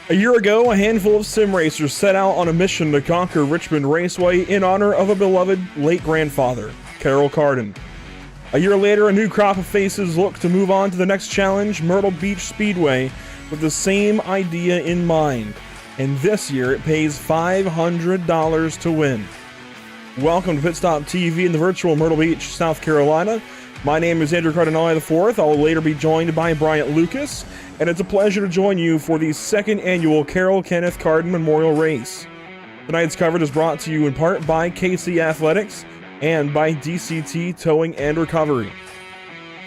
A year ago, a handful of sim racers set out on a mission to conquer Richmond Raceway in honor of a beloved late grandfather, Carrol Carden. A year later, a new crop of faces look to move on to the next challenge, Myrtle Beach Speedway, with the same idea in mind. And this year, it pays $500 to win. Welcome to Pit Stop TV in the virtual Myrtle Beach, South Carolina. My name is Andrew Carden IV. I will later be joined by Bryant Lucas, and it's a pleasure to join you for the second annual Carrol Kenneth Carden Memorial Race. Tonight's coverage is brought to you in part by KC Athletics and by DCT Towing and Recovery.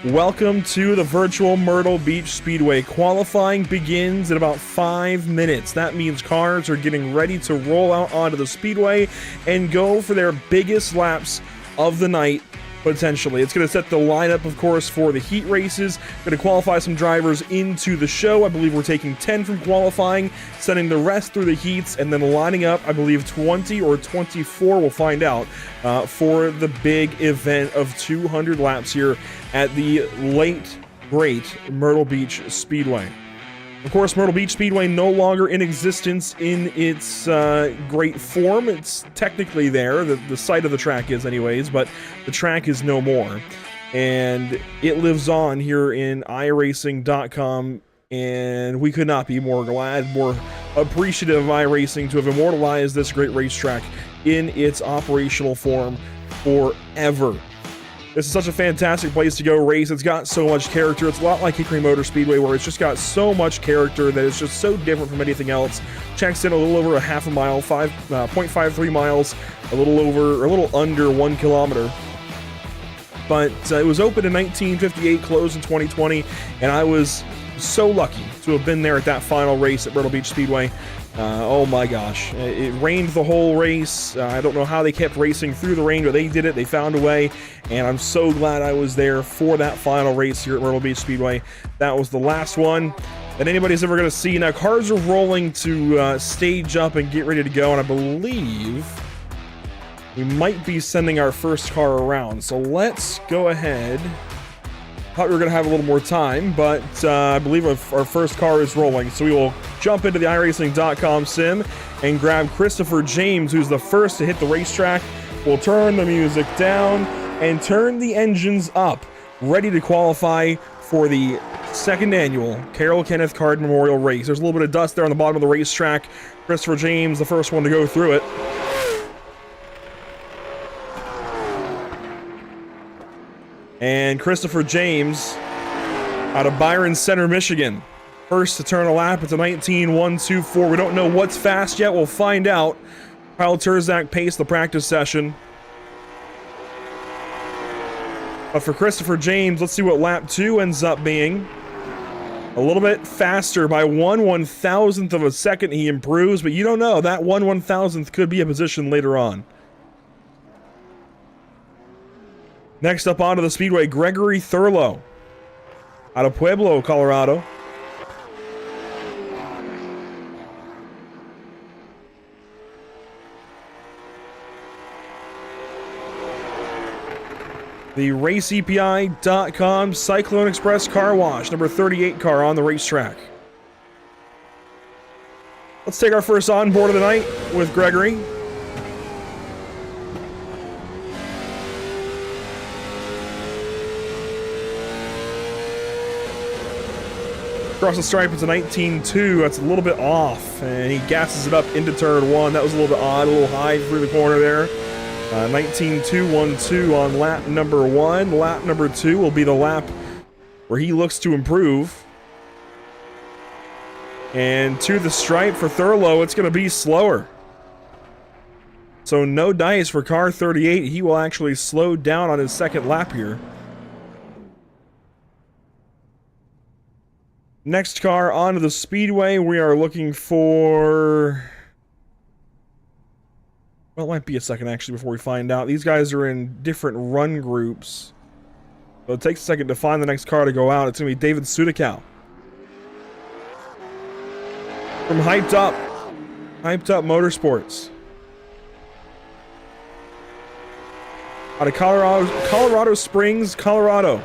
Welcome to the virtual Myrtle Beach Speedway. Qualifying begins in about 5 minutes. That means cars are getting ready to roll out onto the speedway and go for their biggest laps of the night, potentially. It's going to set the lineup, of course, for the heat races. Going to qualify some drivers into the show. I believe we're taking 10 from qualifying, sending the rest through the heats, and then lining up, I believe, 20 or 24, we'll find out, for the big event of 200 laps here at the late, great Myrtle Beach Speedway. Of course, Myrtle Beach Speedway no longer in existence in its great form. It's technically there. The site of the track is anyways, but the track is no more. And it lives on here in iRacing.com, and we could not be more glad, more appreciative of iRacing to have immortalized this great racetrack in its operational form forever. This is such a fantastic place to go race. It's got so much character. It's a lot like Hickory Motor Speedway, where it's just got so much character that it's just so different from anything else. Checks in a little over a half a mile, 0.53 miles, a little under 1 kilometer. But it was opened in 1958, closed in 2020, and I was so lucky to have been there at that final race at Myrtle Beach Speedway. Oh my gosh, it rained the whole race. I don't know how they kept racing through the rain, but they did it. They found a way, and I'm so glad I was there for that final race here at Myrtle Beach Speedway. That was the last one that anybody's ever going to see. Now, cars are rolling to stage up and get ready to go, and I believe we might be sending our first car around. So let's go ahead. Thought we were going to have a little more time, but I believe our first car is rolling. So we will jump into the iRacing.com sim and grab Christopher James, who's the first to hit the racetrack. We'll turn the music down and turn the engines up, ready to qualify for the second annual Carrol Kenneth Carden Memorial Race. There's a little bit of dust there on the bottom of the racetrack. Christopher James, the first one to go through it. And Christopher James out of Byron Center, Michigan. First to turn a lap. It's a 19.124. We don't know what's fast yet. We'll find out. Kyle Terzak paced the practice session. But for Christopher James, let's see what lap 2 ends up being. A little bit faster by 1/1000th of a second. He improves, but you don't know. That 1/1000th could be a position later on. Next up onto the speedway, Gregory Thurlow out of Pueblo, Colorado. The RaceEPI.com Cyclone Express Car Wash, number 38 car on the racetrack. Let's take our first onboard of the night with Gregory. Across the stripe, it's a 19.2. That's a little bit off, and he gasses it up into turn 1. That was a little bit odd, a little high through the corner there. 19.212 on lap number 1. Lap number 2 will be the lap where he looks to improve. And to the stripe for Thurlow, it's going to be slower. So no dice for car 38. He will actually slow down on his second lap here. Next car onto the speedway, we are looking for... Well, it might be a second, actually, before we find out. These guys are in different run groups. So it takes a second to find the next car to go out. It's going to be David Sudakow. From Hyped Up Motorsports. Out of Colorado Springs, Colorado.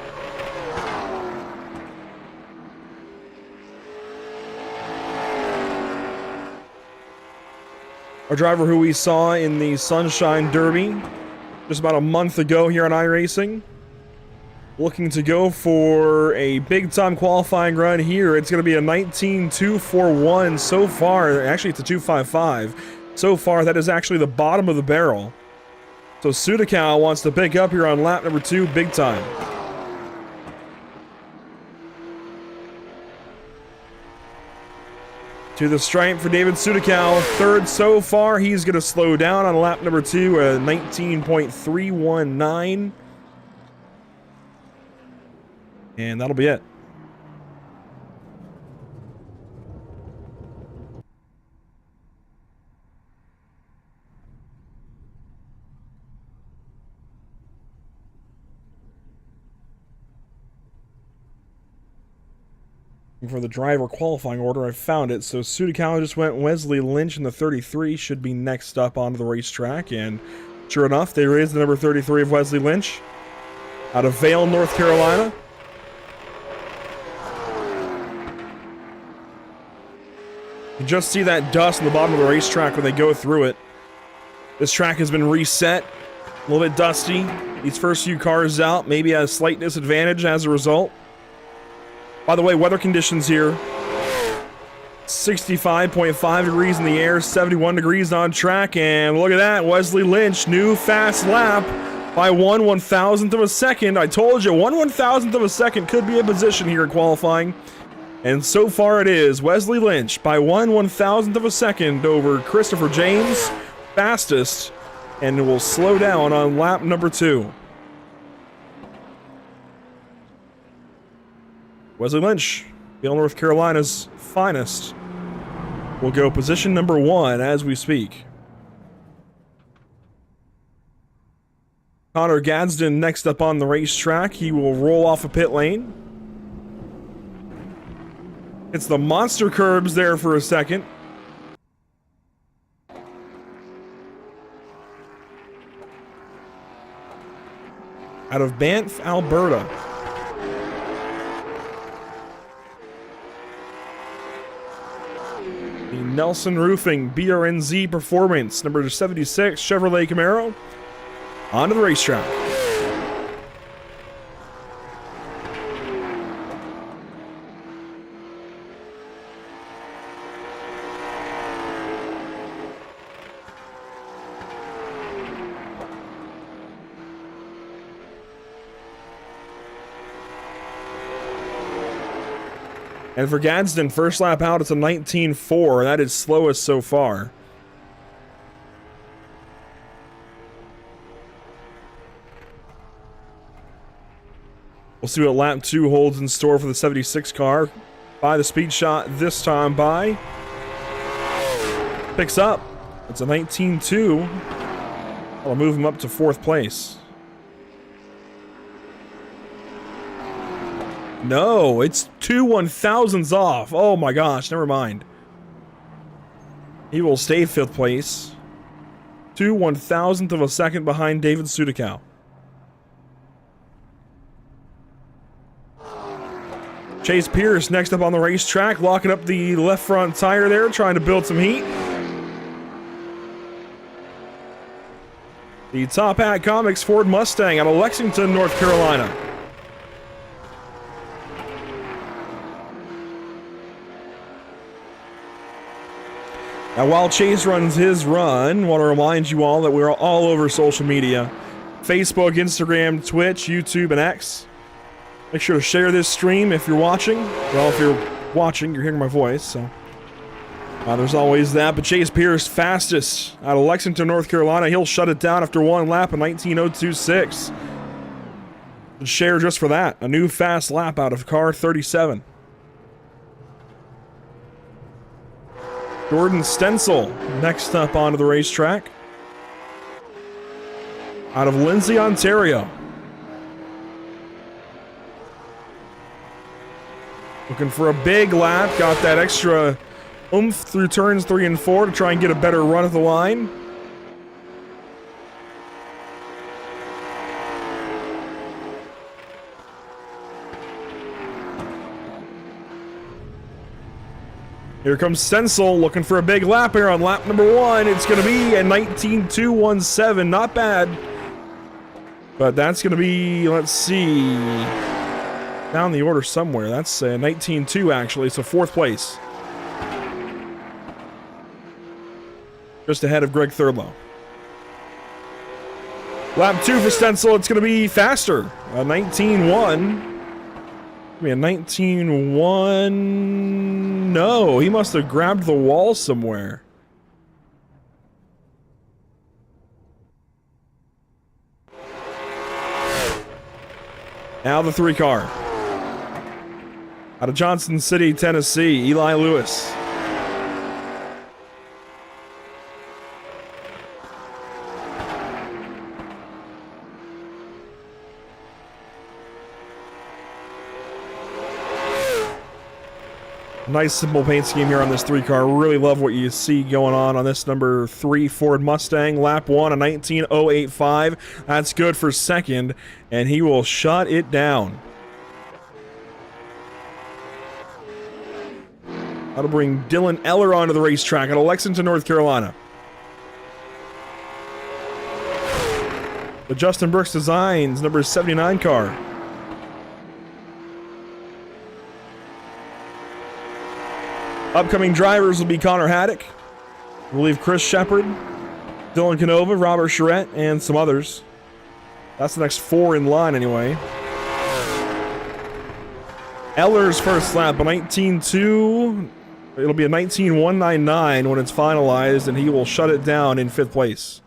A driver who we saw in the Sunshine Derby just about a month ago here on iRacing. Looking to go for a big-time qualifying run here. It's going to be a 19.241 so far. Actually, it's a 2.55. So far, that is actually the bottom of the barrel. So Sudikow wants to pick up here on lap number 2 big time. To the stripe for David Sudikow. Third so far. He's going to slow down on lap number 2 at 19.319. And that'll be it. For the driver qualifying order, I found it. So Sudikow just went Wesley Lynch in the 33, should be next up onto the racetrack. And sure enough, there is the number 33 of Wesley Lynch out of Vail, North Carolina. You just see that dust on the bottom of the racetrack when they go through it. This track has been reset, a little bit dusty. These first few cars out, maybe at a slight disadvantage as a result. By the way, weather conditions here. 65.5 degrees in the air, 71 degrees on track, and look at that, Wesley Lynch, new fast lap by 1/1000th of a second. I told you, 1/1000th of a second could be a position here in qualifying. And so far it is. Wesley Lynch by 1/1000th of a second over Christopher James, fastest, and will slow down on lap number 2. Wesley Lynch, Vail, North Carolina's finest, will go position number 1 as we speak. Connor Gadsden next up on the racetrack. He will roll off a pit lane. It's the monster curbs there for a second. Out of Banff, Alberta. The Nelson Roofing BRNZ Performance, number 76, Chevrolet Camaro, onto the racetrack. And for Gadsden, first lap out, it's a 19.4. That is slowest so far. We'll see what lap 2 holds in store for the 76 car. By the speed shot this time by. Picks up. It's a 19.2. That'll move him up to 4th place. No, it's 2/1000ths off. Oh my gosh, never mind. He will stay 5th place. 2/1000th of a second behind David Sudikow. Chase Pierce next up on the racetrack, locking up the left front tire there, trying to build some heat. The Top Hat Comics Ford Mustang out of Lexington, North Carolina. Now, while Chase runs his run, I want to remind you all that we're all over social media. Facebook, Instagram, Twitch, YouTube, and X. Make sure to share this stream if you're watching. Well, if you're watching, you're hearing my voice, so... there's always that, but Chase Pierce, fastest out of Lexington, North Carolina. He'll shut it down after 1 lap of 19.026. Share just for that. A new fast lap out of car 37. Jordan Stencil next up onto the racetrack. Out of Lindsay, Ontario. Looking for a big lap. Got that extra oomph through turns 3 and 4 to try and get a better run at the line. Here comes Stencil looking for a big lap here on lap number 1. It's going to be a 19.217. Not bad. But that's going to be, let's see, down the order somewhere. That's 19.2 actually, so 4th place. Just ahead of Greg Thurlow. Lap 2 for Stencil, it's going to be faster. A 19.1. A 19.1. No, he must have grabbed the wall somewhere. Now the 3 car. Out of Johnson City, Tennessee, Eli Lewis. Nice simple paint scheme here on this 3 car. Really love what you see going on this number 3 Ford Mustang. Lap 1, a 19.085. That's good for 2nd, and he will shut it down. That'll bring Dylan Eller onto the racetrack out of Lexington, North Carolina. The Justin Brooks Designs, number 79 car. Upcoming drivers will be Connor Haddock. We'll leave Chris Shepard, Dylan Canova, Robert Charette, and some others. That's the next 4 in line anyway. Eller's first lap, a 19.2. It'll be a 19.199 when it's finalized, and he will shut it down in 5th place.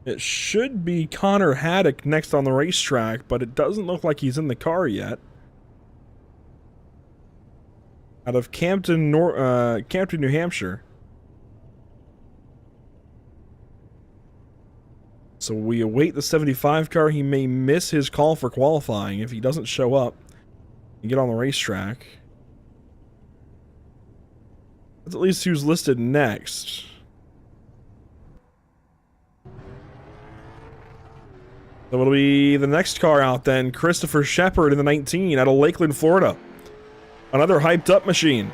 It should be Connor Haddock next on the racetrack, but it doesn't look like he's in the car yet. Out of Campton, New Hampshire. So we await the 75 car. He may miss his call for qualifying if he doesn't show up and get on the racetrack. That's at least who's listed next. So it'll be the next car out then, Christopher Shepard in the 19 out of Lakeland, Florida. Another hyped up machine.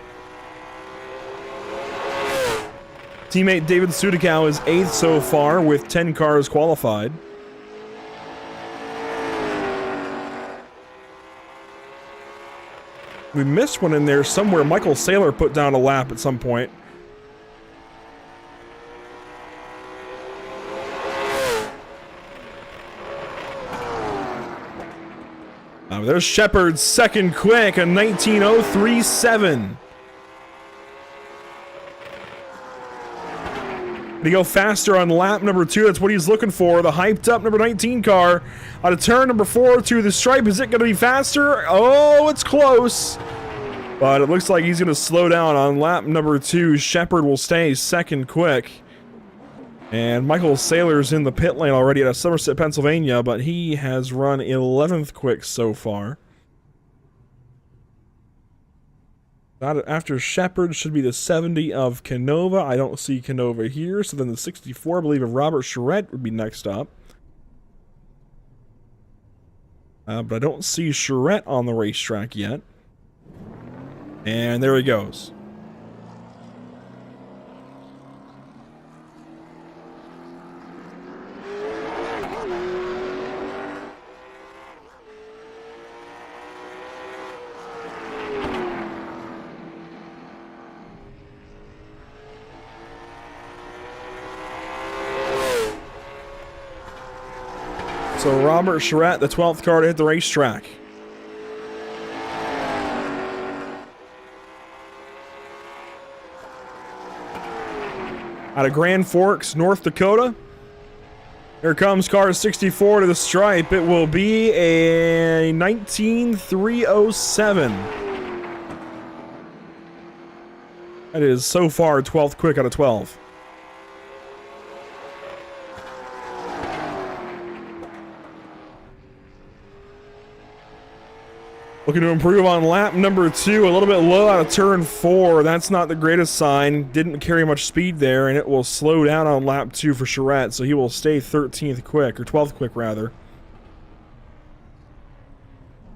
Teammate David Sudakow is 8th so far with 10 cars qualified. We missed one in there somewhere. Michael Saylor put down a lap at some point. There's Shepard's second quick, a 19.037. To go faster on lap number 2, that's what he's looking for. The hyped up number 19 car out of turn number 4 to the stripe. Is it going to be faster? Oh, it's close. But it looks like he's going to slow down on lap number 2. Shepard will stay second quick. And Michael Saylor's in the pit lane already out of Somerset, Pennsylvania, but he has run 11th quick so far. After Shepard should be the 70 of Canova. I don't see Canova here, so then the 64, I believe, of Robert Charette would be next up. But I don't see Charette on the racetrack yet. And there he goes. So Robert Charette, the 12th car to hit the racetrack. Out of Grand Forks, North Dakota. Here comes car 64 to the stripe. It will be a 19.307. That is so far 12th quick out of 12. Looking to improve on lap number 2, a little bit low out of turn 4. That's not the greatest sign. Didn't carry much speed there, and it will slow down on lap 2 for Charette, so he will stay 13th quick, or 12th quick rather.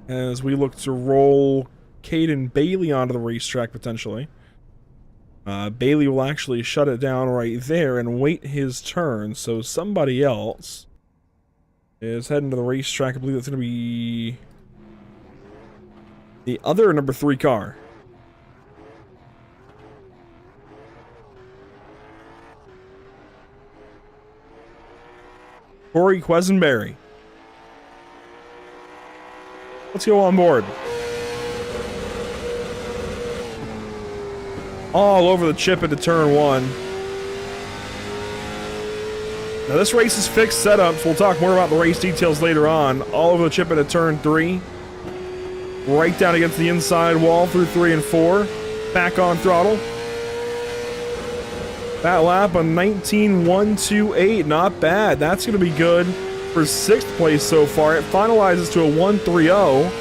As we look to roll Caden Bailey onto the racetrack potentially. Bailey will actually shut it down right there and wait his turn, so somebody else is heading to the racetrack. I believe that's going to be the other number 3 car. Corey Quesenberry. Let's go on board. All over the chip into turn 1. Now this race is fixed setups. We'll talk more about the race details later on. All over the chip into turn 3. Right down against the inside wall through 3 and 4. Back on throttle. That lap a 19.128. Not bad. That's going to be good for 6th place so far. It finalizes to a 1.30.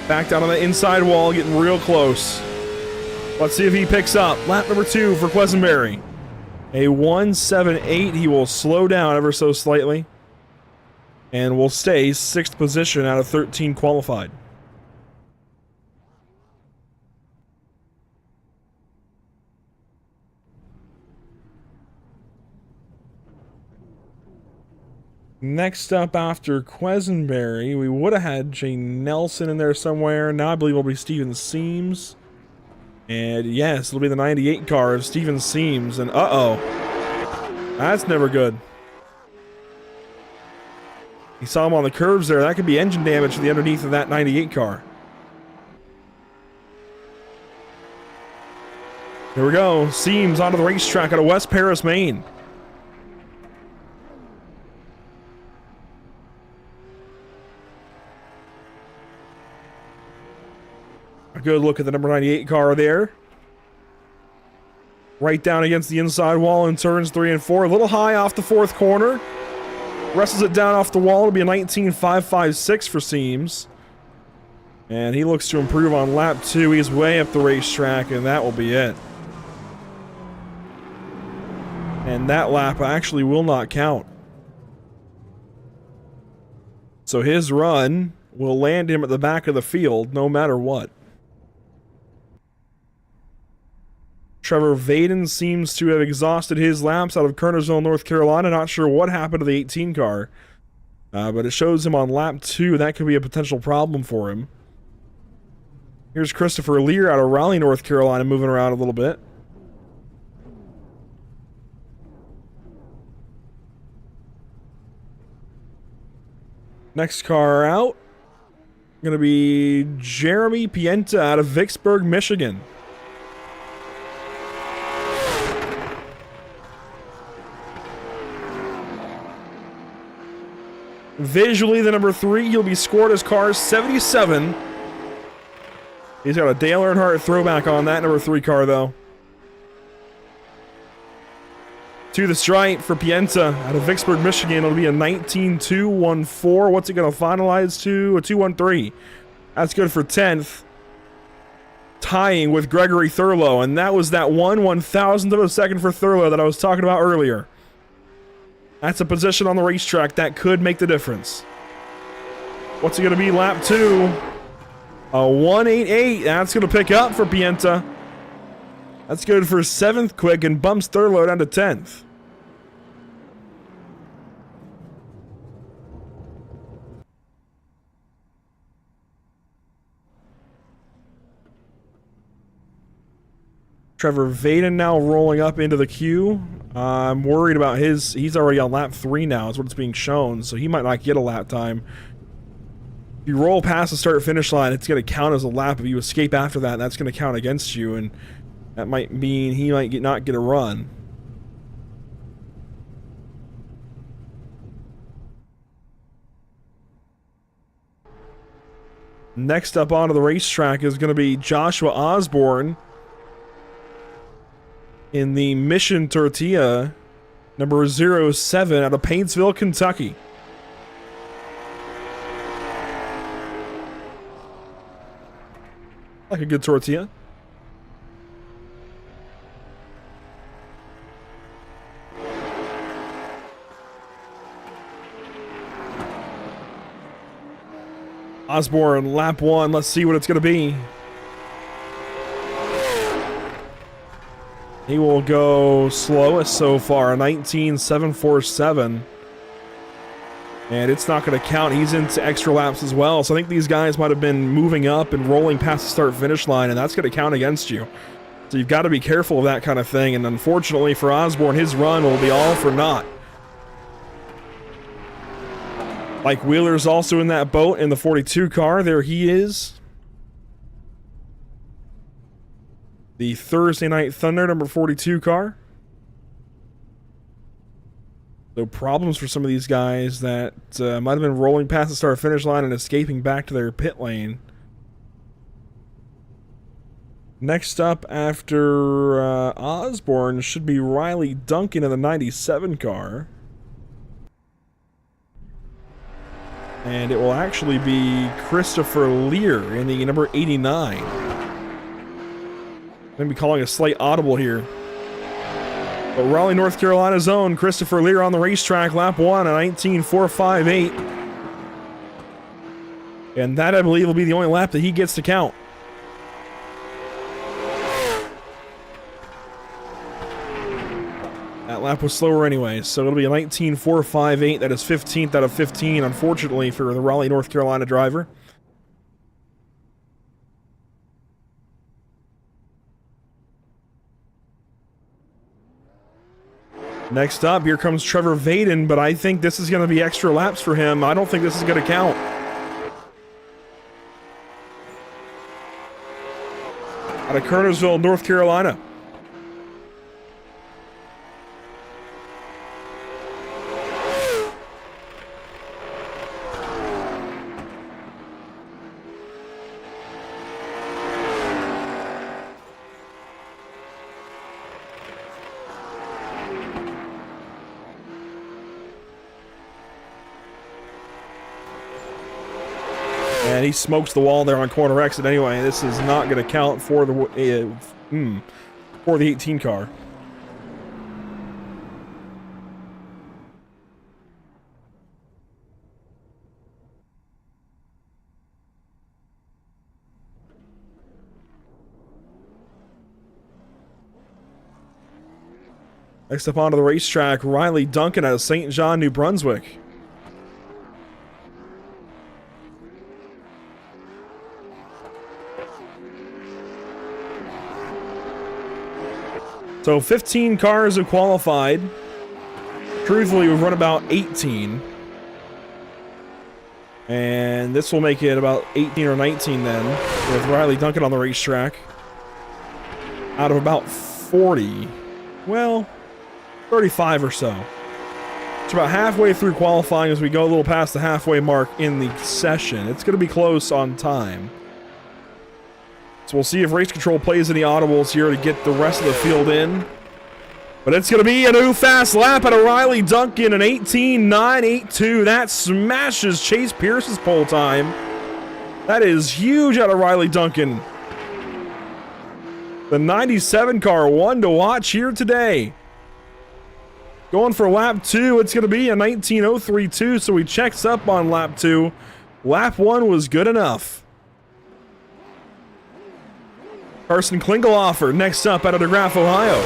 Back down on the inside wall, getting real close. Let's see if he picks up. Lap number 2 for Quesenberry. A 1.78. He will slow down ever so slightly. And will stay 6th position out of 13 qualified. Next up after Quesenberry, we would have had Jay Nelson in there somewhere. Now I believe it'll be Steven Seams. And yes, it'll be the 98 car of Steven Seams. And uh-oh. That's never good. You saw him on the curves there. That could be engine damage to the underneath of that 98 car. Here we go. Seams onto the racetrack out of West Paris, Maine. A good look at the number 98 car there. Right down against the inside wall in turns 3 and 4. A little high off the 4th corner. Wrestles it down off the wall. It'll be a 19.556 for Seams. And he looks to improve on lap 2. He's way up the racetrack, and that will be it. And that lap actually will not count. So his run will land him at the back of the field no matter what. Trevor Vaden seems to have exhausted his laps out of Kernersville, North Carolina. Not sure what happened to the 18 car. But it shows him on lap 2. That could be a potential problem for him. Here's Christopher Lear out of Raleigh, North Carolina, moving around a little bit. Next car out. Going to be Jeremy Pienta out of Vicksburg, Michigan. Visually, the number 3, he'll be scored as car 77. He's got a Dale Earnhardt throwback on that number 3 car, though. To the stripe for Pienta out of Vicksburg, Michigan. It'll be a 19.214. What's it going to finalize to? A 2.13. That's good for 10th. Tying with Gregory Thurlow. And that was that 1/1000th of a second for Thurlow that I was talking about earlier. That's a position on the racetrack that could make the difference. What's it going to be? Lap 2. A 1.88. That's going to pick up for Pienta. That's good for 7th quick and bumps Thurlow down to 10th. Trevor Vaden now rolling up into the queue. I'm worried about his... He's already on lap 3 now is what it's being shown, so he might not get a lap time. If you roll past the start-finish line, it's going to count as a lap. If you escape after that, that's going to count against you, and that might mean he might not get a run. Next up onto the racetrack is going to be Joshua Osborne in the Mission Tortilla, number 07 out of Paintsville, Kentucky. Like a good tortilla. Osborne, lap 1. Let's see what it's going to be. He will go slowest so far, 19.747. And it's not going to count. He's into extra laps as well. So I think these guys might have been moving up and rolling past the start-finish line, and that's going to count against you. So you've got to be careful of that kind of thing. And unfortunately for Osborne, his run will be all for naught. Mike Wheeler's also in that boat in the 42 car. There he is. The Thursday Night Thunder, number 42 car. So problems for some of these guys that might have been rolling past the start-finish line and escaping back to their pit lane. Next up after Osborne should be Riley Duncan in the 97 car. And it will actually be Christopher Lear in the number 89. I'm going to be calling a slight audible here. But Raleigh, North Carolina's own Christopher Lear on the racetrack, lap 1 at 19.458. And that, I believe, will be the only lap that he gets to count. That lap was slower anyway, so it'll be a 19.458. That is 15th out of 15, unfortunately, for the Raleigh, North Carolina driver. Next up, here comes Trevor Vaden, but I think this is going to be extra laps for him. I don't think this is going to count. Out of Kernersville, North Carolina. And he smokes the wall there on corner exit anyway. This is not going to count for the 18 car. Next up onto the racetrack, Riley Duncan out of St. John, New Brunswick. So 15 cars have qualified. Truthfully, we've run about 18. And this will make it about 18 or 19 then, with Riley Duncan on the racetrack. Out of about 40. Well, 35 or so. It's about halfway through qualifying as we go a little past the halfway mark in the session. It's going to be close on time. So we'll see if race control plays any audibles here to get the rest of the field in. But it's going to be a new fast lap out of Riley Duncan, an 18.982. That smashes Chase Pierce's pole time. That is huge out of Riley Duncan. The 97 car, one to watch here today. Going for lap 2, it's going to be a 19.032, so he checks up on lap 2. Lap 1 was good enough. Carson Klingelhofer next up out of DeGraff, Ohio.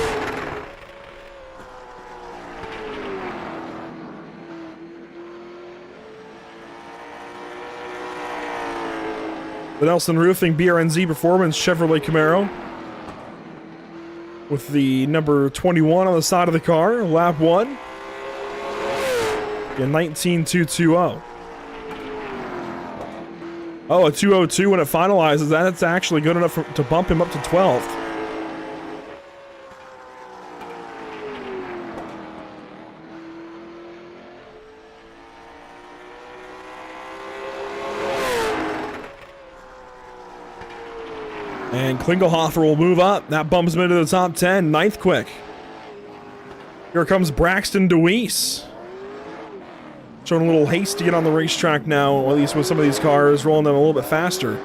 The Nelson Roofing BRNZ Performance Chevrolet Camaro with the number 21 on the side of the car, lap 1 in 19.220. Oh, a 202 when it finalizes. That's actually good enough to bump him up to 12th. And Klingelhofer will move up. That bumps him into the top 10. 9th quick. Here comes Braxton DeWeese. Showing a little haste to get on the racetrack now, at least with some of these cars, rolling them a little bit faster.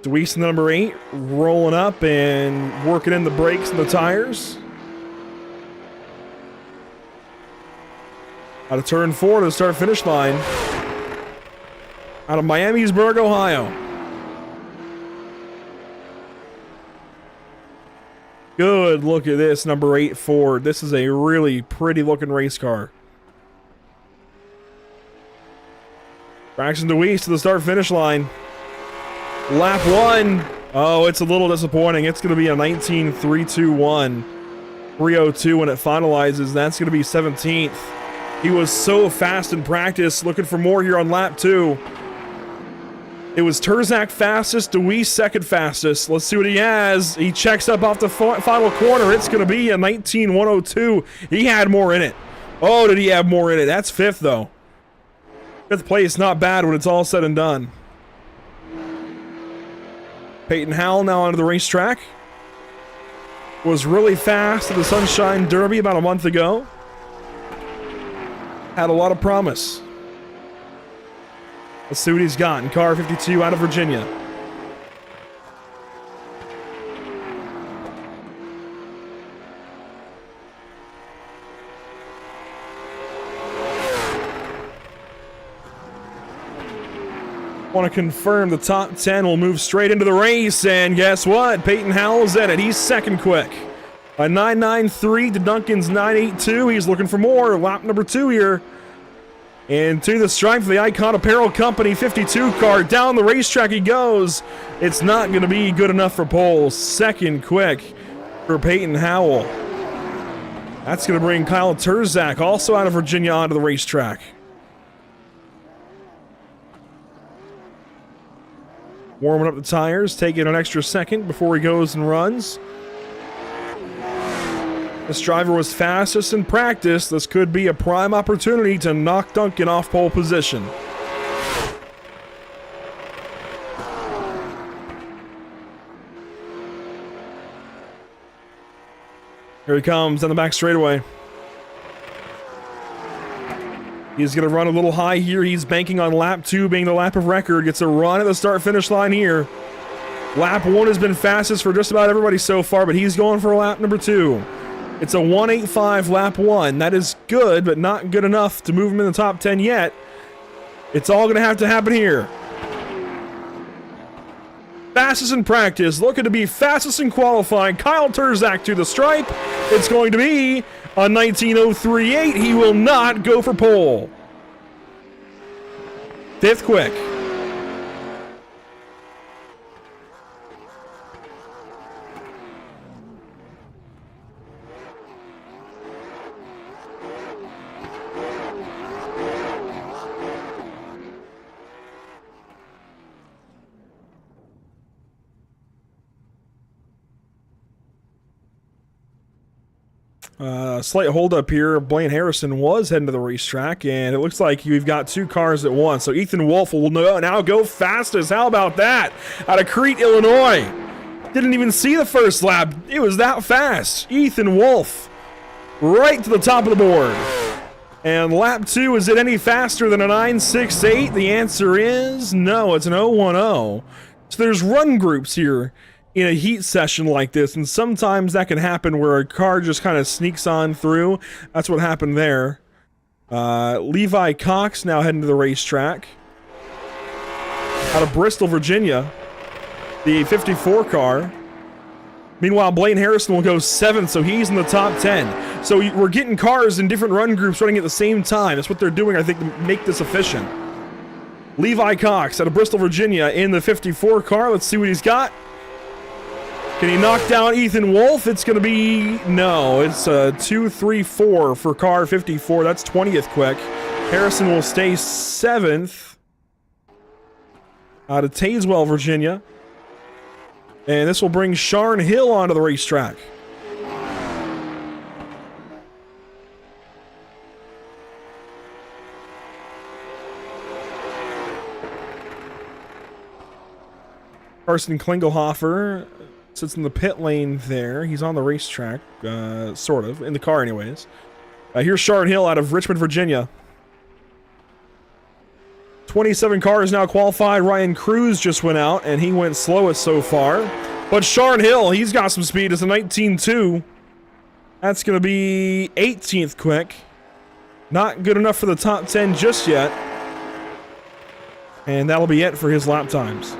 Deweese in the number 8, rolling up and working in the brakes and the tires. Out of turn 4 to the start-finish line. Out of Miamisburg, Ohio. Good look at this, number 8 Ford. This is a really pretty looking race car. Braxton Deweese to the start-finish line. Lap 1. Oh, it's a little disappointing. It's going to be a 19.321. 302 when it finalizes. That's going to be 17th. He was so fast in practice. Looking for more here on lap 2. It was Terzak fastest, Deweese second fastest. Let's see what he has. He checks up off the final corner. It's going to be a 19.102. He had more in it. Oh, did he have more in it? That's 5th, though. 5th place, not bad when it's all said and done. Peyton Howell now onto the racetrack. Was really fast at the Sunshine Derby about a month ago. Had a lot of promise. Let's see what he's got in car 52 out of Virginia. Want to confirm the top 10 will move straight into the race, and guess what? Peyton Howell's in it. He's second quick. A 993 to Duncan's 982. He's looking for more. Lap number 2 here. And to the stripe for the Icon Apparel Company 52 car. Down the racetrack he goes. It's not going to be good enough for pole. Second quick for Peyton Howell. That's going to bring Kyle Terzak, also out of Virginia, onto the racetrack. Warming up the tires, taking an extra second before he goes and runs. This driver was fastest in practice. This could be a prime opportunity to knock Duncan off pole position. Here he comes down the back straightaway. He's going to run a little high here. He's banking on lap 2 being the lap of record. Gets a run at the start-finish line here. Lap 1 has been fastest for just about everybody so far, but he's going for lap number 2. It's a 1:85 lap 1. That is good, but not good enough to move him in the top 10 yet. It's all going to have to happen here. Fastest in practice, looking to be fastest in qualifying. Kyle Terzak to the stripe. It's going to be a 19.038. He will not go for pole. 5th quick. Slight holdup here. Blaine Harrison was heading to the racetrack, and it looks like we've got 2 cars at once. So Ethan Wolf will now go fastest. How about that? Out of Crete, Illinois. Didn't even see the first lap. It was that fast. Ethan Wolf right to the top of the board. And lap 2, is it any faster than a 9.68? The answer is no. It's an 0.10. So there's run groups here in a heat session like this, and sometimes that can happen where a car just kind of sneaks on through. That's what happened there. Levi Cox now heading to the racetrack. Out of Bristol, Virginia, the 54 car. Meanwhile, Blaine Harrison will go 7th, so he's in the top 10. So we're getting cars in different run groups running at the same time. That's what they're doing, I think, to make this efficient. Levi Cox out of Bristol, Virginia in the 54 car. Let's see what he's got. Can he knock down Ethan Wolf? It's going to be... no, it's 2-3-4 for car 54. That's 20th quick. Harrison will stay 7th. Out of Tazewell, Virginia. And this will bring Sharn Hill onto the racetrack. Carson Klingelhofer sits in the pit lane there. He's on the racetrack, sort of, in the car anyways. Here's Sharn Hill out of Richmond, Virginia. 27 cars now qualified. Ryan Cruz just went out, and he went slowest so far. But Sharn Hill, he's got some speed. It's a 19.2. That's going to be 18th quick. Not good enough for the top 10 just yet. And that'll be it for his lap times.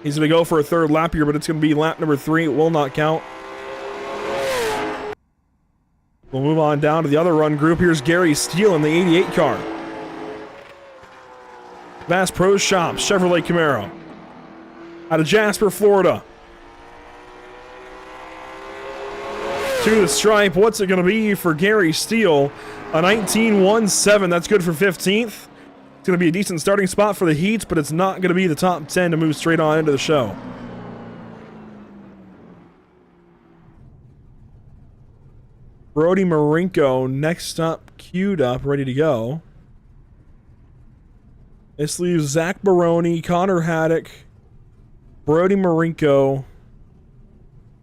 He's going to go for a third lap here, but it's going to be lap number 3. It will not count. We'll move on down to the other run group. Here's Gary Steele in the 88 car. Bass Pro Shops, Chevrolet Camaro. Out of Jasper, Florida. To the stripe, what's it going to be for Gary Steele? A 19.17, that's good for 15th. It's going to be a decent starting spot for the heats, but it's not going to be the top 10 to move straight on into the show. Brody Marinko next up, queued up, ready to go. This leaves Zach Baroni, Connor Haddock, Brody Marinko,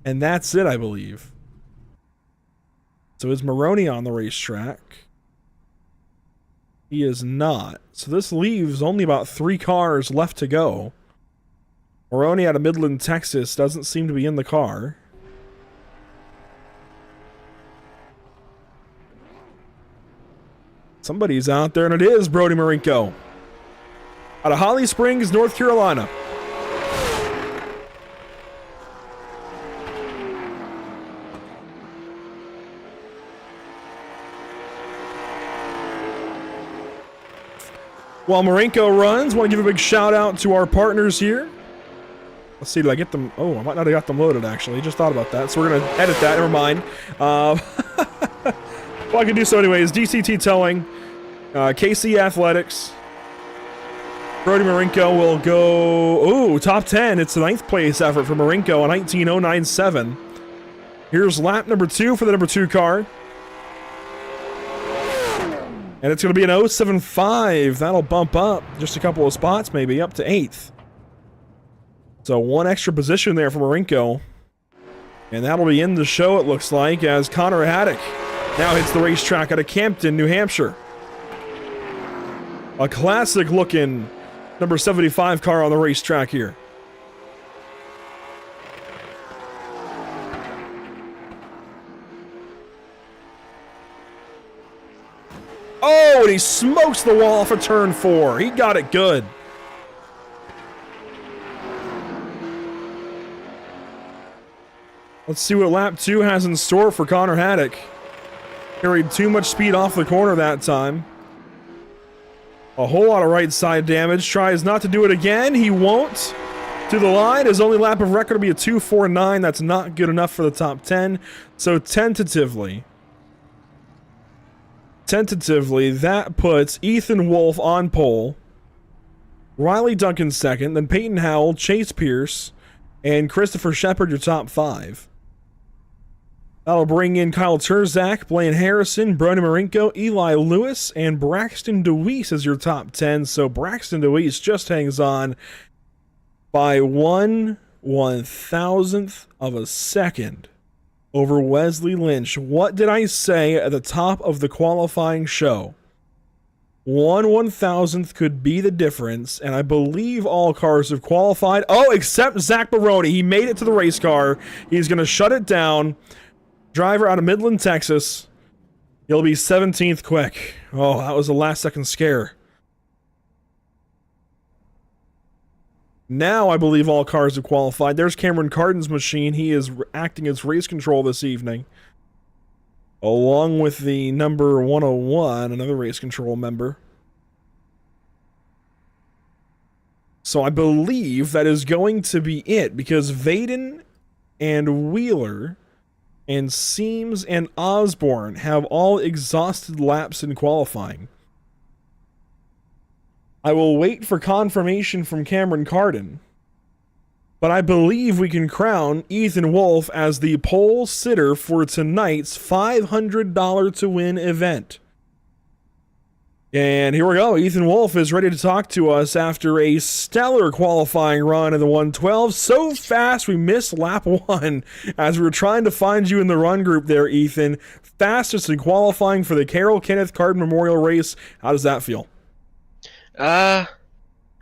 and that's it, I believe. So is Maroney on the racetrack? He is not. So this leaves only about 3 cars left to go. Maroney out of Midland, Texas doesn't seem to be in the car. Somebody's out there, and it is Brody Marinko. Out of Holly Springs, North Carolina. While Marinko runs, want to give a big shout out to our partners here. Let's see, did I get them? Oh, I might not have got them loaded, actually. Just thought about that, so we're going to edit that. Never mind. Well, I can do so anyways. DCT Towing, KC Athletics. Brody Marinko will go... Ooh, top 10. It's the 9th place effort for Marinko, a 19.097. Here's lap number 2 for the number 2 car. And it's going to be an 0.75. That'll bump up just a couple of spots, maybe, up to 8th. So 1 extra position there for Marinko. And that'll be in the show, it looks like, as Connor Haddock now hits the racetrack out of Campton, New Hampshire. A classic-looking number 75 car on the racetrack here. Oh, and he smokes the wall off of turn 4. He got it good. Let's see what lap 2 has in store for Connor Haddock. Carried too much speed off the corner that time. A whole lot of right side damage. Tries not to do it again. He won't. To the line. His only lap of record will be a 2.49. That's not good enough for the top 10. So tentatively, that puts Ethan Wolf on pole, Riley Duncan second, then Peyton Howell, Chase Pierce, and Christopher Shepard, your top 5. That'll bring in Kyle Turzak, Blaine Harrison, Brody Marinko, Eli Lewis, and Braxton DeWeese as your top 10. So Braxton DeWeese just hangs on by 1/1000th of a second over Wesley Lynch. What did I say at the top of the qualifying show? 1/1000th could be the difference, and I believe all cars have qualified. Oh, except Zach Baroni. He made it to the race car. He's going to shut it down. Driver out of Midland, Texas. He'll be 17th quick. Oh, that was a last-second scare. Now I believe all cars have qualified. There's Cameron Carden's machine. He is acting as race control this evening, along with the number 101, another race control member. So I believe that is going to be it, because Vaden and Wheeler and Seams and Osborne have all exhausted laps in qualifying. I will wait for confirmation from Cameron Carden, but I believe we can crown Ethan Wolf as the pole sitter for tonight's $500 to win event. And here we go. Ethan Wolf is ready to talk to us after a stellar qualifying run in the 112. So fast we missed lap 1 as we were trying to find you in the run group there, Ethan. Fastest in qualifying for the Carrol Kenneth Carden Memorial Race. How does that feel? Uh,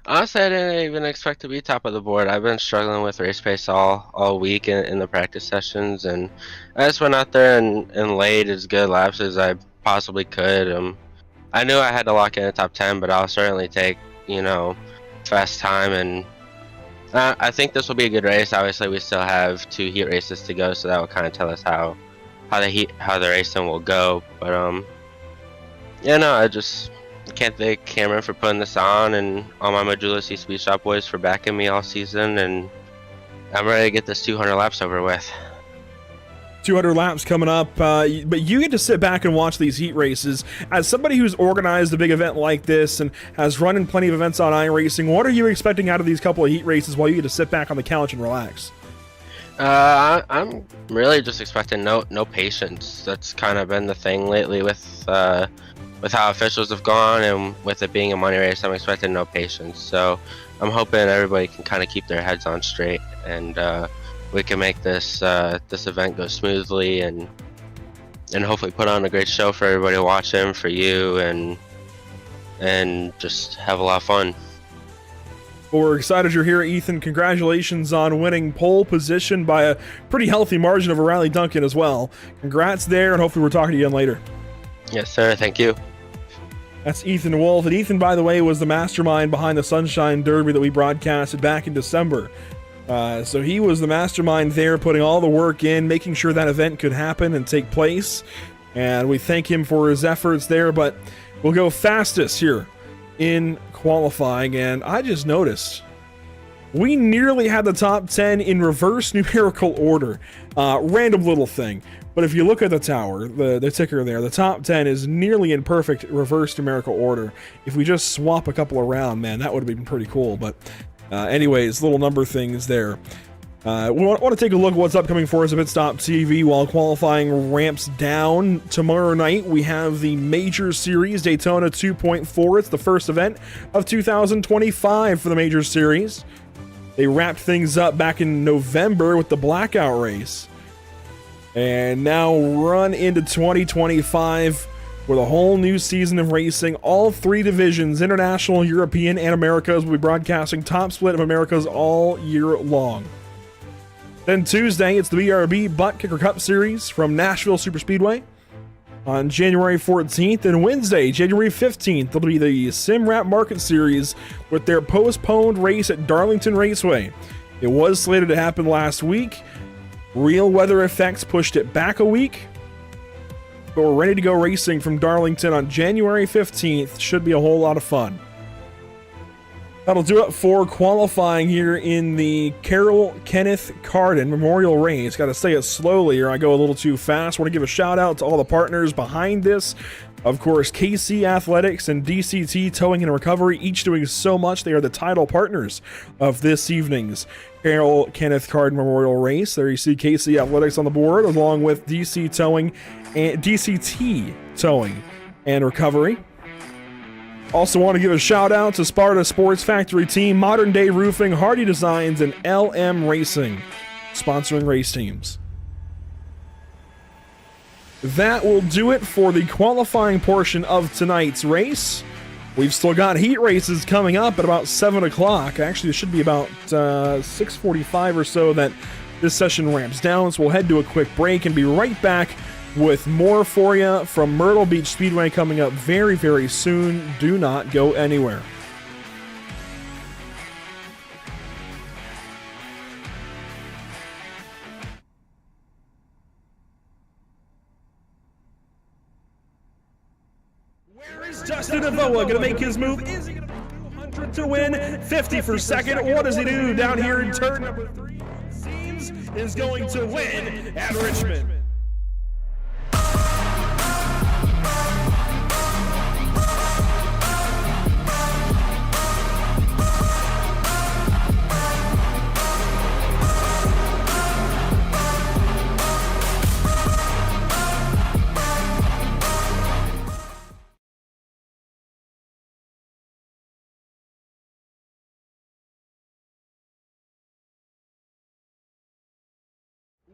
Honestly, I didn't even expect to be top of the board. I've been struggling with race pace all week in the practice sessions, and I just went out there and laid as good laps as I possibly could. I knew I had to lock in a top 10, but I'll certainly take, fast time, and I think this will be a good race. Obviously, we still have 2 heat races to go, so that will kind of tell us how the racing will go. But yeah, no, I just can't thank Cameron for putting this on, and all my Majulisi Speed Shop boys for backing me all season, and I'm ready to get this 200 laps over with. 200 laps coming up, but you get to sit back and watch these heat races. As somebody who's organized a big event like this and has run in plenty of events on iRacing, what are you expecting out of these couple of heat races while you get to sit back on the couch and relax? I'm really just expecting no patience. That's kind of been the thing lately with how officials have gone, and with it being a money race, I'm expecting no patience. So I'm hoping everybody can kind of keep their heads on straight, and we can make this event go smoothly, and hopefully put on a great show for everybody watching, for you, and just have a lot of fun. Well, we're excited you're here, Ethan. Congratulations on winning pole position by a pretty healthy margin over Riley Duncan as well. Congrats there, and hopefully we're talking to you again later. Yes, sir. Thank you. That's Ethan Wolf. And Ethan, by the way, was the mastermind behind the Sunshine Derby that we broadcasted back in December. So he was the mastermind there, putting all the work in, making sure that event could happen and take place. And we thank him for his efforts there. But we'll go fastest here in qualifying. And I just noticed we nearly had the top 10 in reverse numerical order. Random little thing. But if you look at the tower, the ticker there, the top 10 is nearly in perfect reverse numerical order. If we just swap a couple around, man, that would have been pretty cool. But anyways, little number things there. We want to take a look at what's upcoming for us at Pit Stop TV while qualifying ramps down. Tomorrow night, we have the Major Series Daytona 2.4. It's the first event of 2025 for the Major Series. They wrapped things up back in November with the Blackout race. And now run into 2025 with a whole new season of racing. All 3 divisions, International, European, and Americas, will be broadcasting top split of Americas all year long. Then Tuesday, it's the BRB Butt Kicker Cup Series from Nashville Superspeedway on January 14th. And Wednesday, January 15th, it'll be the SimRap Market Series with their postponed race at Darlington Raceway. It was slated to happen last week. Real weather effects pushed it back a week, but we're ready to go racing from Darlington on January 15th. Should be a whole lot of fun. That'll do it for qualifying here in the Carrol Kenneth Carden Memorial Race. Got to say it slowly or I go a little too fast. Want to give a shout out to all the partners behind this. Of course, KC Athletics and DCT Towing and Recovery, each doing so much. They are the title partners of this evening's Carrol Kenneth Carden Memorial Race. There you see KC Athletics on the board, along with DCT Towing and Recovery. Also want to give a shout out to Sparta Sports Factory Team, Modern Day Roofing, Hardy Designs, and LM Racing, sponsoring race teams. That will do it for the qualifying portion of tonight's race. We've still got heat races coming up at about 7 o'clock. Actually, it should be about 6:45 or so that this session ramps down. So we'll head to a quick break and be right back with more for you from Myrtle Beach Speedway coming up very, very soon. Do not go anywhere. Justin Avoa going to make his move. Is he going to be 200 to win? 50 for second. What does he do down here in turn number 3? Seems is going to win at Richmond.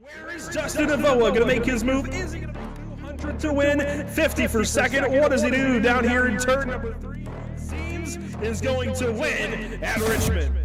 Where is Justin Avoa going to make his move? Is he going to be 200 to win? 50 for second. What does he do down here in turn number 3? Seems Seems is going to win at Richmond.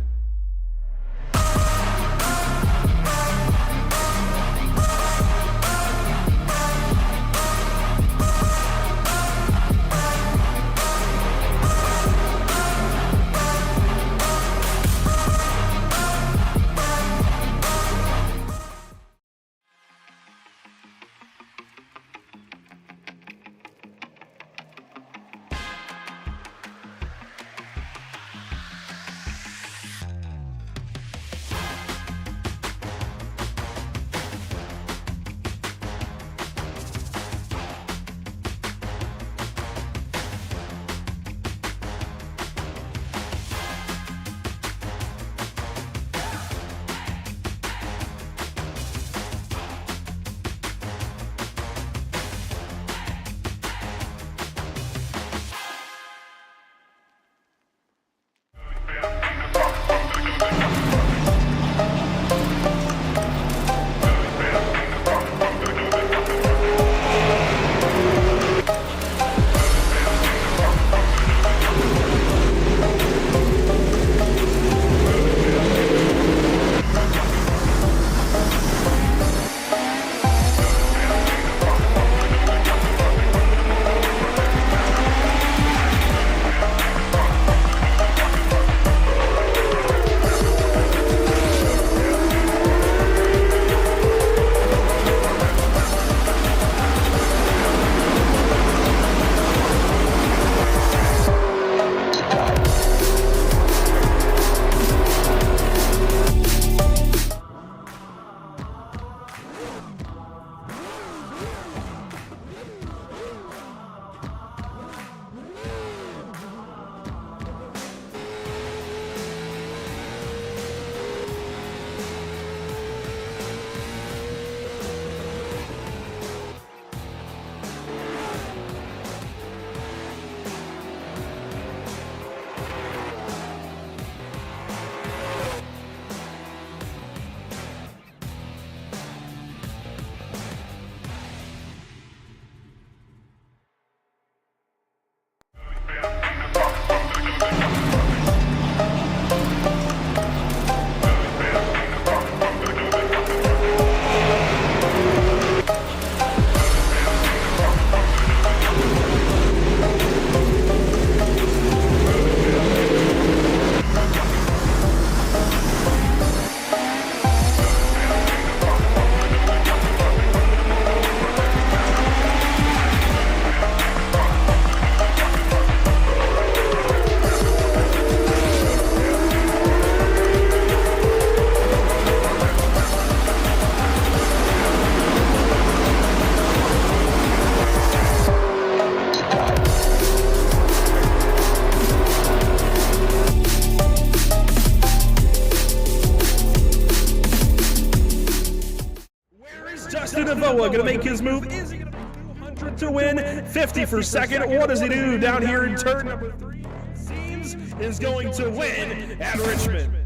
Going to make his move. Is he going to make 200 to win? 50 for second. What does he do down here in turn number 3? Seems is going to win at Richmond.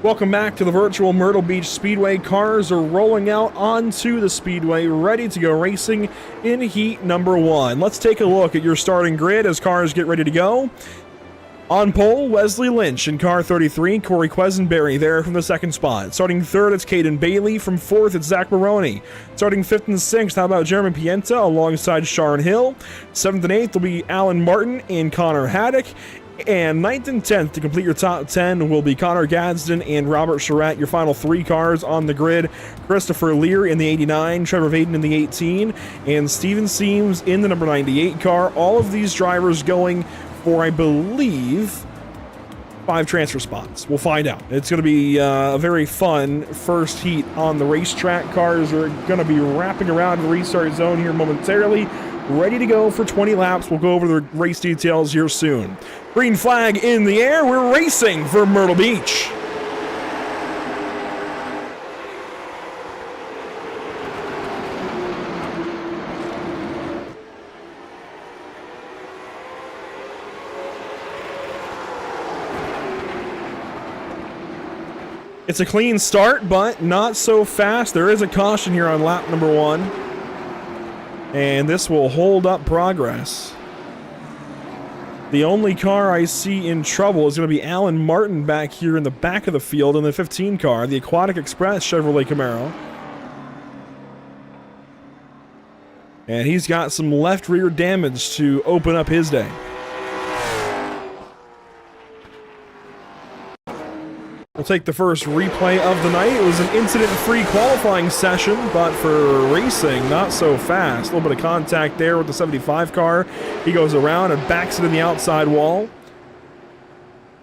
Welcome back to the virtual Myrtle Beach Speedway. Cars are rolling out onto the speedway, ready to go racing in heat number 1. Let's take a look at your starting grid as cars get ready to go. On pole, Wesley Lynch in car 33, Corey Quesenberry there from the second spot. Starting third, it's Caden Bailey. From fourth, it's Zach Maroney. Starting fifth and sixth, how about Jeremy Pienta alongside Sharon Hill. Seventh and eighth will be Alan Martin and Connor Haddock. And ninth and 10th to complete your top 10 will be Connor Gadsden and Robert Charette. Your final 3 cars on the grid: Christopher Lear in the 89, Trevor Vaden in the 18, and Steven Seams in the number 98 car. All of these drivers going for, I believe, 5 transfer spots. We'll find out. It's going to be a very fun first heat on the racetrack. Cars are going to be wrapping around the restart zone here momentarily, ready to go for 20 laps. We'll go over the race details here soon. Green flag in the air. We're racing for Myrtle Beach. It's a clean start, but not so fast. There is a caution here on lap number 1. And this will hold up progress. The only car I see in trouble is going to be Alan Martin back here in the back of the field in the 15 car, the Aquatic Express Chevrolet Camaro. And he's got some left rear damage to open up his day. We'll take the first replay of the night. It was an incident-free qualifying session, but for racing, not so fast. A little bit of contact there with the 75 car. He goes around and backs it in the outside wall.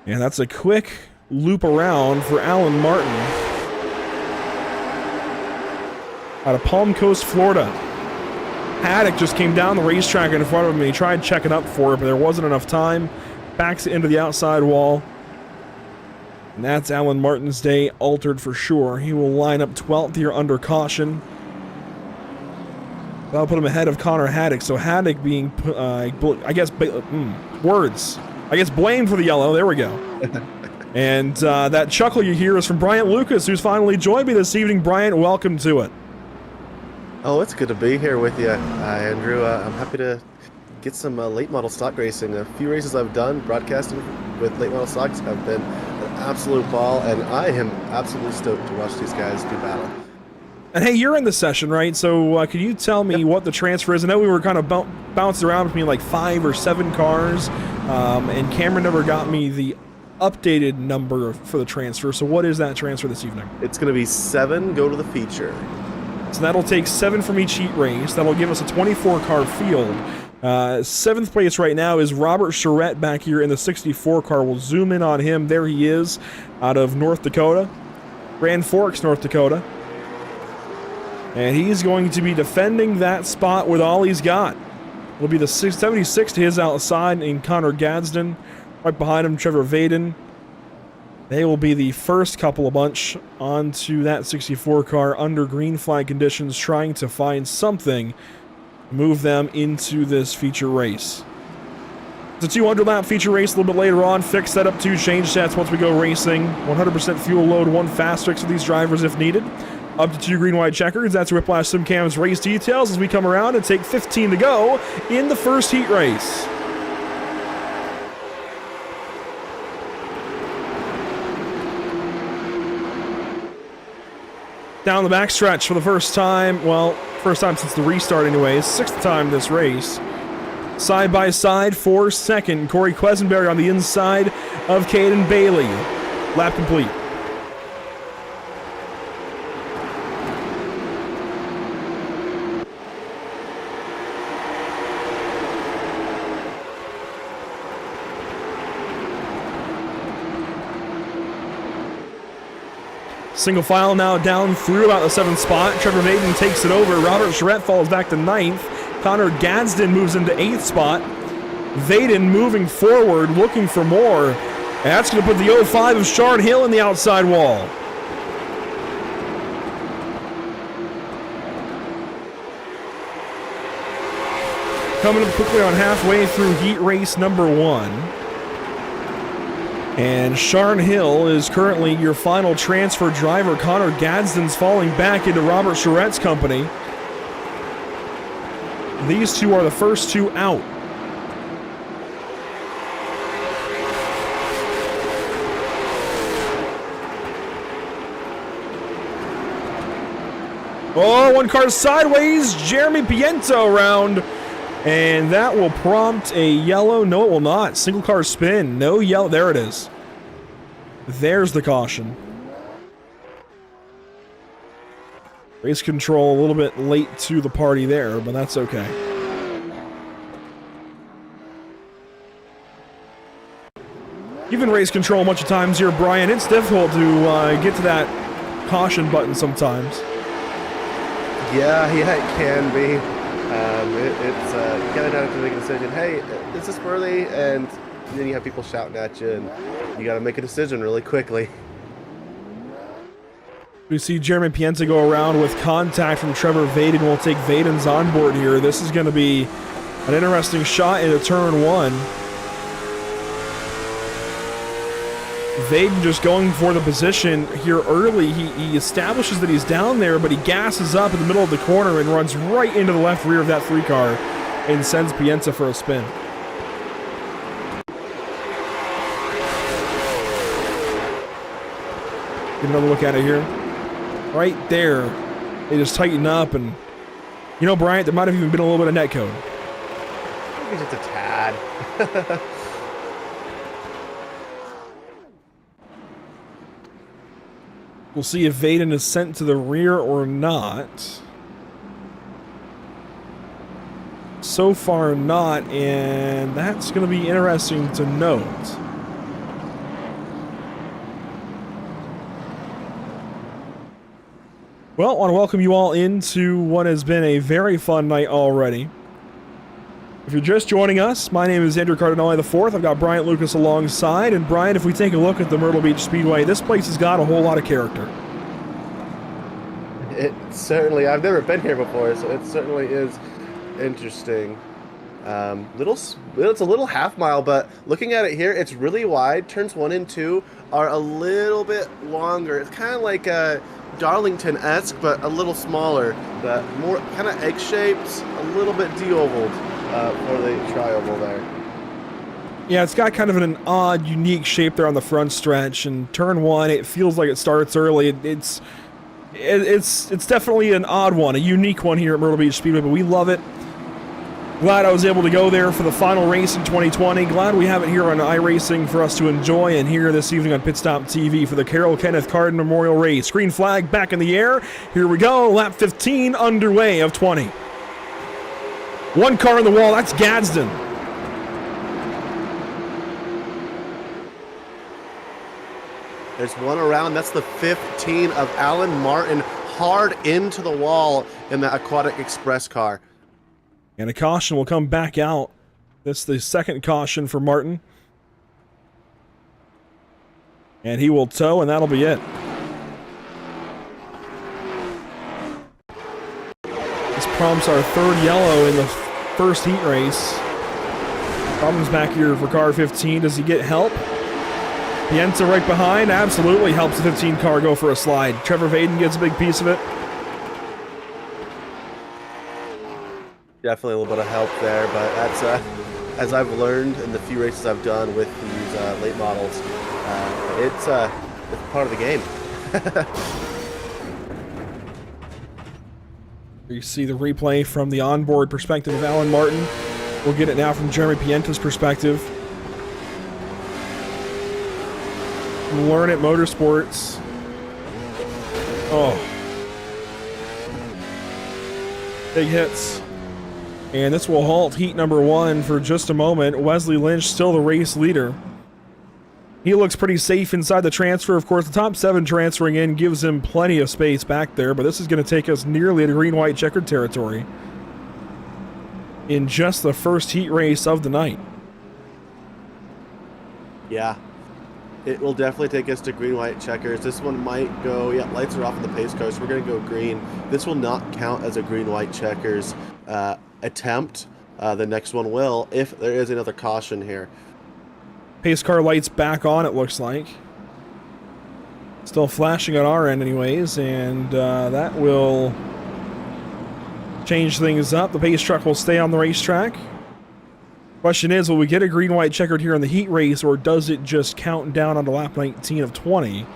And that's a quick loop around for Alan Martin out of Palm Coast, Florida. Haddock just came down the racetrack in front of him, and he tried checking up for it, but there wasn't enough time. Backs it into the outside wall. And that's Alan Martin's day altered for sure. He will line up 12th here under caution. That'll put him ahead of Connor Haddock. So Haddock being, blamed for the yellow. There we go. And that chuckle you hear is from Bryant Lucas, who's finally joined me this evening. Bryant, welcome to it. Oh, it's good to be here with you, Andrew. I'm happy to get some late model stock racing. A few races I've done broadcasting with late model stocks have been an absolute ball, and I am absolutely stoked to watch these guys do battle. And hey, you're in the session, right? So can you tell me what the transfer is? I know we were kind of bounced around between like 5 or 7 cars, and Cameron never got me the updated number for the transfer. So what is that transfer this evening? It's going to be 7 go to the feature. So that'll take 7 from each heat race. That'll give us a 24-car field. 7th place right now is Robert Charette back here in the 64 car. We'll zoom in on him. There he is out of North Dakota, Grand Forks, North Dakota. And he's going to be defending that spot with all he's got. It'll be the 76 to his outside and Connor Gadsden. Right behind him, Trevor Vaden. They will be the first couple of bunch onto that 64 car under green flag conditions, trying to find something to move them into this feature race. It's a 200-lap feature race a little bit later on. Fixed setup, 2 change sets once we go racing. 100% fuel load, 1 fast fix for these drivers if needed. Up to 2 green-white checkers. That's Whiplash SimCam's race details as we come around and take 15 to go in the first heat race. Down the backstretch for the first time since the restart anyways, 6th time this race. Side by side for second, Corey Quesenberry on the inside of Caden Bailey. Lap complete. Single file now down through about the 7th spot. Trevor Vaden takes it over. Robert Charette falls back to 9th. Connor Gadsden moves into 8th spot. Vaden moving forward, looking for more. And that's going to put the 05 of Sharon Hill in the outside wall. Coming up quickly on halfway through heat race number 1. And Sharn Hill is currently your final transfer driver. Connor Gadsden's falling back into Robert Charette's company. These two are the first two out. Oh, one car sideways. Jeremy Piento around. And that will prompt a yellow. No, it will not. Single car spin. No yellow. There it is. There's the caution. Race control a little bit late to the party there, but that's okay. Even race control a bunch of times here, Brian. It's difficult to get to that caution button sometimes. Yeah, it can be. It's you kind of have to make a decision. Hey, is this early? And then you have people shouting at you, and you got to make a decision really quickly. We see Jeremy Pienta go around with contact from Trevor Vaden. We'll take Vaden's onboard here. This is going to be an interesting shot into turn one. Vaden just going for the position here early. He establishes that he's down there, but he gasses up in the middle of the corner and runs right into the left rear of that 3 car and sends Pienta for a spin. Get another look at it here. Right there. They just tighten up, and you know, Bryant, there might have even been a little bit of netcode. Maybe just a tad. We'll see if Vaden is sent to the rear or not. So far not, and that's going to be interesting to note. Well, I want to welcome you all into what has been a very fun night already. If you're just joining us, my name is Andrew Cardinale IV. I've got Bryant Lucas alongside. And Bryant, if we take a look at the Myrtle Beach Speedway, this place has got a whole lot of character. It certainly, I've never been here before, so it certainly is interesting. It's a little half mile, but looking at it here, it's really wide. Turns 1 and 2 are a little bit longer. It's kind of like a Darlington-esque, but a little smaller. The more kind of egg-shaped, a little bit de-ovaled for the tri-oval there. Yeah, it's got kind of an odd, unique shape there on the front stretch. And turn 1, it feels like it starts early. It's definitely an odd one, a unique one here at Myrtle Beach Speedway, but we love it. Glad I was able to go there for the final race in 2020. Glad we have it here on iRacing for us to enjoy, and here this evening on Pit Stop TV for the Carrol Kenneth Carden Memorial Race. Green flag back in the air. Here we go. Lap 15 underway of 20. One car on the wall. That's Gadsden. There's one around. That's the 15 of Alan Martin, hard into the wall in the Aquatic Express car. And a caution will come back out. That's the second caution for Martin. And he will tow, and that'll be it. This prompts our third yellow in the first heat race. Problems back here for car 15. Does he get help? Pienta right behind. Absolutely helps the 15 car go for a slide. Trevor Vaden gets a big piece of it. Definitely a little bit of help there, but that's as I've learned in the few races I've done with these late models, it's part of the game. You see the replay from the onboard perspective of Alan Martin. We'll get it now from Jeremy Pienta's perspective. Learn it Motorsports. Oh. Big hits. And this will halt heat number 1 for just a moment. Wesley Lynch still the race leader. He looks pretty safe inside the transfer. Of course, the top 7 transferring in gives him plenty of space back there, but this is going to take us nearly to green-white checkered territory in just the first heat race of the night. Yeah, it will definitely take us to green-white checkers. This one might go, yeah, lights are off on the pace car, so we're going to go green. This will not count as a green-white checkers attempt. The next one will, if there is another caution here. Pace car lights back on, it looks like. Still flashing on our end anyways, and that will change things up. The pace truck will stay on the racetrack. Question is, will we get a green-white checkered here in the heat race, or does it just count down onto lap 19 of 20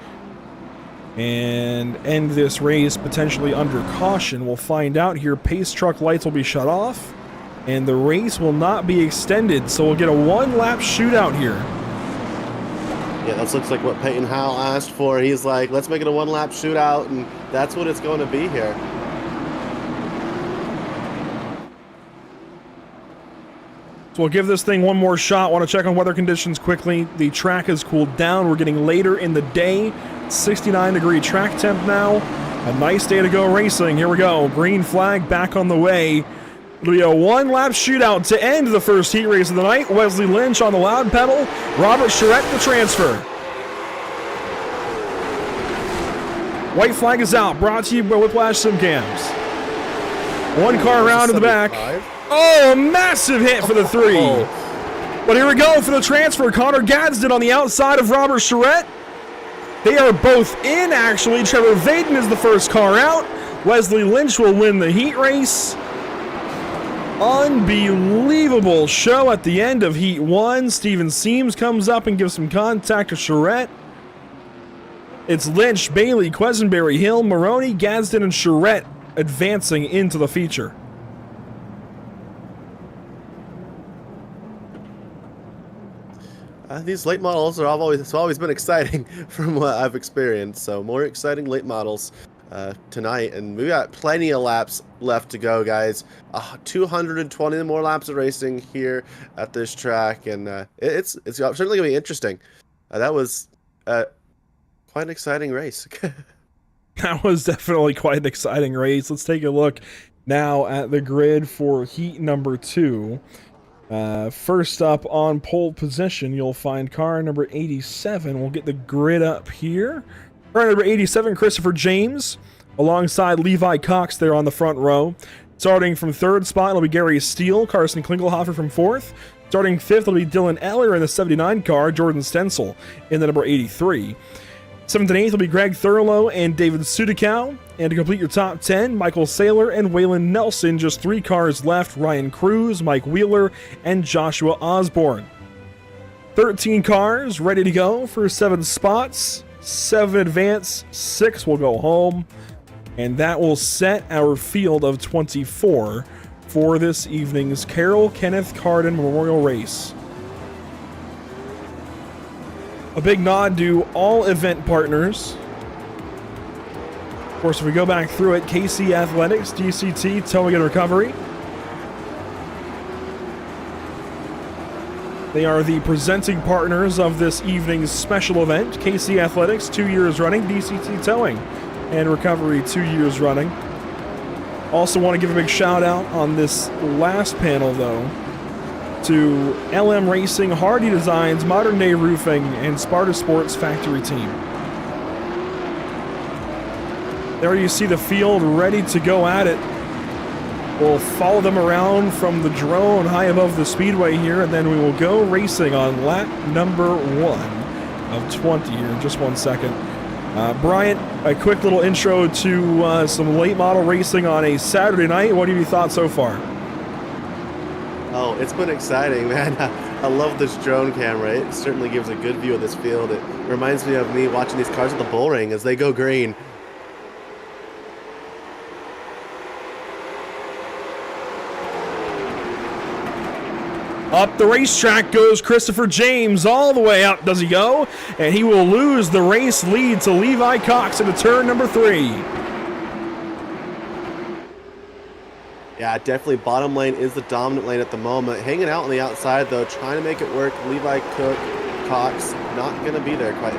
and end this race potentially under caution? We'll find out here. Pace truck lights will be shut off, and the race will not be extended, so we'll get a one-lap shootout here. Yeah, that looks like what Peyton Howell asked for. He's like, let's make it a one-lap shootout, and that's what it's going to be here. So we'll give this thing one more shot. Want to check on weather conditions quickly. The track has cooled down. We're getting later in the day. 69-degree track temp now. A nice day to go racing. Here we go. Green flag back on the way. It'll be a one-lap shootout to end the first heat race of the night. Wesley Lynch on the loud pedal. Robert Charette the transfer. White flag is out. Brought to you by Whiplash Simcams. One car around in the back. Oh, a massive hit for the 3. But here we go for the transfer. Connor Gadsden on the outside of Robert Charette. They are both in, actually. Trevor Vaden is the first car out. Wesley Lynch will win the heat race. Unbelievable show at the end of Heat 1. Steven Seams comes up and gives some contact to Charette. It's Lynch, Bailey, Quesenberry, Hill, Maroney, Gadsden, and Charette advancing into the feature. These late models are always been exciting from what I've experienced. So more exciting late models tonight, and we got plenty of laps left to go, guys. 220 more laps of racing here at this track, and it's certainly gonna be interesting. That was quite an exciting race. That was definitely quite an exciting race. Let's take a look now at the grid for heat number 2. First up on pole position, you'll find car number 87. We'll get the grid up here. Car number 87, Christopher James, alongside Levi Cox there on the front row. Starting from 3rd spot, it'll be Gary Steele, Carson Klingelhofer from 4th. Starting 5th, it'll be Dylan Eller in the 79 car, Jordan Stencil in the number 83. 7th and 8th will be Greg Thurlow and David Sudikow. And to complete your top 10, Michael Saylor and Waylon Nelson. Just 3 cars left. Ryan Cruz, Mike Wheeler, and Joshua Osborne. 13 cars ready to go for 7 spots. 7 advance, 6 will go home. And that will set our field of 24 for this evening's Carrol Kenneth Carden Memorial Race. A big nod to all event partners. Of course, if we go back through it, KC Athletics, DCT, Towing and Recovery. They are the presenting partners of this evening's special event. KC Athletics, 2 years running. DCT Towing and Recovery, 2 years running. Also want to give a big shout out on this last panel, though, to LM Racing, Hardy Designs, Modern Day Roofing, and Sparta Sports Factory Team. There you see the field ready to go at it. We'll follow them around from the drone high above the speedway here, and then we will go racing on lap number 1 of 20 here in just 1 second. Bryant, a quick little intro to some late model racing on a Saturday night. What have you thought so far? Oh, it's been exciting, man. I love this drone camera. It certainly gives a good view of this field. It reminds me of me watching these cars at the bull ring as they go green. Up the racetrack goes Christopher James. All the way up does he go, and he will lose the race lead to Levi Cox into turn number 3. Yeah, definitely bottom lane is the dominant lane at the moment. Hanging out on the outside, though, trying to make it work. Levi Cox not going to be there quite.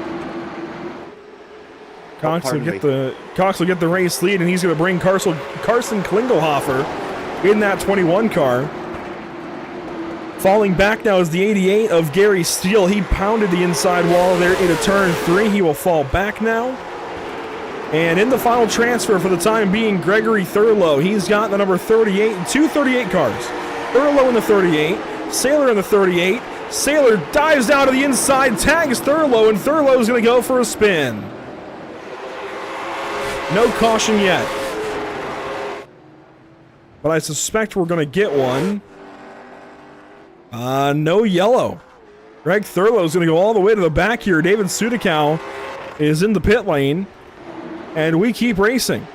Cox will get the race lead, and he's going to bring Carson Klingelhofer in that 21 car. Falling back now is the 88 of Gary Steele. He pounded the inside wall there into turn 3. He will fall back now. And in the final transfer for the time being, Gregory Thurlow. He's got the number 38 and 2 38 cars. Thurlow in the 38, Saylor in the 38, Sailor dives down to the inside, tags Thurlow, and Thurlow's going to go for a spin. No caution yet. But I suspect we're going to get one. No yellow. Greg Thurlow's going to go all the way to the back here. David Sudikow is in the pit lane. And we keep racing.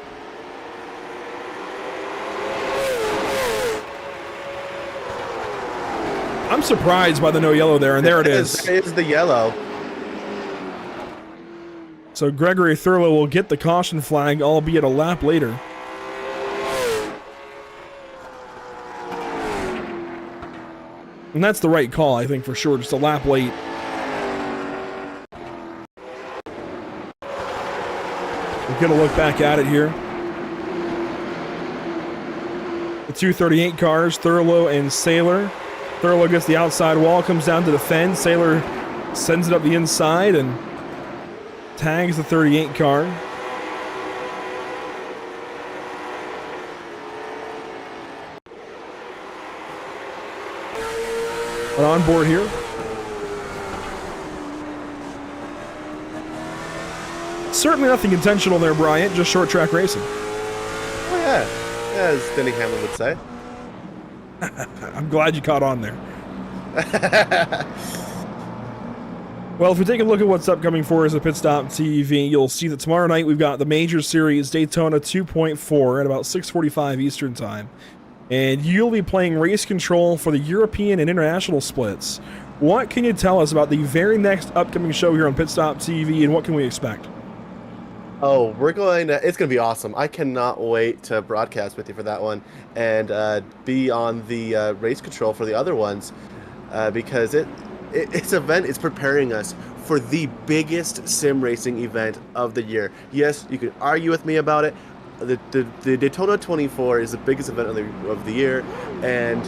I'm surprised by the no yellow there, and there it is. There is the yellow. So Gregory Thurlow will get the caution flag, albeit a lap later. And that's the right call, I think, for sure. Just a lap late. We're going to look back at it here. The 238 cars, Thurlow and Sailor. Thurlow gets the outside wall, comes down to defend. Sailor sends it up the inside and tags the 38 car. But on board here. Certainly nothing intentional there, Bryant. Just short track racing. Oh, yeah. As Denny Hamlin would say. I'm glad you caught on there. Well, if we take a look at what's upcoming for us at Pit Stop TV, you'll see that tomorrow night we've got the Major Series Daytona 2.4 at about 6:45 Eastern Time. And you'll be playing race control for the European and international splits. What can you tell us about the very next upcoming show here on Pit Stop TV, and what can we expect? Oh, it's going to be awesome. I cannot wait to broadcast with you for that one and be on the race control for the other ones because its event is preparing us for the biggest sim racing event of the year. Yes, you can argue with me about it. The Daytona 24 is the biggest event of the year, and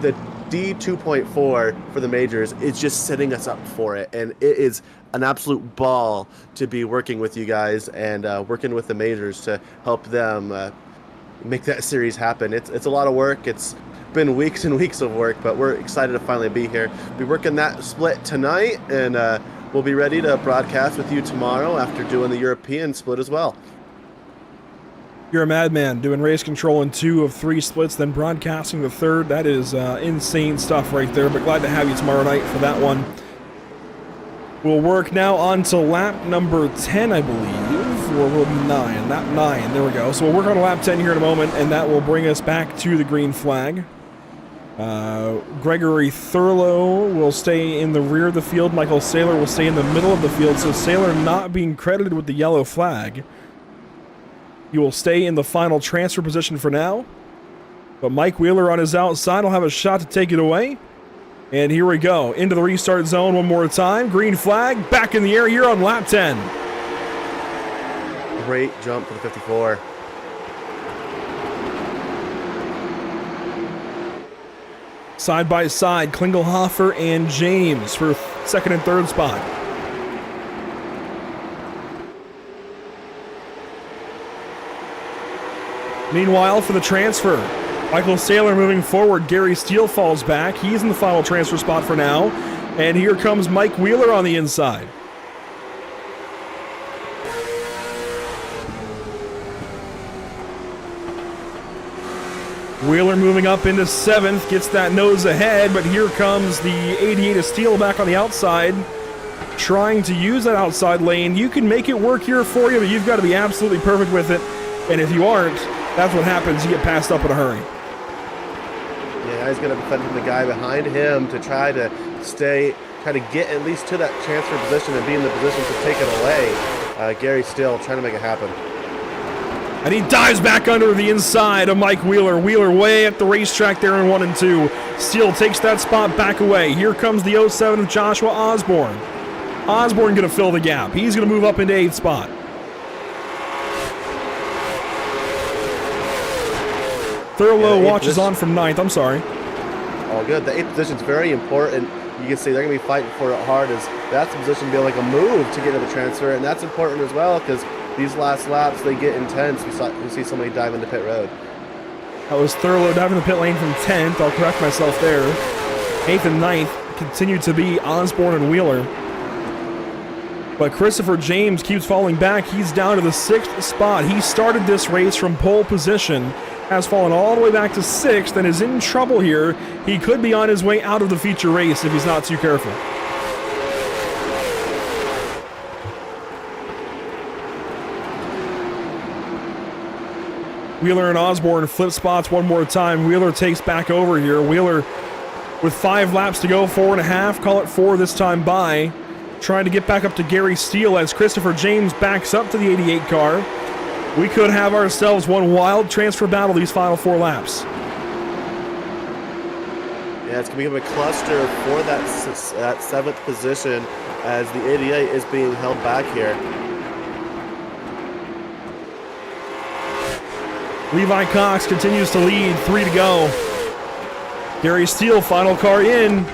the D2.4 for the majors is just setting us up for it, and it is an absolute ball to be working with you guys and working with the majors to help them make that series happen. It's a lot of work. It's been weeks and weeks of work, but we're excited to finally be here. Be working that split tonight, and we'll be ready to broadcast with you tomorrow after doing the European split as well. You're a madman, doing race control in 2 of 3 splits, then broadcasting the 3rd. That is insane stuff right there, but glad to have you tomorrow night for that one. We'll work now on to lap number 10, I believe, or will be 9. Lap 9, there we go. So we'll work on lap 10 here in a moment, and that will bring us back to the green flag. Gregory Thurlow will stay in the rear of the field. Michael Sailor will stay in the middle of the field, so Sailor not being credited with the yellow flag. He will stay in the final transfer position for now. But Mike Wheeler on his outside will have a shot to take it away. And here we go. Into the restart zone one more time. Green flag. Back in the air here on lap 10. Great jump for the 54. Side by side, Klingelhofer and James for 2nd and 3rd spot. Meanwhile, for the transfer, Michael Sailor moving forward. Gary Steele falls back. He's in the final transfer spot for now. And here comes Mike Wheeler on the inside. Wheeler moving up into 7th, gets that nose ahead, but here comes the 88 of Steele back on the outside, trying to use that outside lane. You can make it work here for you, but you've got to be absolutely perfect with it. And if you aren't, that's what happens. You get passed up in a hurry. Yeah, he's going to defend the guy behind him to try to get at least to that transfer position and be in the position to take it away. Gary Steele trying to make it happen. And he dives back under the inside of Mike Wheeler. Wheeler way at the racetrack there in 1 and 2. Steele takes that spot back away. Here comes the 07 of Joshua Osborne. Osborne going to fill the gap. He's going to move up into 8th spot. Thurlow watches on from 9th. I'm sorry. All good. The 8th position is very important. You can see they're going to be fighting for it hard, as that's the position to be like a move to get to the transfer, and that's important as well because these last laps, they get intense. We see somebody dive into pit road. That was Thurlow diving the pit lane from 10th. I'll correct myself there. 8th and 9th continue to be Osborne and Wheeler. But Christopher James keeps falling back. He's down to the 6th spot. He started this race from pole position, has fallen all the way back to 6th, and is in trouble here. He could be on his way out of the feature race if he's not too careful. Wheeler and Osborne flip spots one more time. Wheeler takes back over here. Wheeler with 5 laps to go, 4.5, call it 4 this time by. Trying to get back up to Gary Steele as Christopher James backs up to the 88 car. We could have ourselves one wild transfer battle these final 4 laps. Yeah, it's going to become a cluster for that 7th position as the 88 is being held back here. Levi Cox continues to lead, 3 to go. Gary Steele, final car in.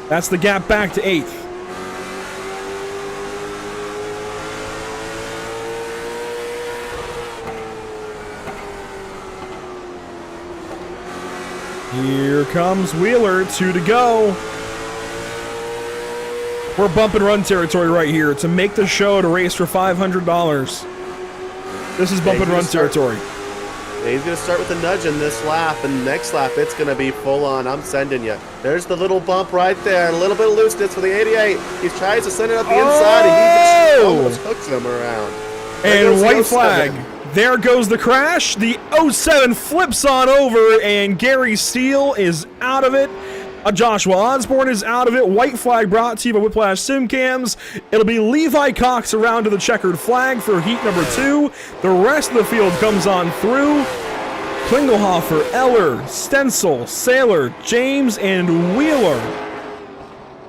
That's the gap back to 8th. Here comes Wheeler, 2 to go. We're bump and run territory right here to make the show to race for $500. This is bump and run territory. He's going to start with a nudge in this lap, and next lap it's going to be full on. I'm sending you. There's the little bump right there. A little bit of looseness for the 88. He tries to send it up the inside, and he just almost hooks him around. And white flag. There goes the crash. The 07 flips on over, and Gary Steele is out of it. Joshua Osborne is out of it. White flag brought to you by Whiplash Simcams. It'll be Levi Cox around to the checkered flag for heat number 2. The rest of the field comes on through. Klingelhofer, Eller, Stencil, Saylor, James, and Wheeler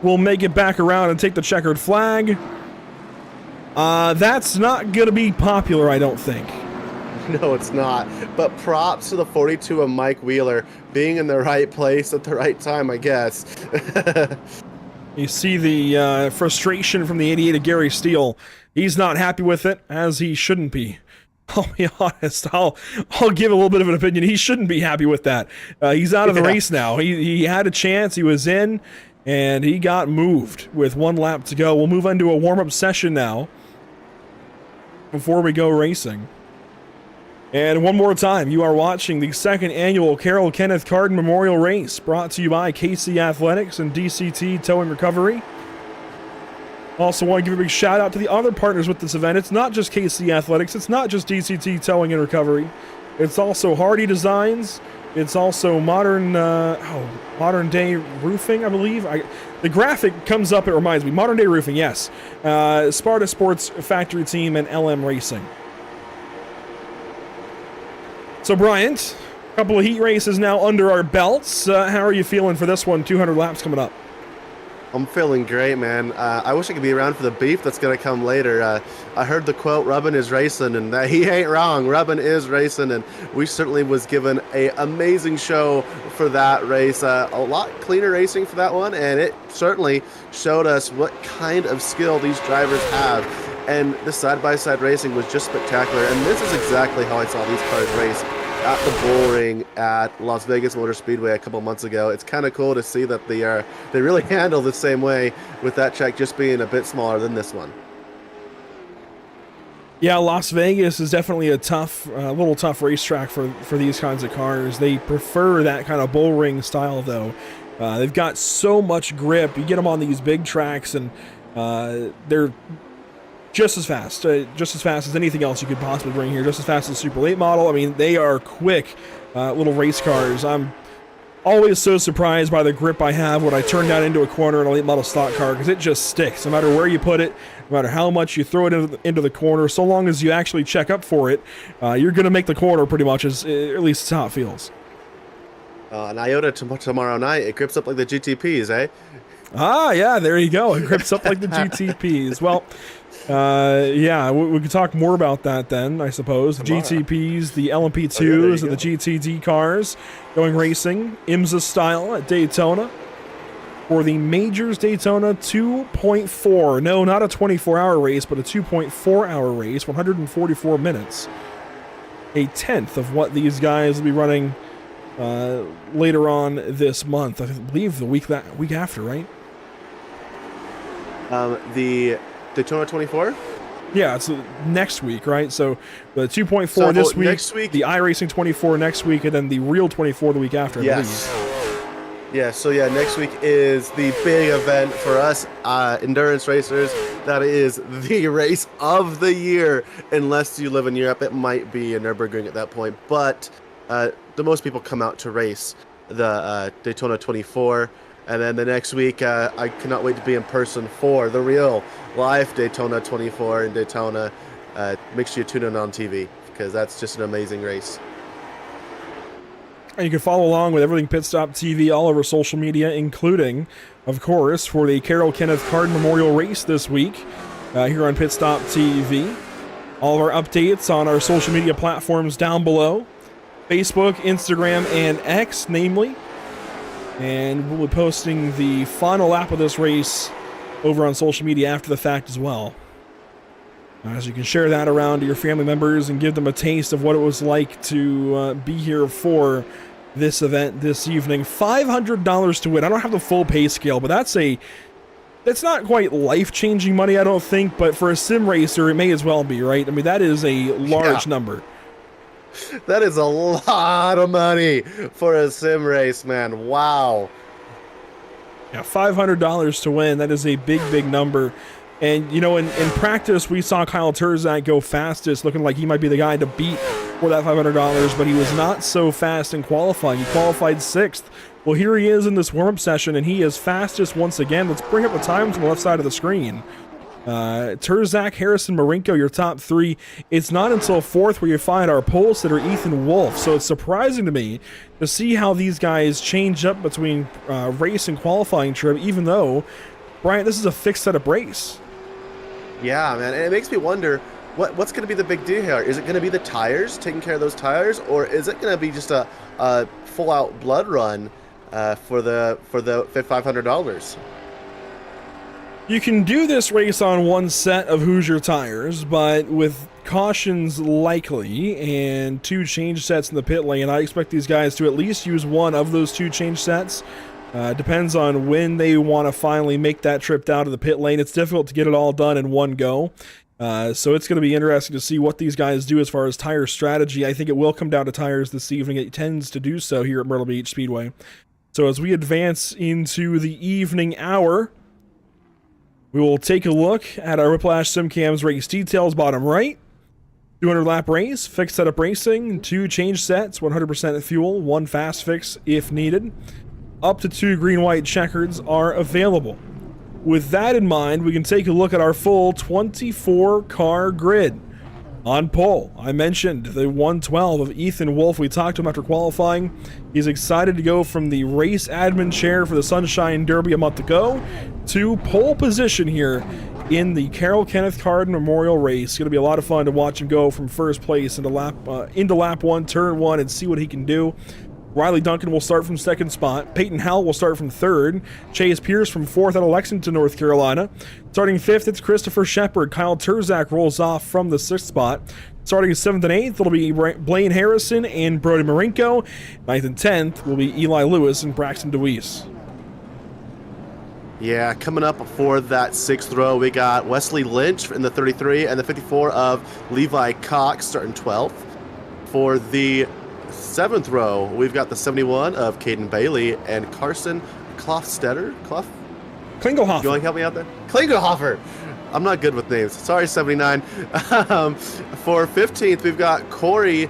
will make it back around and take the checkered flag. That's not going to be popular, I don't think. No, it's not. But props to the 42 of Mike Wheeler being in the right place at the right time, I guess. You see the frustration from the 88 of Gary Steele. He's not happy with it, as he shouldn't be. I'll be honest. I'll give a little bit of an opinion. He shouldn't be happy with that. He's out of the race now. He had a chance. He was in, and he got moved with 1 lap to go. We'll move on to a warm-up session now before we go racing. And one more time, you are watching the 2nd annual Carrol Kenneth Carden Memorial Race, brought to you by KC Athletics and DCT Towing Recovery. Also want to give a big shout out to the other partners with this event. It's not just KC Athletics, it's not just DCT Towing and Recovery. It's also Hardy Designs. It's also Modern Day Roofing, I believe. The graphic comes up, it reminds me. Modern Day Roofing, yes. Sparta Sports Factory Team and LM Racing. So, Bryant, a couple of heat races now under our belts. How are you feeling for this one? 200 laps coming up. I'm feeling great, man. I wish I could be around for the beef that's going to come later. I heard the quote, "Rubbin is racing," and he ain't wrong. Rubbin is racing, and we certainly was given an amazing show for that race. A lot cleaner racing for that one, and it certainly showed us what kind of skill these drivers have. And the side-by-side racing was just spectacular, and this is exactly how I saw these cars race at the bull ring at Las Vegas Motor Speedway a couple months ago. It's kind of cool to see that they really handle the same way, with that track just being a bit smaller than this one. Yeah, Las Vegas is definitely a little tough racetrack for these kinds of cars. They prefer that kind of bull ring style, though. They've got so much grip. You get them on these big tracks, and they're just as fast as anything else you could possibly bring here, just as fast as the Super Late model. I mean, they are quick little race cars. I'm always so surprised by the grip I have when I turn down into a corner in a late model stock car, because it just sticks. No matter where you put it, no matter how much you throw it into the corner, so long as you actually check up for it, you're going to make the corner pretty much, at least it's how it feels. An IOTA tomorrow night, it grips up like the GTPs, eh? Ah, yeah, there you go. It grips up like the GTPs. Well, yeah, we could talk more about that then, I suppose. The GTPs, the LMP2s, and the GTD cars going racing, IMSA style at Daytona. For the Majors Daytona 2.4. No, not a 24-hour race, but a 2.4-hour race, 144 minutes. A tenth of what these guys will be running later on this month. I believe the week after, right? The Daytona 24? Yeah, it's next week, right? So the 2.4 So, this week, next week- the iRacing 24 next week, and then the real 24 the week after. I Yes. believe. Yeah, so yeah, next week is the big event for us endurance racers. That is the race of the year. Unless you live in Europe, it might be a Nürburgring at that point. But the most people come out to race the Daytona 24. And then the next week, I cannot wait to be in person for the real live Daytona 24 in Daytona. Make sure you tune in on TV because that's just an amazing race. And you can follow along with everything Pit Stop TV all over social media, including, of course, for the Carrol Kenneth Carden Memorial Race this week here on Pit Stop TV. All of our updates on our social media platforms down below. Facebook, Instagram, and X, namely. And we'll be posting the final lap of this race over on social media after the fact as well. So you can share that around to your family members and give them a taste of what it was like to be here for this event this evening. $500 to win. I don't have the full pay scale, but that's not quite life-changing money, I don't think, but for a sim racer, it may as well be, right? I mean, that is a large number. That is a lot of money for a sim race, man. Wow. Yeah, $500 to win. That is a big, big number. And, you know, in practice, we saw Kyle Turzak go fastest, looking like he might be the guy to beat for that $500, but he was not so fast in qualifying. He qualified 6th. Well, here he is in this warm-up session, and he is fastest once again. Let's bring up the times on the left side of the screen. Turzak, Harrison, Marinko, your top 3. It's not until 4th where you find our pole sitter, Ethan Wolf. So it's surprising to me to see how these guys change up between race and qualifying trip, even though, Bryant, this is a fixed setup race. Yeah, man, and it makes me wonder what's going to be the big deal here. Is it going to be the tires, taking care of those tires, or is it going to be just a full-out blood run for the $500? You can do this race on one set of Hoosier tires, but with cautions likely and 2 change sets in the pit lane, I expect these guys to at least use one of those 2 change sets. Depends on when they want to finally make that trip down to the pit lane. It's difficult to get it all done in one go. So it's going to be interesting to see what these guys do as far as tire strategy. I think it will come down to tires this evening. It tends to do so here at Myrtle Beach Speedway. So as we advance into the evening hour, we will take a look at our Whiplash SimCams race details. Bottom right, 200 lap race, fixed setup racing, 2 change sets, 100% fuel, 1 fast fix if needed. Up to 2 green-white checkers are available. With that in mind, we can take a look at our full 24-car grid. On pole, I mentioned the 112 of Ethan Wolf. We talked to him after qualifying. He's excited to go from the race admin chair for the Sunshine Derby a month ago to pole position here in the Carrol Kenneth Carden Memorial Race. It's going to be a lot of fun to watch him go from first place into lap 1, turn 1, and see what he can do. Riley Duncan will start from 2nd spot. Peyton Howell will start from 3rd. Chase Pierce from 4th out of Lexington, North Carolina. Starting 5th, it's Christopher Shepard. Kyle Turzak rolls off from the 6th spot. Starting 7th and 8th, it'll be Blaine Harrison and Brody Marinko. 9th and 10th will be Eli Lewis and Braxton DeWeese. Yeah, coming up for that 6th row, we got Wesley Lynch in the 33 and the 54 of Levi Cox starting 12th. For the 7th row, we've got the 71 of Caden Bailey and Carson Klofstetter. Klingelhofer. You want to help me out there? Klingelhofer. I'm not good with names. Sorry, 79. For 15th, we've got Corey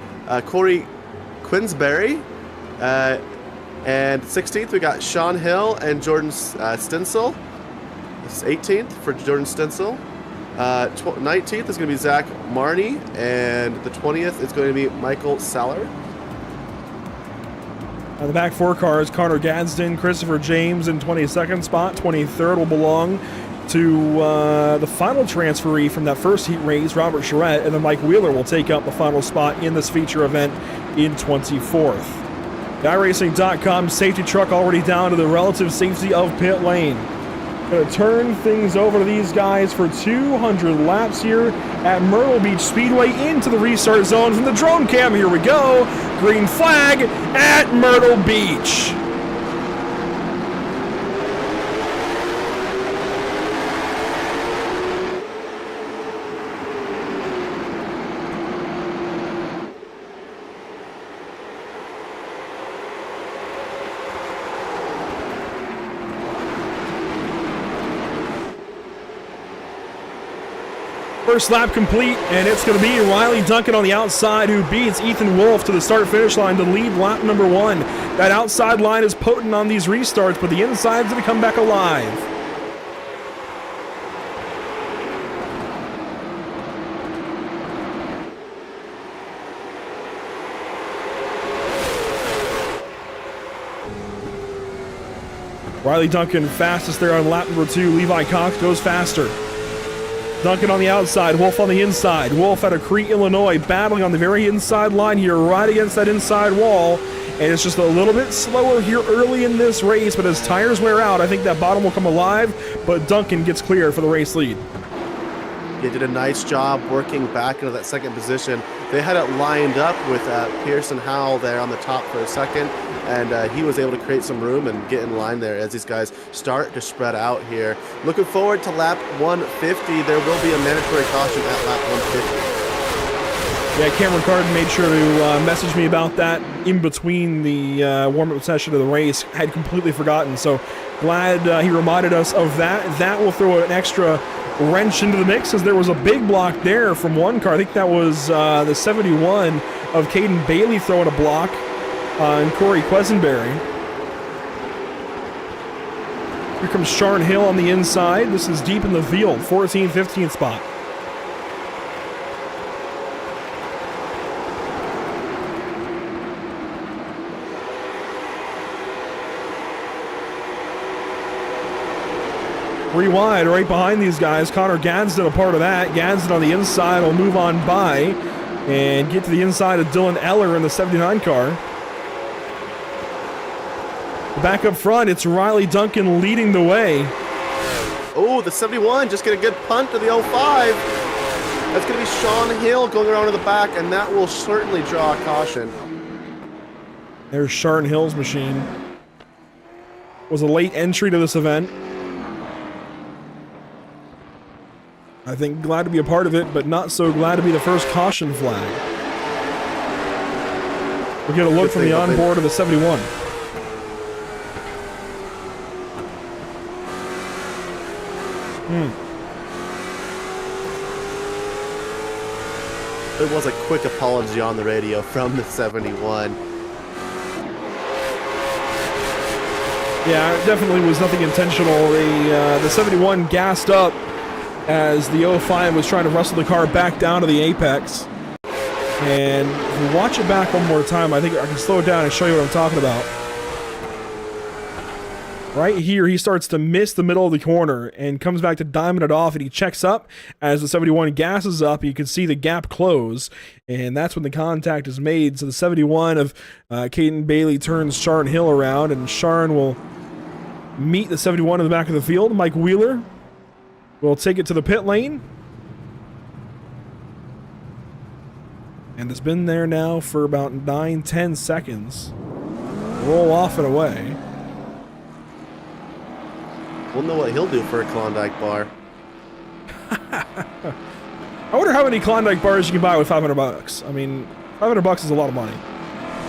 Quinsbury. And 16th, we got Sean Hill and Jordan Stencil. This is 18th for Jordan Stencil. 19th is going to be Zach Marney. And the 20th is going to be Michael Saller. The back 4 cars, Connor Gadsden, Christopher James in 22nd spot. 23rd will belong to the final transferee from that first heat race, Robert Charette, and then Mike Wheeler will take up the final spot in this feature event in 24th. iRacing.com safety truck already down to the relative safety of pit lane. Gonna turn things over to these guys for 200 laps here at Myrtle Beach Speedway into the restart zone from the drone cam. Here we go. Green flag at Myrtle Beach. First lap complete, and it's going to be Riley Duncan on the outside who beats Ethan Wolf to the start-finish line to lead lap number 1. That outside line is potent on these restarts, but the inside's going to come back alive. Riley Duncan fastest there on lap number 2. Levi Cox goes faster. Duncan on the outside, Wolf on the inside. Wolf out of Crete, Illinois, battling on the very inside line here, right against that inside wall. And it's just a little bit slower here early in this race, but as tires wear out, I think that bottom will come alive, but Duncan gets clear for the race lead. He did a nice job working back into that second position. They had it lined up with Pearson Howell there on the top for a second, and he was able to create some room and get in line there as these guys start to spread out here. Looking forward to lap 150. There will be a mandatory caution at lap 150. Yeah, Cameron Carden made sure to message me about that in between the warm-up session of the race. I had completely forgotten, so glad he reminded us of that. That will throw an extra wrench into the mix, as there was a big block there from one car. I think that was the 71 of Caden Bailey throwing a block on Corey Quesenberry. Here comes Sharn Hill on the inside. This is deep in the field, 14th, 15th spot. Wide right behind these guys. Connor Gadsden a part of that. Gadsden on the inside will move on by and get to the inside of Dylan Eller in the 79 car. Back up front, it's Riley Duncan leading the way. Oh, the 71 just get a good punt to the 05. That's going to be Sean Hill going around to the back, and that will certainly draw a caution. There's Sharn Hill's machine. Was a late entry to this event. I think glad to be a part of it, but not so glad to be the first caution flag. We'll get a look from the onboard of the 71. There was a quick apology on the radio from the 71. Yeah, it definitely was nothing intentional. The 71 gassed up as the 05 was trying to wrestle the car back down to the apex. And if we watch it back one more time, I think I can slow it down and show you what I'm talking about. Right here, he starts to miss the middle of the corner and comes back to diamond it off, and he checks up as the 71 gasses up. You can see the gap close, and that's when the contact is made. So the 71 of Caden Bailey turns Sharn Hill around, and Sharn will meet the 71 in the back of the field. Mike Wheeler will take it to the pit lane. And it's been there now for about 9-10 seconds. Roll off and away. We'll know what he'll do for a Klondike bar. I wonder how many Klondike bars you can buy with $500. I mean, $500 is a lot of money.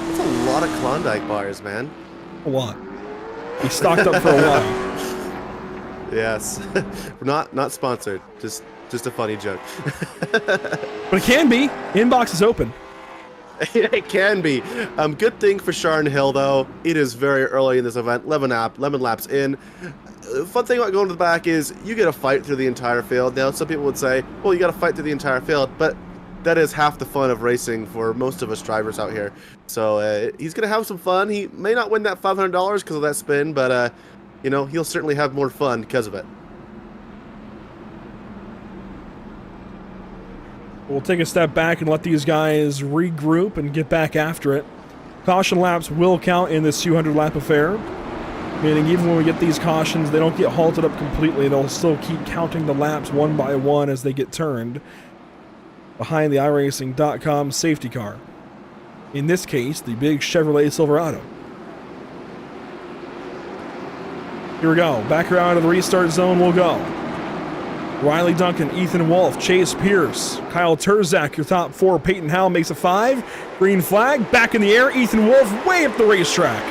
That's a lot of Klondike bars, man. A lot. He stocked up for a while. Yes. Not sponsored. Just a funny joke. But it can be. Inbox is open. It can be. Good thing for Sharn Hill, though. It is very early in this event. 11 laps in. Fun thing about going to the back is you get a fight through the entire field. Now, some people would say, well, you got to fight through the entire field, but that is half the fun of racing for most of us drivers out here. So he's going to have some fun. He may not win that $500 because of that spin, but, you know, he'll certainly have more fun because of it. We'll take a step back and let these guys regroup and get back after it. Caution laps will count in this 200-lap affair, meaning even when we get these cautions, they don't get halted up completely. They'll still keep counting the laps one by one as they get turned behind the iRacing.com safety car. In this case, the big Chevrolet Silverado. Here we go. Back around to the restart zone we'll go. Riley Duncan, Ethan Wolf, Chase Pierce, Kyle Terzak, your top four. Peyton Howell makes a 5. Green flag, back in the air. Ethan Wolf way up the racetrack.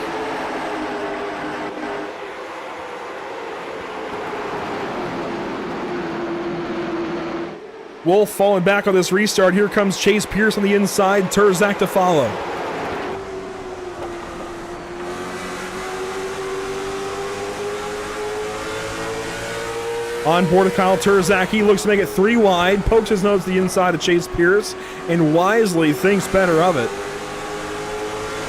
Wolf falling back on this restart. Here comes Chase Pierce on the inside. Turzak to follow. On board with Kyle Turzak, he looks to make it 3 wide, pokes his nose to the inside of Chase Pierce, and wisely thinks better of it.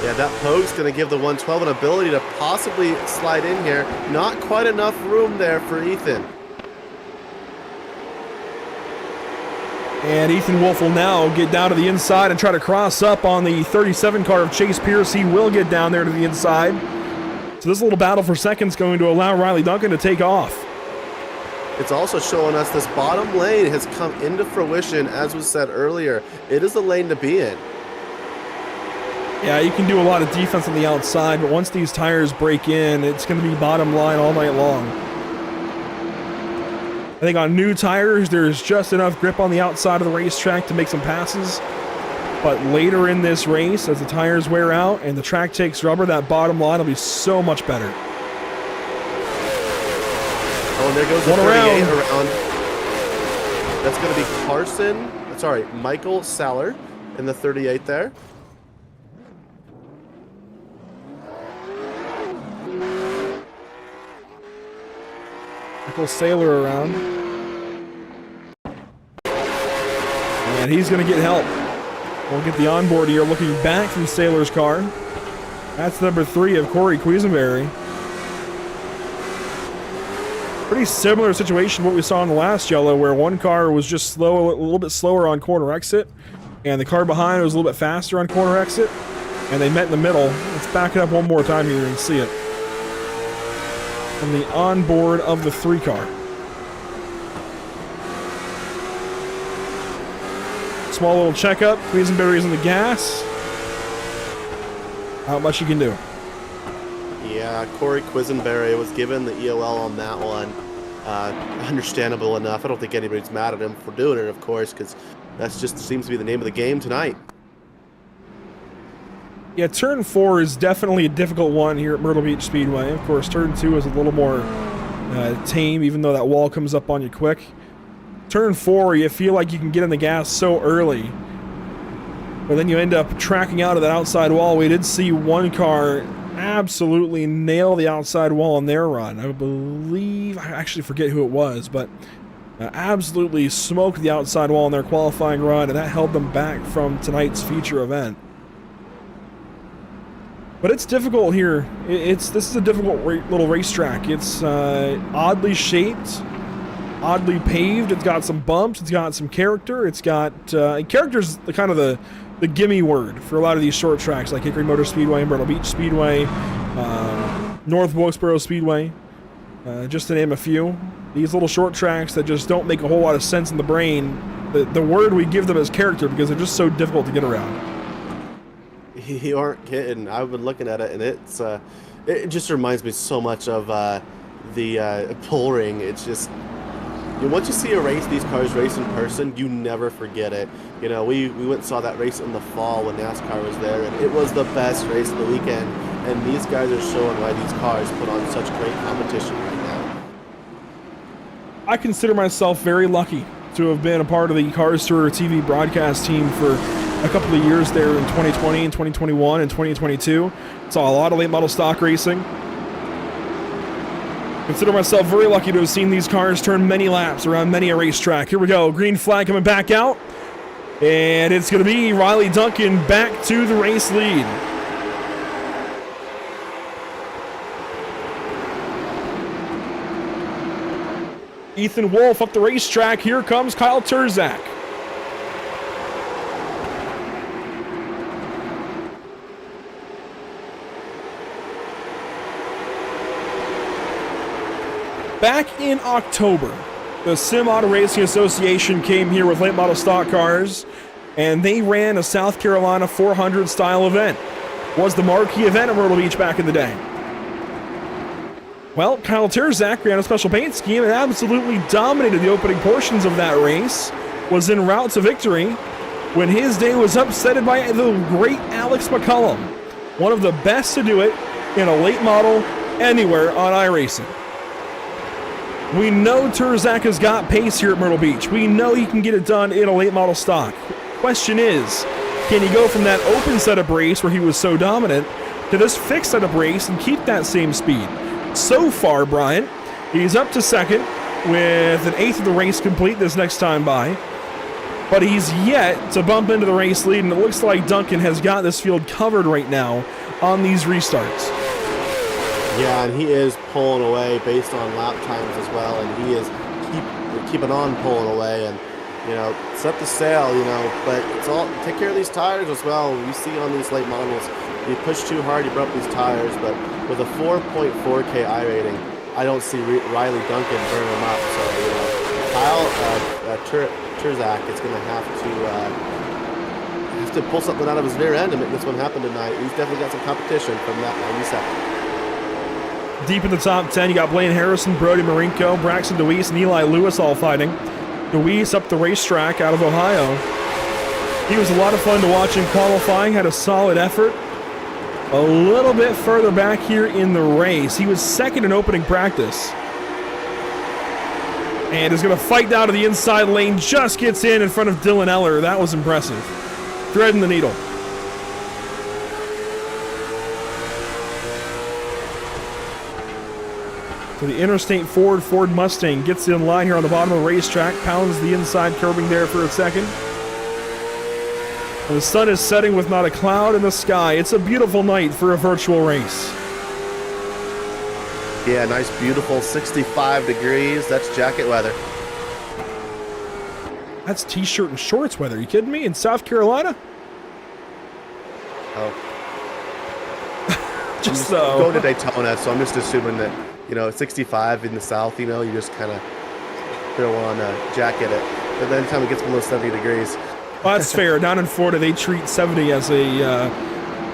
Yeah, that poke's going to give the 112 an ability to possibly slide in here. Not quite enough room there for Ethan. And Ethan Wolf will now get down to the inside and try to cross up on the 37 car of Chase Pierce. He will get down there to the inside. So this little battle for second's going to allow Riley Duncan to take off. It's also showing us this bottom lane has come into fruition, as was said earlier. It is the lane to be in. Yeah, you can do a lot of defense on the outside, but once these tires break in, it's going to be bottom line all night long. I think on new tires, there's just enough grip on the outside of the racetrack to make some passes. But later in this race, as the tires wear out and the track takes rubber, that bottom line will be so much better. Oh, and there goes the 38 around. That's going to be Michael Saller in the 38 there. Michael Saylor around. And he's going to get help. We'll get the onboard here looking back from Saylor's car. That's number 3 of Corey Quisenberry. Pretty similar situation to what we saw in the last yellow, where one car was just slow, a little bit slower on corner exit, and the car behind was a little bit faster on corner exit, and they met in the middle. Let's back it up one more time here and see it. From the onboard of the 3 car. Small little checkup. Quisenberry's on the gas. Not much you can do. Yeah, Corey Quisenberry was given the EOL on that one. Understandable enough. I don't think anybody's mad at him for doing it, of course, because that just seems to be the name of the game tonight. Yeah, turn 4 is definitely a difficult one here at Myrtle Beach Speedway. Of course, turn 2 is a little more tame, even though that wall comes up on you quick. Turn 4, you feel like you can get in the gas so early, but then you end up tracking out of that outside wall. We did see one car absolutely nail the outside wall on their run. I believe, I actually forget who it was, but absolutely smoked the outside wall on their qualifying run, and that held them back from tonight's feature event. But it's difficult here. This is a difficult little racetrack. It's oddly shaped, oddly paved. It's got some bumps. It's got some character. It's got character's the kind of the gimme word for a lot of these short tracks, like Hickory Motor Speedway, Myrtle Beach Speedway, North Wilkesboro Speedway, just to name a few. These little short tracks that just don't make a whole lot of sense in the brain. The word we give them is character because they're just so difficult to get around. You aren't kidding. I've been looking at it, and it just reminds me so much of the pull ring. It's just, once you see these cars race in person, you never forget it. You know, we went and saw that race in the fall when NASCAR was there, and it was the best race of the weekend. And these guys are showing why these cars put on such great competition right now. I consider myself very lucky to have been a part of the Cars Tour TV broadcast team for a couple of years there in 2020 and 2021 and 2022. Saw a lot of late model stock racing. Consider myself very lucky to have seen these cars turn many laps around many a racetrack. Here we go. Green flag coming back out. And it's going to be Riley Duncan back to the race lead. Ethan Wolf up the racetrack. Here comes Kyle Turzak. Back in October, the Sim Auto Racing Association came here with late model stock cars, and they ran a South Carolina 400 style event. Was the marquee event at Myrtle Beach back in the day. Well, Kyle Turzak ran a special paint scheme and absolutely dominated the opening portions of that race, was en route to victory when his day was upsetted by the great Alex McCullum, one of the best to do it in a late model anywhere on iRacing. We know Turzak has got pace here at Myrtle Beach. We know he can get it done in a late model stock. Question is, can he go from that open setup race where he was so dominant to this fixed setup race and keep that same speed? So far, Bryant, he's up to second with an eighth of the race complete this next time by. But he's yet to bump into the race lead, and it looks like Duncan has got this field covered right now on these restarts. Yeah, and he is pulling away based on lap times as well, and he is keeping on pulling away, and it's up to sail, but it's all take care of these tires as well. You see on these late models, you push too hard, you bump these tires, but with a 4.4K I rating, I don't see Riley Duncan burning them up. So Kyle Turzak is going to have to pull something out of his rear end to make this one happen tonight. He's definitely got some competition from that 92nd. Deep in the top 10, you got Blaine Harrison, Brody Marinko, Braxton DeWeese, and Eli Lewis all fighting. DeWeese up the racetrack out of Ohio. He was a lot of fun to watch in qualifying, had a solid effort. A little bit further back here in the race. He was second in opening practice. And is going to fight down to the inside lane, just gets in front of Dylan Eller. That was impressive. Threading the needle. To the interstate forward, Ford Mustang gets in line here on the bottom of the racetrack, pounds the inside curbing there for a second. And the sun is setting with not a cloud in the sky. It's a beautiful night for a virtual race. Yeah, nice, beautiful 65 degrees. That's jacket weather. That's t-shirt and shorts weather. You kidding me? In South Carolina? Oh. Just going to Daytona, so I'm just assuming that, 65 in the South, you just kind of throw on a jacket but then time it gets below 70 degrees. Well, that's fair. Down in Florida, they treat 70 as a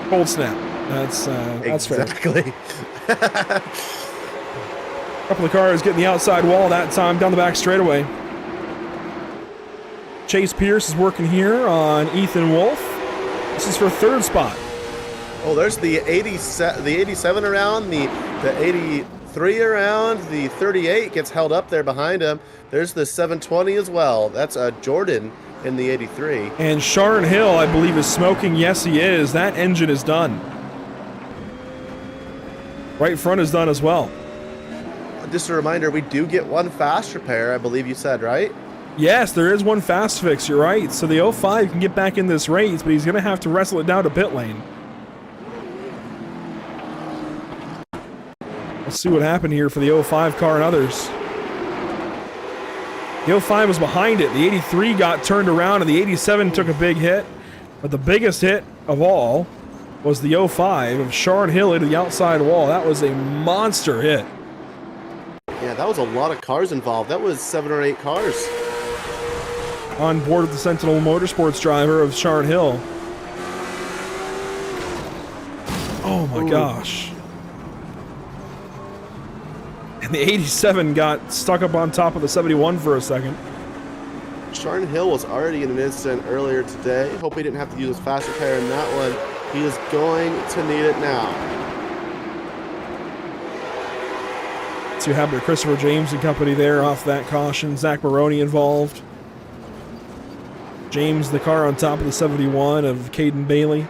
cold snap. That's fair. Exactly. A couple of cars getting the outside wall that time down the back straightaway. Chase Pierce is working here on Ethan Wolf. This is for third spot. Oh, there's the 87 around, the 83 around, the 38 gets held up there behind him. There's the 720 as well. That's Jordan in the 83. And Sharon Hill, I believe, is smoking. Yes, he is. That engine is done. Right front is done as well. Just a reminder, we do get one fast repair, I believe you said, right? Yes, there is one fast fix, you're right. So the 05 can get back in this race, but he's going to have to wrestle it down to pit lane. Let's see what happened here for the 05 car and others. The 05 was behind it. The 83 got turned around, and the 87 took a big hit. But the biggest hit of all was the 05 of Sharon Hill into the outside wall. That was a monster hit. Yeah, that was a lot of cars involved. That was 7 or 8 cars. On board with the Sentinel Motorsports driver of Sharon Hill. Oh my gosh. And the 87 got stuck up on top of the 71 for a second. Sharon Hill was already in an incident earlier today. Hope he didn't have to use his fast repair in that one. He is going to need it now. So you have Christopher James and company there off that caution. Zach Maroney involved. James, the car on top of the 71 of Caden Bailey.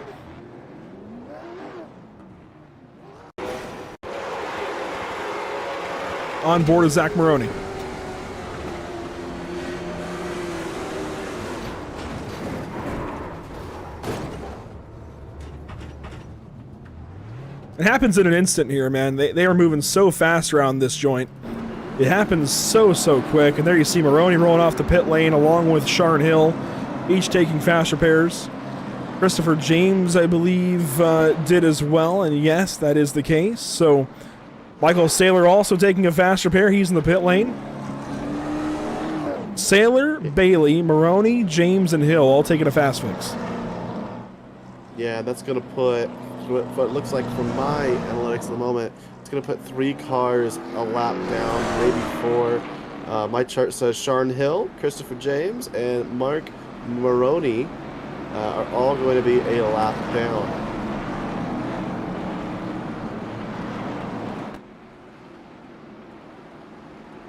On board is Zach Maroney. It happens in an instant here, man. They are moving so fast around this joint. It happens so quick. And there you see Maroney rolling off the pit lane along with Sharon Hill, each taking fast repairs. Christopher James, I believe, did as well. And yes, that is the case. So Michael Saylor also taking a fast repair. He's in the pit lane. Saylor, Bailey, Maroney, James, and Hill all taking a fast fix. Yeah, that's going to put what it looks like from my analytics at the moment. It's going to put 3 cars a lap down, maybe 4. My chart says Sharon Hill, Christopher James, and Mark Maroney are all going to be a lap down.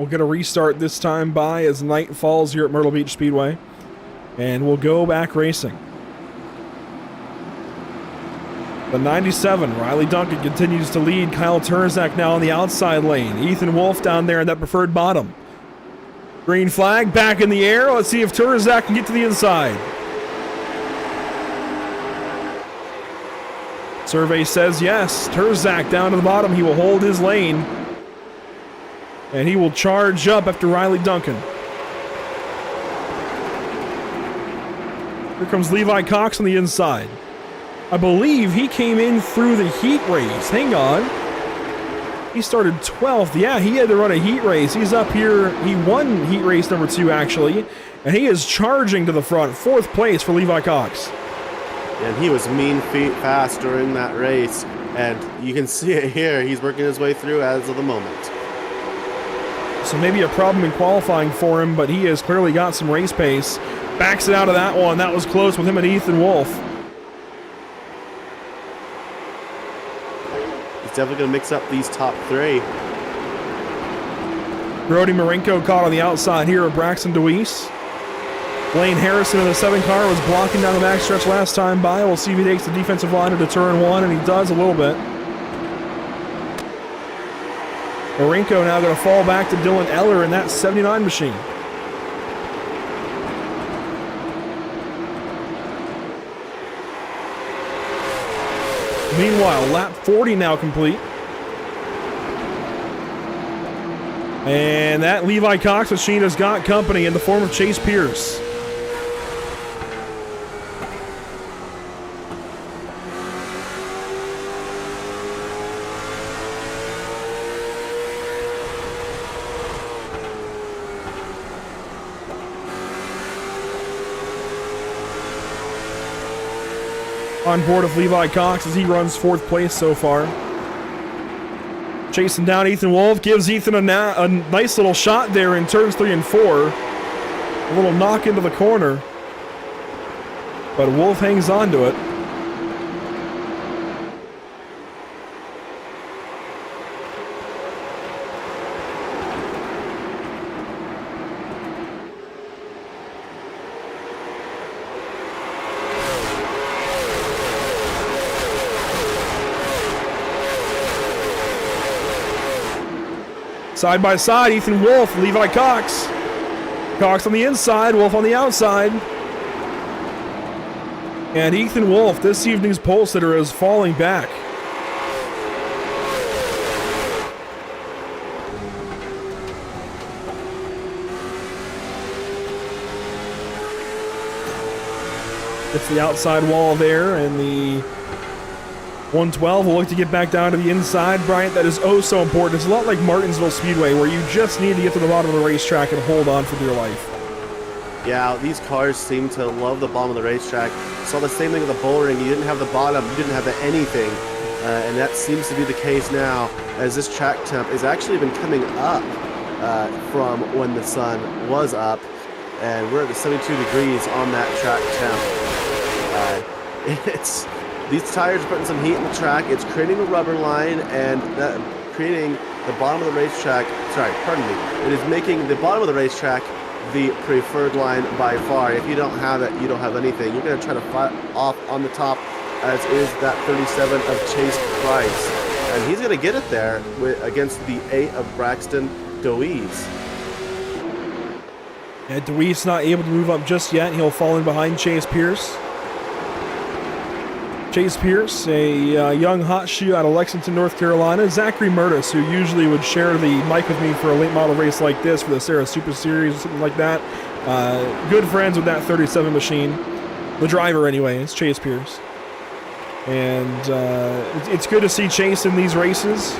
We'll get a restart this time by as night falls here at Myrtle Beach Speedway. And we'll go back racing. The 97, Riley Duncan continues to lead. Kyle Turzak now on the outside lane. Ethan Wolf down there in that preferred bottom. Green flag back in the air. Let's see if Turzak can get to the inside. Survey says yes. Turzak down to the bottom. He will hold his lane. And he will charge up after Riley Duncan. Here comes Levi Cox on the inside. I believe he came in through the heat race. Hang on. He started 12th. Yeah, he had to run a heat race. He's up here. He won heat race number 2, actually. And he is charging to the front. 4th place for Levi Cox. And he was mean feet fast during that race. And you can see it here. He's working his way through as of the moment. So maybe a problem in qualifying for him, but he has clearly got some race pace. Backs it out of that one. That was close with him and Ethan Wolf. Definitely going to mix up these top 3. Brody Marinko caught on the outside here of Braxton DeWeese. Blaine Harrison in the 7 car was blocking down the backstretch last time by. We'll see if he takes the defensive line into turn 1, and he does a little bit. Marinko now going to fall back to Dylan Eller in that 79 machine. Meanwhile, lap 40 now complete. And that Levi Cox machine has got company in the form of Chase Pierce. On board of Levi Cox as he runs 4th place so far. Chasing down Ethan Wolf, gives Ethan a nice little shot there in turns 3 and 4. A little knock into the corner. But Wolf hangs on to it. Side by side, Ethan Wolf, Levi Cox. Cox on the inside, Wolf on the outside. And Ethan Wolf, this evening's pole sitter, is falling back. It's the outside wall there, and the 112 will look to get back down to the inside. Bryant, that is oh so important. It's a lot like Martinsville Speedway, where you just need to get to the bottom of the racetrack and hold on for dear life. Yeah, these cars seem to love the bottom of the racetrack. Saw the same thing with the bullring. You didn't have the bottom, you didn't have the anything. And that seems to be the case now, as this track temp has actually been coming up from when the sun was up. And we're at the 72 degrees on that track temp. These tires are putting some heat in the track. It's creating a rubber line, and that creating the bottom of the racetrack. Sorry, pardon me. It is making the bottom of the racetrack the preferred line by far. If you don't have it, you don't have anything. You're going to try to fight off on the top, as is that 37 of Chase Price, and he's going to get it there against the 8 of Braxton DeWeese. Yeah, DeWeese not able to move up just yet. He'll fall in behind Chase Pierce. Chase Pierce, a young hot shoe out of Lexington, North Carolina. Zachary Murtis, who usually would share the mic with me for a late model race like this, for the Sarah Super Series or something like that. Good friends with that 37 machine. The driver, anyway, is Chase Pierce. And it's good to see Chase in these races.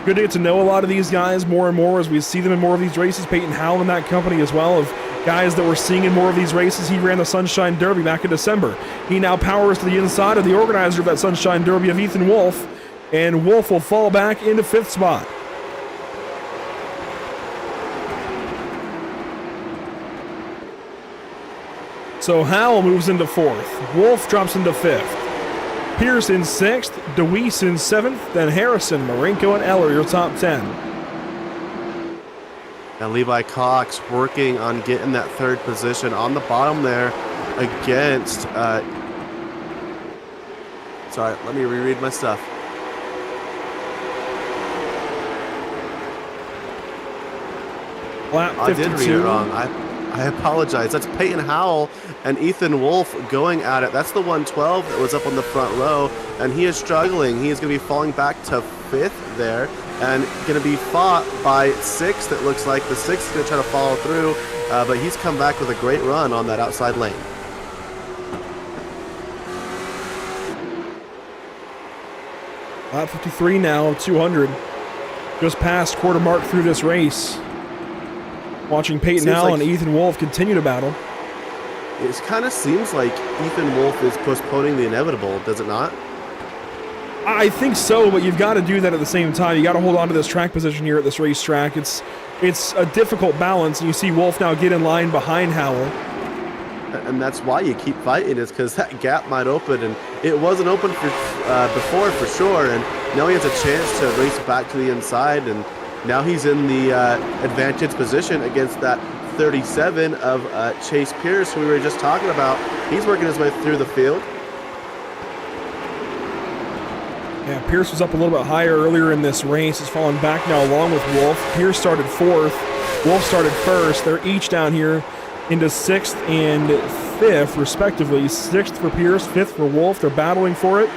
Good to get to know a lot of these guys more and more as we see them in more of these races. Peyton Howell in that company as well, of guys that we're seeing in more of these races. He ran the Sunshine Derby back in December. He now powers to the inside of the organizer of that Sunshine Derby of Ethan Wolf, and Wolf will fall back into 5th spot. So Howell moves into 4th. Wolf drops into 5th. Pierce in 6th, DeWeese in 7th, then Harrison, Marinko, and Eller, your top 10. And Levi Cox working on getting that third position on the bottom there against... sorry, let me reread my stuff. Lap 52. I did read it wrong. I apologize. That's Peyton Howell and Ethan Wolf going at it. That's the 112 that was up on the front row, and he is struggling. He is going to be falling back to 5th there and going to be fought by 6th. It looks like the 6th is going to try to follow through, but he's come back with a great run on that outside lane. Lap 53 now, 200. Just past quarter mark through this race. Watching Peyton Howell and Ethan Wolf continue to battle. It kind of seems like Ethan Wolf is postponing the inevitable, does it not? I think so, but you've got to do that at the same time. You got to hold on to this track position here at this racetrack. It's a difficult balance, and you see Wolf now get in line behind Howell. And that's why you keep fighting, is because that gap might open, and it wasn't open for before for sure, and now he has a chance to race back to the inside, and now he's in the advantage position against that 37 of Chase Pierce, who we were just talking about. He's working his way through the field. Yeah, Pierce was up a little bit higher earlier in this race. He's fallen back now along with Wolf. Pierce started 4th. Wolf started 1st. They're each down here into 6th and 5th, respectively. 6th for Pierce, 5th for Wolf. They're battling for it.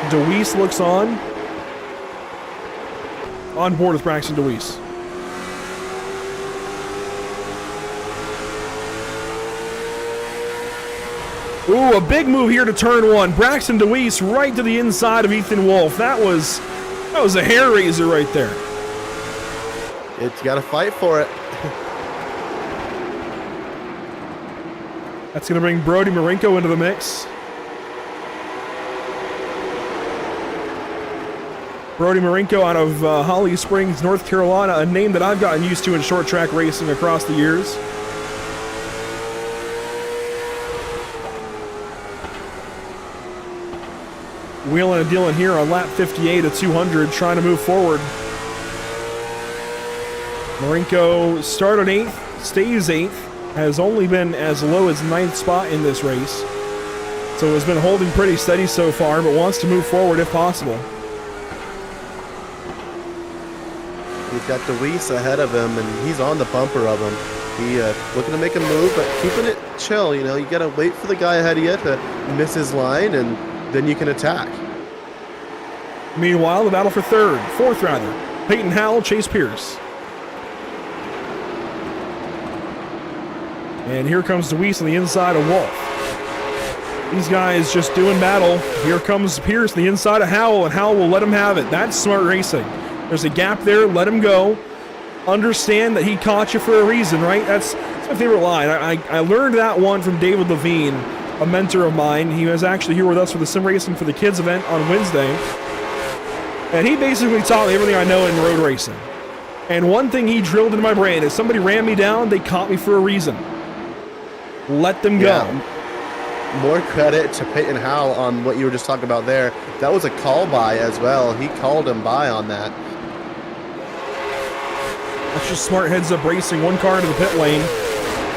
DeWeese looks on board with Braxton DeWeese. Ooh, a big move here to turn 1. Braxton DeWeese right to the inside of Ethan Wolf. That was a hair raiser right there. It's got to fight for it. That's going to bring Brody Marinko into the mix. Brody Marinko out of Holly Springs, North Carolina, a name that I've gotten used to in short track racing across the years. Wheeling and dealing here on lap 58 at 200, trying to move forward. Marinko started 8th, stays 8th, has only been as low as 9th spot in this race. So has been holding pretty steady so far, but wants to move forward if possible. He's got DeWeese ahead of him, and he's on the bumper of him. He looking to make a move, but keeping it chill. You know, you got to wait for the guy ahead of you to miss his line, and then you can attack. Meanwhile, the battle for 4th rather. Peyton Howell, Chase Pierce. And here comes DeWeese on the inside of Wolf. These guys just doing battle. Here comes Pierce on the inside of Howell, and Howell will let him have it. That's smart racing. There's a gap there, let him go. Understand that he caught you for a reason, right? That's my favorite line. I learned that one from David Levine, a mentor of mine. He was actually here with us for the Sim Racing for the Kids event on Wednesday. And he basically taught me everything I know in road racing. And one thing he drilled into my brain is somebody ran me down, they caught me for a reason. Let them go. Yeah. More credit to Peyton Howell on what you were just talking about there. That was a call by as well. He called him by on that. That's just smart heads-up racing. One car into the pit lane.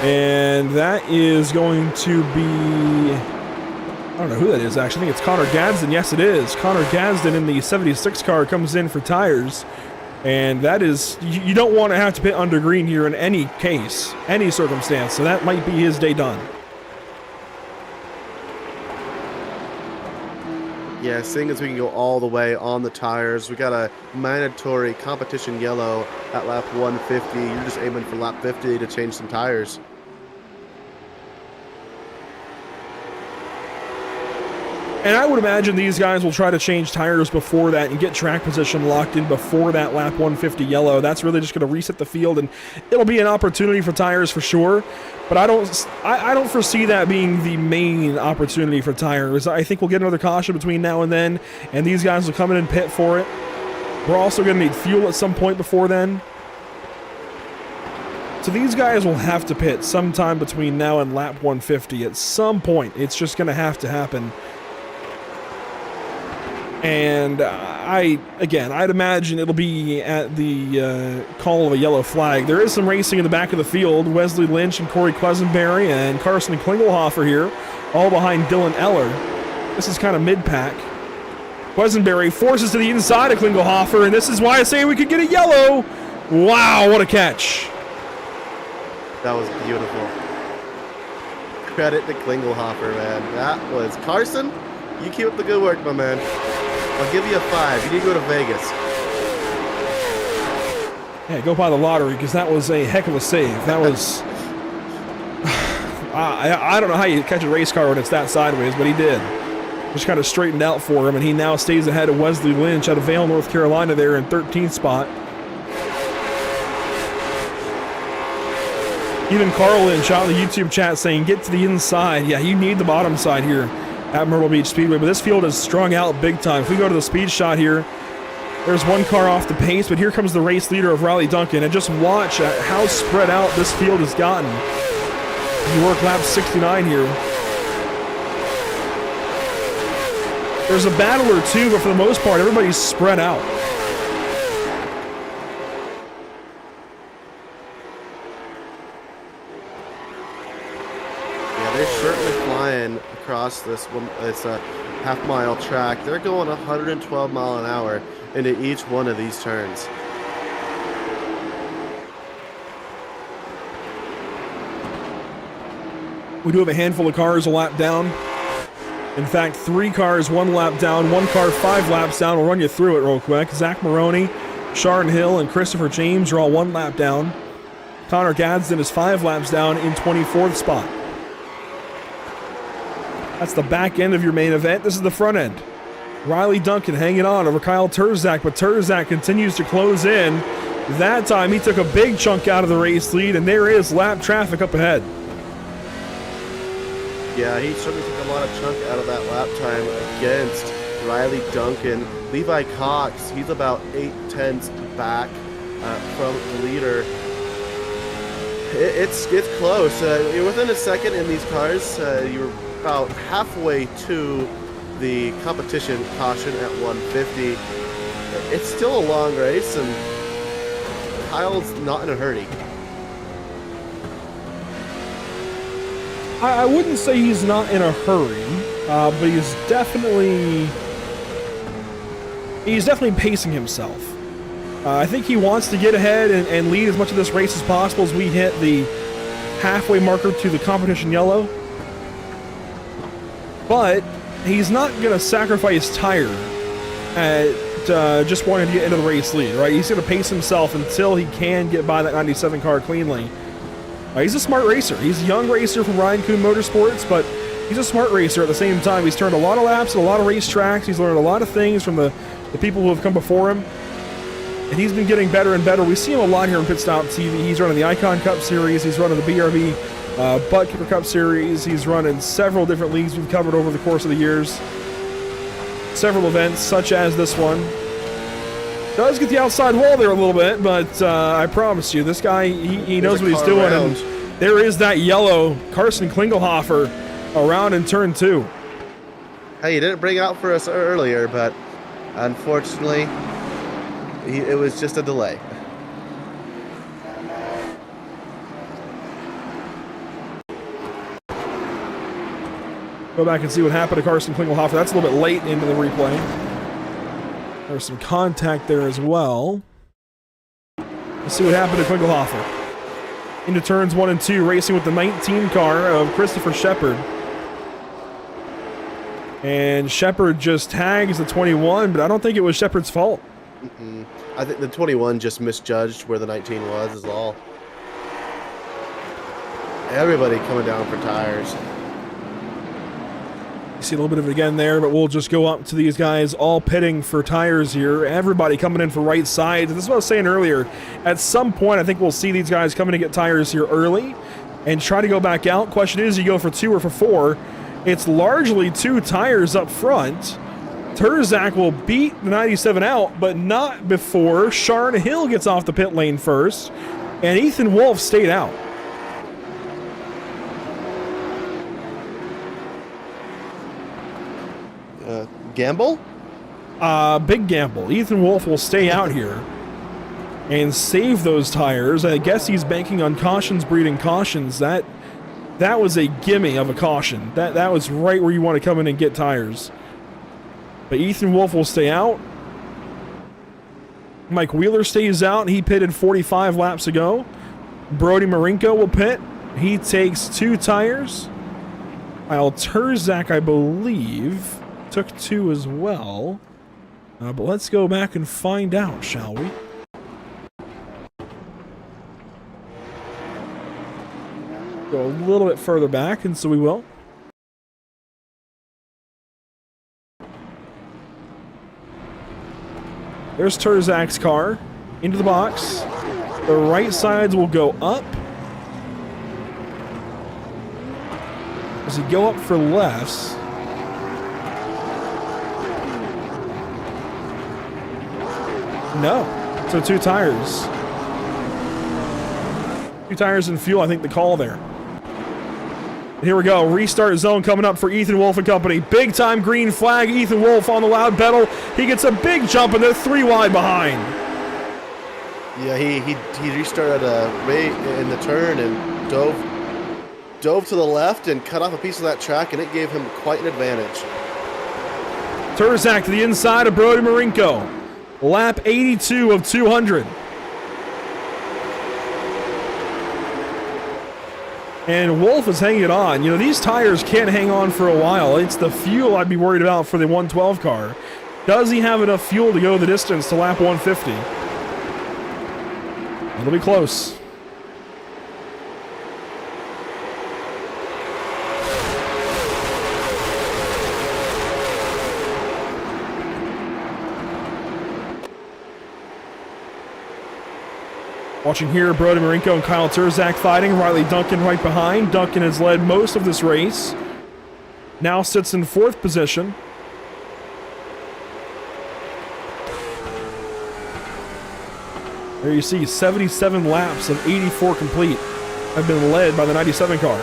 And that is going to be... I don't know who that is, actually. I think it's Connor Gadsden. Yes, it is. Connor Gadsden in the 76 car comes in for tires. And that is... You don't want to have to pit under green here in any case, any circumstance. So that might be his day done. Yeah, seeing as we can go all the way on the tires, we got a mandatory competition yellow at lap 150. You're just aiming for lap 50 to change some tires. And I would imagine these guys will try to change tires before that and get track position locked in before that lap 150 yellow. That's really just going to reset the field, and it'll be an opportunity for tires for sure. But I don't foresee that being the main opportunity for tires. I think we'll get another caution between now and then, and these guys will come in and pit for it. We're also going to need fuel at some point before then. So these guys will have to pit sometime between now and lap 150 at some point. It's just going to happen. And I'd imagine it'll be at the call of a yellow flag. There is some racing in the back of the field. Wesley Lynch and Corey Klesenberry and Carson Klingelhofer here, all behind Dylan Eller. This is kind of mid-pack. Klesenberry forces to the inside of Klingelhofer, and this is why I say we could get a yellow. Wow, what a catch. That was beautiful. Credit to Klingelhofer, man. That was Carson. You keep up the good work, my man. I'll give you a 5. You need to go to Vegas. Yeah, go buy the lottery, because that was a heck of a save. That was... I don't know how you catch a race car when it's that sideways, but he did. Just kind of straightened out for him, and he now stays ahead of Wesley Lynch out of Vail, North Carolina there in 13th spot. Even Carl Lynch out in the YouTube chat saying, get to the inside. Yeah, you need the bottom side here at Myrtle Beach Speedway, but this field is strung out big time. If we go to the speed shot here, there's one car off the pace, but here comes the race leader of Riley Duncan, and just watch how spread out this field has gotten. You work lap 69 here. There's a battle or two, but for the most part, everybody's spread out. Yeah, they're certainly flying across this one. It's a half-mile track. They're going 112 mile an hour into each one of these turns. We do have a handful of cars a lap down. In fact, 3 cars 1 lap down, 1 car 5 laps down. We'll run you through it real quick. Zach Maroney, Sharon Hill, and Christopher James are all 1 lap down. Connor Gadsden is 5 laps down in 24th spot. That's the back end of your main event. This is the front end. Riley Duncan hanging on over Kyle Terzak, but Terzak continues to close in. That time he took a big chunk out of the race lead, and there is lap traffic up ahead. Yeah, he certainly took a lot of chunk out of that lap time against Riley Duncan. Levi Cox, he's about 8/10 back from the leader. It's close. You're within a second in these cars. You're about halfway to the competition caution at 150. It's still a long race, and Kyle's not in a hurry. I wouldn't say he's not in a hurry, but he's definitely pacing himself. I think he wants to get ahead and lead as much of this race as possible as we hit the halfway marker to the competition yellow. But he's not going to sacrifice tire at just wanting to get into the race lead, right? He's going to pace himself until he can get by that 97 car cleanly. He's a smart racer. He's a young racer from Ryan Kuhn Motorsports, but he's a smart racer at the same time. He's turned a lot of laps at a lot of racetracks. He's learned a lot of things from the people who have come before him. And he's been getting better and better. We see him a lot here on Pit Stop TV. He's running the Icon Cup Series. He's running the BRB Butt Kicker Cup Series. He's running several different leagues we've covered over the course of the years. Several events, such as this one. Does get the outside wall there a little bit, but I promise you, this guy, he knows what he's doing. And there is that yellow Carson Klingelhofer around in turn 2. Hey, you didn't bring it out for us earlier, but unfortunately, it was just a delay. Go back and see what happened to Carson Klingelhofer. That's a little bit late into the replay. There's some contact there as well. Let's see what happened to Klingelhofer. Into turns 1 and 2, racing with the 19 car of Christopher Shepard. And Shepard just tags the 21, but I don't think it was Shepard's fault. I think the 21 just misjudged where the 19 was, is all. Everybody coming down for tires. You see a little bit of it again there, but we'll just go up to these guys all pitting for tires here. Everybody coming in for right sides. This is what I was saying earlier. At some point, I think we'll see these guys coming to get tires here early and try to go back out. Question is, you go for 2 or for 4? It's largely 2 tires up front. Terzak will beat the 97 out, but not before Sharon Hill gets off the pit lane first, and Ethan Wolf stayed out. Gamble? Big gamble. Ethan Wolf will stay out here and save those tires. I guess he's banking on cautions breeding cautions. That was a gimme of a caution. That was right where you want to come in and get tires. But Ethan Wolf will stay out. Mike Wheeler stays out. He pitted 45 laps ago. Brody Marinko will pit. He takes 2 tires. Kyle Turzak, I believe, took 2 as well. But let's go back and find out, shall we? Go a little bit further back, and so we will. There's Turzak's car into the box. The right sides will go up. Does he go up for lefts? No. So 2 tires. 2 tires and fuel, I think the call there. Here we go. Restart zone coming up for Ethan Wolf and company. Big time green flag. Ethan Wolf on the loud pedal. He gets a big jump and they're 3 wide behind. Yeah, he restarted way in the turn and dove to the left and cut off a piece of that track, and it gave him quite an advantage. Turzak to the inside of Brody Marinko. Lap 82 of 200. And Wolf is hanging on. You know, these tires can't hang on for a while. It's the fuel I'd be worried about for the 112 car. Does he have enough fuel to go the distance to lap 150? It'll be close. Watching here, Brody Marinko and Kyle Turzak fighting. Riley Duncan right behind. Duncan has led most of this race. Now sits in 4th position. There you see 77 laps of 84 complete have been led by the 97 car.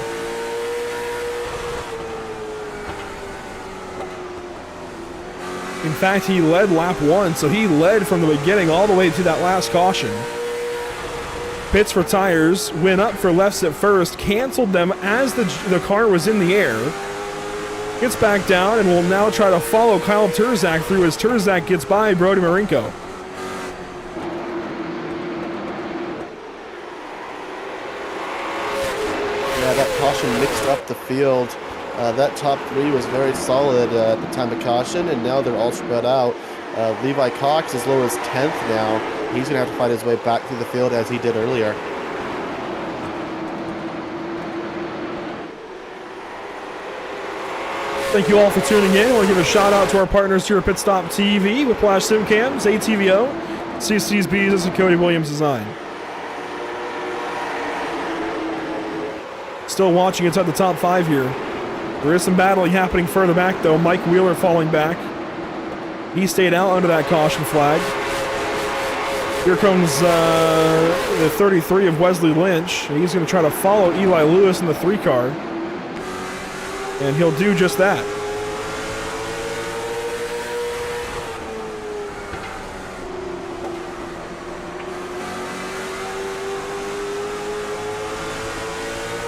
In fact, he led lap 1, so he led from the beginning all the way to that last caution. Pits for tires, went up for lefts at first, canceled them as the car was in the air. Gets back down and will now try to follow Kyle Turzak through as Turzak gets by Brody Marinko. Yeah, that caution mixed up the field. That top 3 was very solid at the time of caution, and now they're all spread out. Levi Cox as low as 10th now. He's going to have to fight his way back through the field as he did earlier. Thank you all for tuning in. I want to give a shout out to our partners here at Pit Stop TV, Whiplash Simcams, ATVO, CC's Bees, and Cody Williams Design. Still watching inside the top 5 here. There is some battling happening further back though. Mike Wheeler falling back. He stayed out under that caution flag. Here comes the 33 of Wesley Lynch. He's going to try to follow Eli Lewis in the 3 car. And he'll do just that.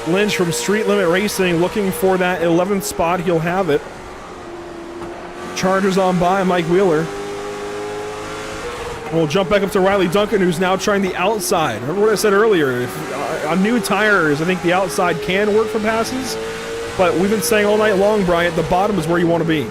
Lynch from Street Limit Racing looking for that 11th spot. He'll have it. Chargers on by Mike Wheeler. We'll jump back up to Riley Duncan, who's now trying the outside. Remember what I said earlier? If, on new tires, I think the outside can work for passes. But we've been saying all night long, Bryant, the bottom is where you want to be.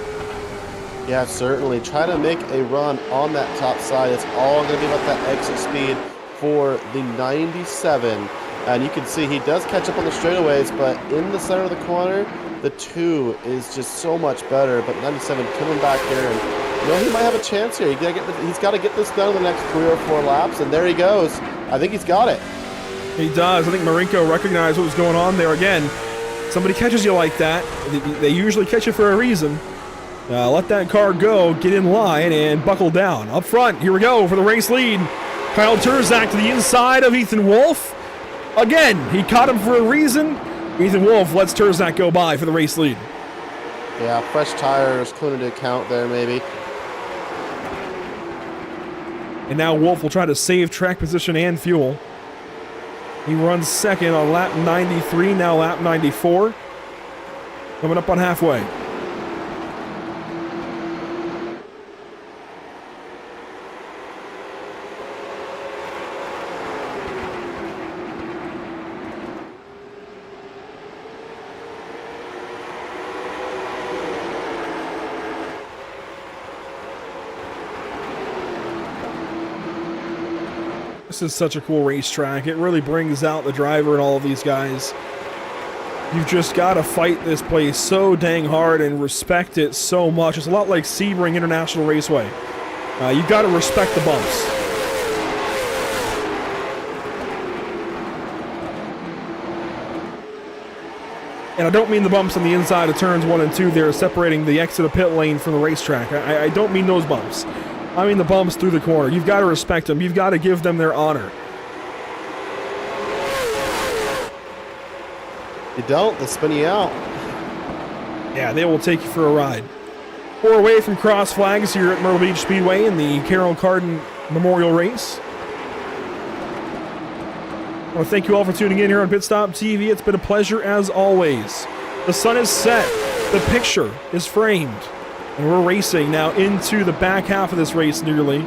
Yeah, certainly. Try to make a run on that top side. It's all going to be about that exit speed for the 97. And you can see he does catch up on the straightaways, but in the center of the corner, the 2 is just so much better. But 97 coming back here, and you know, he might have a chance here. He's got to get this done in the next 3 or 4 laps, and there he goes. I think he's got it. He does. I think Marinko recognized what was going on there again. Somebody catches you like that, they usually catch you for a reason. Let that car go, get in line, and buckle down. Up front, here we go for the race lead. Kyle Turzak to the inside of Ethan Wolf. Again, he caught him for a reason. Ethan Wolf lets Turzak go by for the race lead. Yeah, fresh tires coming into account there maybe. And now Wolf will try to save track position and fuel. He runs second on lap 93, now lap 94. Coming up on halfway. This is such a cool racetrack. It really brings out the driver and all of these guys. You've just got to fight this place so dang hard and respect it so much. It's a lot like Sebring International Raceway. You've got to respect the bumps. And I don't mean the bumps on the inside of turns 1 and 2 there, separating the exit of pit lane from the racetrack. I don't mean those bumps. I mean the bumps through the corner. You've got to respect them. You've got to give them their honor. You don't, they'll spin you out. Yeah, they will take you for a ride. 4 away from cross flags here at Myrtle Beach Speedway in the Carrol Carden Memorial Race. I want to thank you all for tuning in here on Pit Stop TV. It's been a pleasure as always. The sun is set. The picture is framed. And we're racing now into the back half of this race nearly.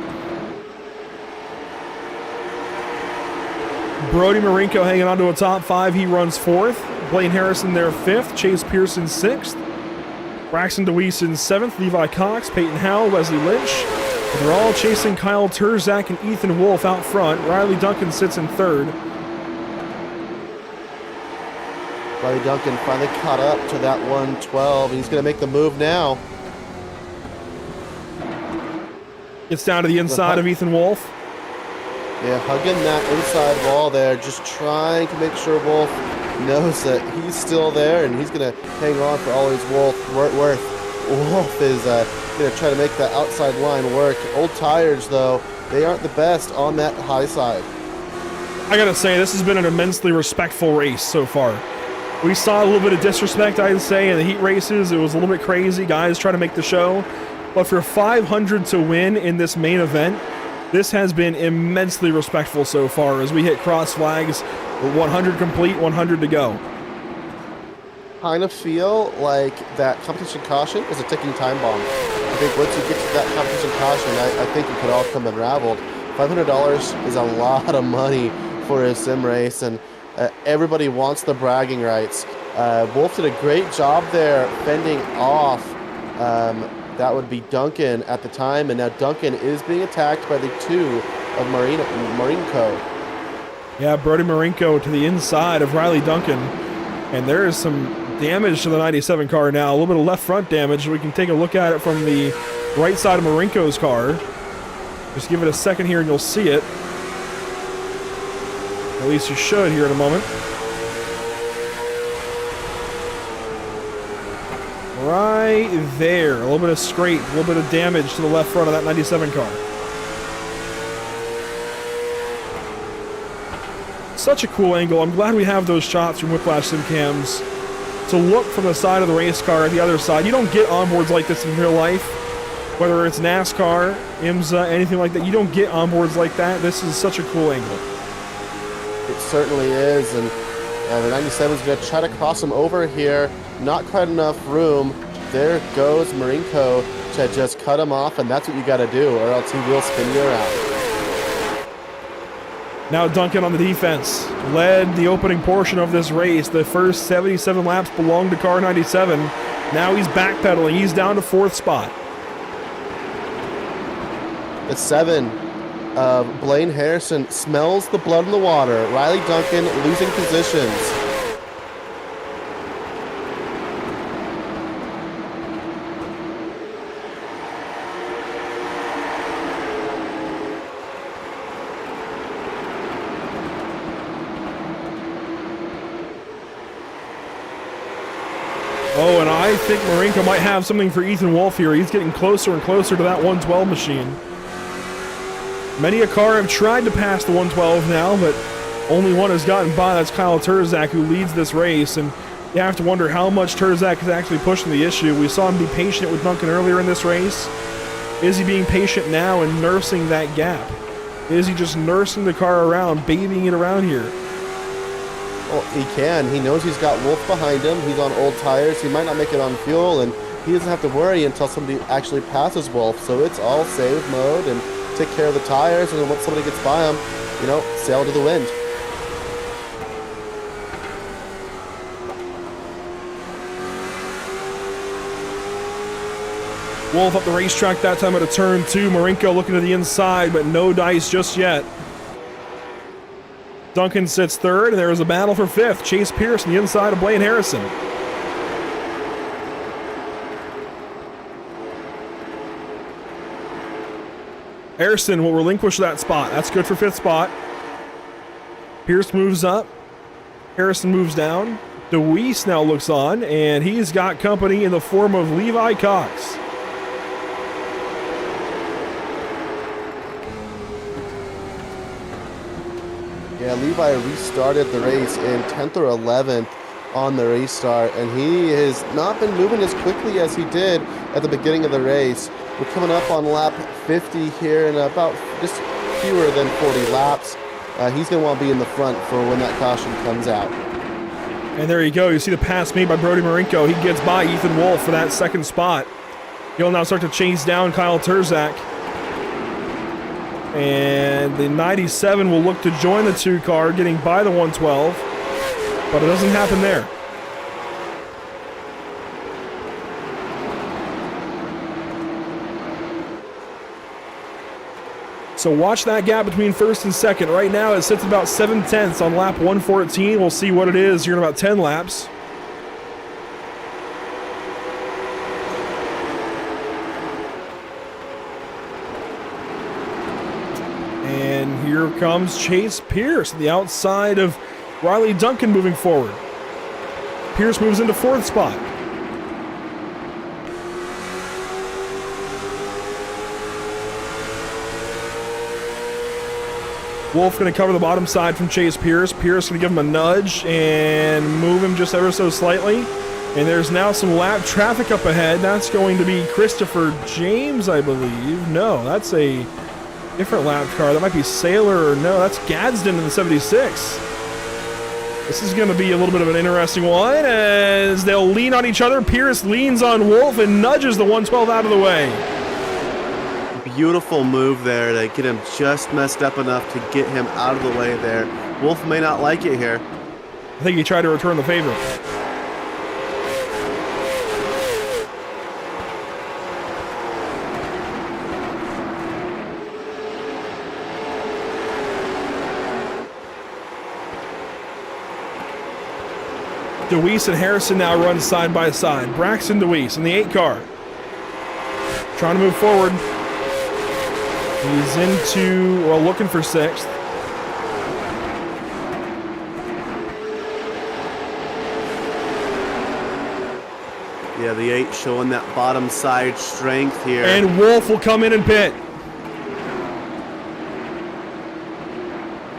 Brody Marinko hanging on to a top 5. He runs 4th. Blaine Harrison there 5th. Chase Pearson 6th. Braxton DeWeese in 7th. Levi Cox, Peyton Howell, Wesley Lynch. And they're all chasing Kyle Turzak and Ethan Wolf out front. Riley Duncan sits in 3rd. Riley Duncan finally caught up to that 112. He's going to make the move now. Gets down to the inside of Ethan Wolf. Yeah, hugging that inside wall there, just trying to make sure Wolf knows that he's still there and he's going to hang on for all his worth. Wolf is going to try to make that outside line work. Old tires, though, they aren't the best on that high side. I got to say, this has been an immensely respectful race so far. We saw a little bit of disrespect, I'd say, in the heat races. It was a little bit crazy. Guys trying to make the show. But for 500 to win in this main event, this has been immensely respectful so far as we hit cross flags with 100 complete, 100 to go. Kind of feel like that competition caution is a ticking time bomb. I think once you get to that competition caution, I think it could all come unraveled. $500 is a lot of money for a sim race, and everybody wants the bragging rights. Wolf did a great job there fending off that would be Duncan at the time, and now Duncan is being attacked by the 2 of Marinko. Yeah, Brody Marinko to the inside of Riley Duncan, and there is some damage to the 97 car now, a little bit of left front damage. We can take a look at it from the right side of Marinko's car. Just give it a second here and you'll see it. At least you should here in a moment. Right there. A little bit of scrape, a little bit of damage to the left front of that 97 car. Such a cool angle. I'm glad we have those shots from Whiplash Sim Cams to look from the side of the race car at the other side. You don't get onboards like this in real life. Whether it's NASCAR, IMSA, anything like that, you don't get onboards like that. This is such a cool angle. It certainly is, and the 97 is going to try to cross him over here. Not quite enough room. There goes Marinko to just cut him off, and that's what you got to do, or else he will spin you around. Now Duncan on the defense. Led the opening portion of this race. The first 77 laps belonged to car 97. Now he's backpedaling. He's down to 4th spot. The 7 of Blaine Harrison smells the blood in the water. Riley Duncan losing positions. Oh, and I think Marinko might have something for Ethan Wolf here. He's getting closer and closer to that 112 machine. Many a car have tried to pass the 112 now, but only one has gotten by. That's Kyle Turzak, who leads this race, and you have to wonder how much Turzak is actually pushing the issue. We saw him be patient with Duncan earlier in this race. Is he being patient now and nursing that gap? Is he just nursing the car around, babying it around here? Well, he can. He knows he's got Wolf behind him. He's on old tires. He might not make it on fuel, and he doesn't have to worry until somebody actually passes Wolf. So it's all save mode and take care of the tires, and then once somebody gets by him, you know, sail to the wind. Wolf up the racetrack that time at a turn 2. Marinko looking to the inside, but no dice just yet. Duncan sits third, and there is a battle for 5th. Chase Pierce on the inside of Blaine Harrison. Harrison will relinquish that spot. That's good for 5th spot. Pierce moves up. Harrison moves down. DeWeese now looks on, and he's got company in the form of Levi Cox. Yeah, Levi restarted the race in 10th or 11th on the restart, and he has not been moving as quickly as he did at the beginning of the race. We're coming up on lap 50 here in about just fewer than 40 laps. He's going to want to be in the front for when that caution comes out. And there you go. You see the pass made by Brody Marinko. He gets by Ethan Wolf for that 2nd spot. He'll now start to chase down Kyle Terzak. And the 97 will look to join the 2 car, getting by the 112, but it doesn't happen there. So watch that gap between 1st and 2nd. Right now it sits about 7/10 on lap 114. We'll see what it is here in about 10 laps. And here comes Chase Pierce, the outside of Riley Duncan moving forward. Pierce moves into 4th spot. Wolf going to cover the bottom side from Chase Pierce. Pierce going to give him a nudge and move him just ever so slightly. And there's now some lap traffic up ahead. That's going to be Christopher James, I believe. No, that's a different lap car. That might be Sailor, or no, that's Gadsden in the 76. This is going to be a little bit of an interesting one as they'll lean on each other. Pierce leans on Wolf and nudges the 112 out of the way. Beautiful move there to get him just messed up enough to get him out of the way there. Wolf may not like it here. I think he tried to return the favor. DeWeese and Harrison now run side by side. Braxton DeWeese in the 8 car. Trying to move forward. He's into, well, looking for 6th. Yeah, the 8 showing that bottom side strength here. And Wolf will come in and pit.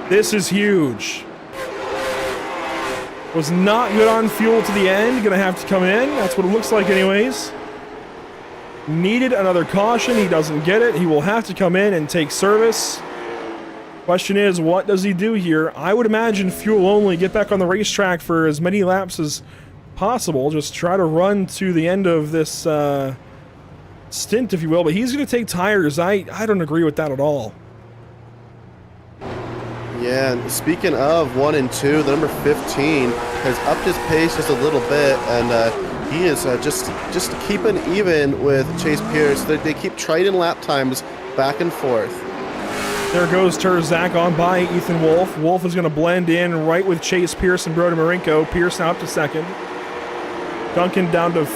This is huge. Was not good on fuel to the end. Gonna have to come in. That's what it looks like anyways. Needed another caution. He doesn't get it. He will have to come in and take service. Question is, what does he do here? I would imagine fuel only. Get back on the racetrack for as many laps as possible. Just try to run to the end of this stint, if you will. But he's going to take tires. I don't agree with that at all. Yeah, and speaking of 1 and 2, the number 15 has upped his pace just a little bit, and he is just keeping even with Chase Pierce. They keep trading lap times back and forth. There goes Terzak on by Ethan Wolf. Wolf is going to blend in right with Chase Pierce and Brody Marinko. Pierce now up to 2nd. Duncan down to,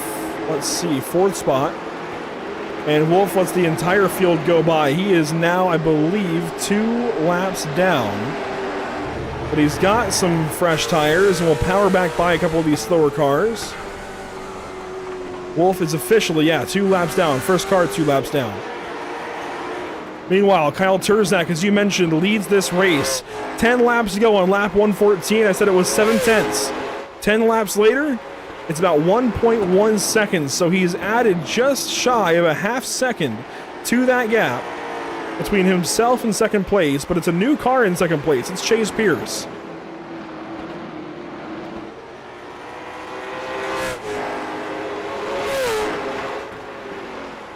let's see, 4th spot. And Wolf lets the entire field go by. He is now, I believe, 2 laps down. But he's got some fresh tires and will power back by a couple of these slower cars. Wolf is officially, 2 laps down. First car, 2 laps down. Meanwhile, Kyle Terzak, as you mentioned, leads this race. 10 laps to go on lap 114. I said it was 7/10. 10 laps later, it's about 1.1 seconds, so he's added just shy of a half second to that gap. between himself and second place, but it's a new car in second place. It's Chase Pierce.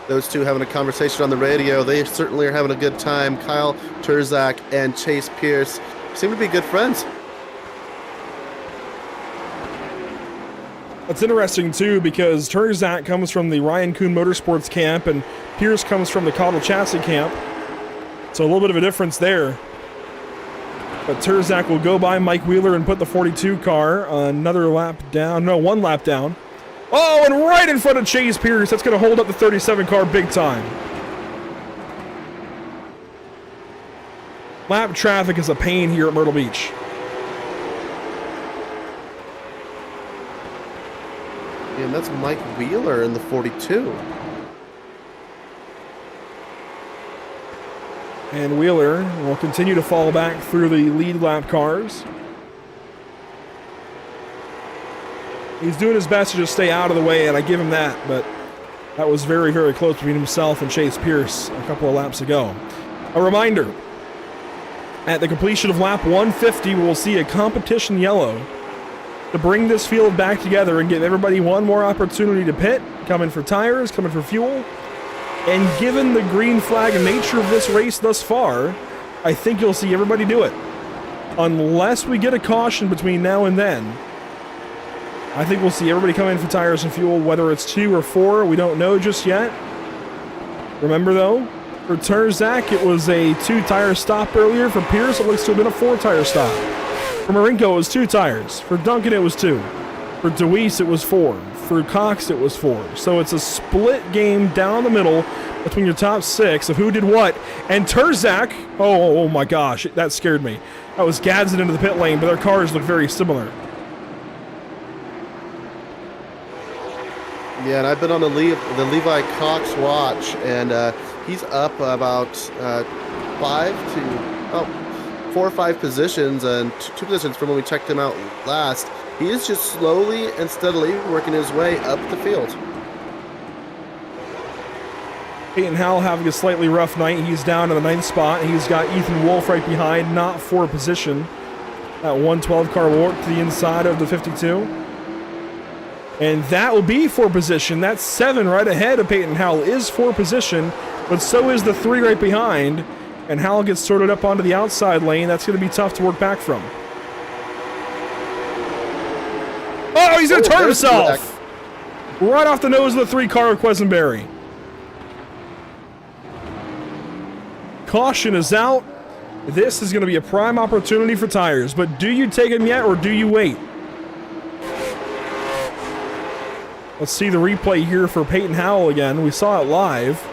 Those two having a conversation on the radio. They certainly are having a good time. Kyle Turzak and Chase Pierce seem to be good friends. That's interesting, too, because Turzak comes from the Ryan Kuhn Motorsports camp, and Pierce comes from the Cottle Chassis camp. So a little bit of a difference there. But Turzak will go by Mike Wheeler and put the 42 car another lap down. No, one lap down. Oh, and right in front of Chase Pierce. That's going to hold up the 37 car big time. Lap traffic is a pain here at Myrtle Beach. And that's Mike Wheeler in the 42. And Wheeler will continue to fall back through the lead lap cars. He's doing his best to just stay out of the way, and I give him that, but that was very, very close between himself and Chase Pierce a couple of laps ago. A reminder, at the completion of lap 150, we will see a competition yellow to bring this field back together and give everybody one more opportunity to pit, come in for tires, come in for fuel. And given the green flag nature of this race thus far, I think you'll see everybody do it. Unless we get a caution between now and then, I think we'll see everybody come in for tires and fuel, whether it's 2 or 4, we don't know just yet. Remember though, for Turzak, it was a 2-tire stop earlier. For Pierce, it looks to have been a 4-tire stop. For Marinko, it was 2 tires. For Duncan, it was 2. For DeWeese, it was 4. For Cox, it was 4. So it's a split game down the middle between your top 6 of who did what. And Turzak, oh my gosh, that scared me. That was Gadsden into the pit lane, but their cars look very similar. Yeah, and I've been on the Levi Cox watch, and he's up about 4 or 5 positions, and 2 positions from when we checked him out last. He is just slowly and steadily working his way up the field. Peyton Howell having a slightly rough night. He's down to the 9th spot. He's got Ethan Wolf right behind, not for position. That 112 car will work to the inside of the 52. And that will be for position. That's 7 right ahead of Peyton Howell is for position, but so is the 3 right behind. And Howell gets sorted up onto the outside lane. That's going to be tough to work back from. Oh, he's going to turn himself! Right off the nose of the 3 car of Quisenberry. Caution is out. This is going to be a prime opportunity for tires, but do you take them yet or do you wait? Let's see the replay here for Peyton Howell again. We saw it live.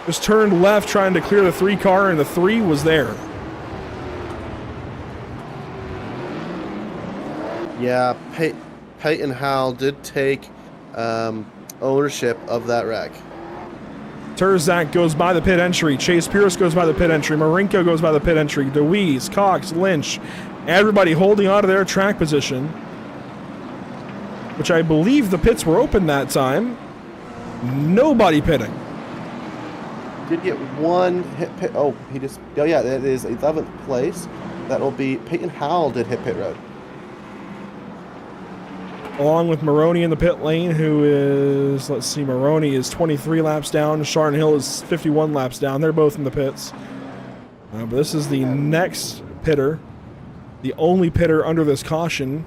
Just turned left trying to clear the 3 car, and the 3 was there. Yeah, Peyton Howell did take ownership of that wreck. Turzak goes by the pit entry. Chase Pierce goes by the pit entry. Marinko goes by the pit entry. DeWeese, Cox, Lynch, everybody holding on to their track position, which I believe the pits were open that time. Nobody pitting. Did get 1 hit pit. Oh, yeah, that is 11th place. That will be Peyton Howell did hit pit road. Along with Maroney in the pit lane, who is, let's see, Maroney is 23 laps down. Sharon Hill is 51 laps down. They're both in the pits. But this is the next pitter, the only pitter under this caution.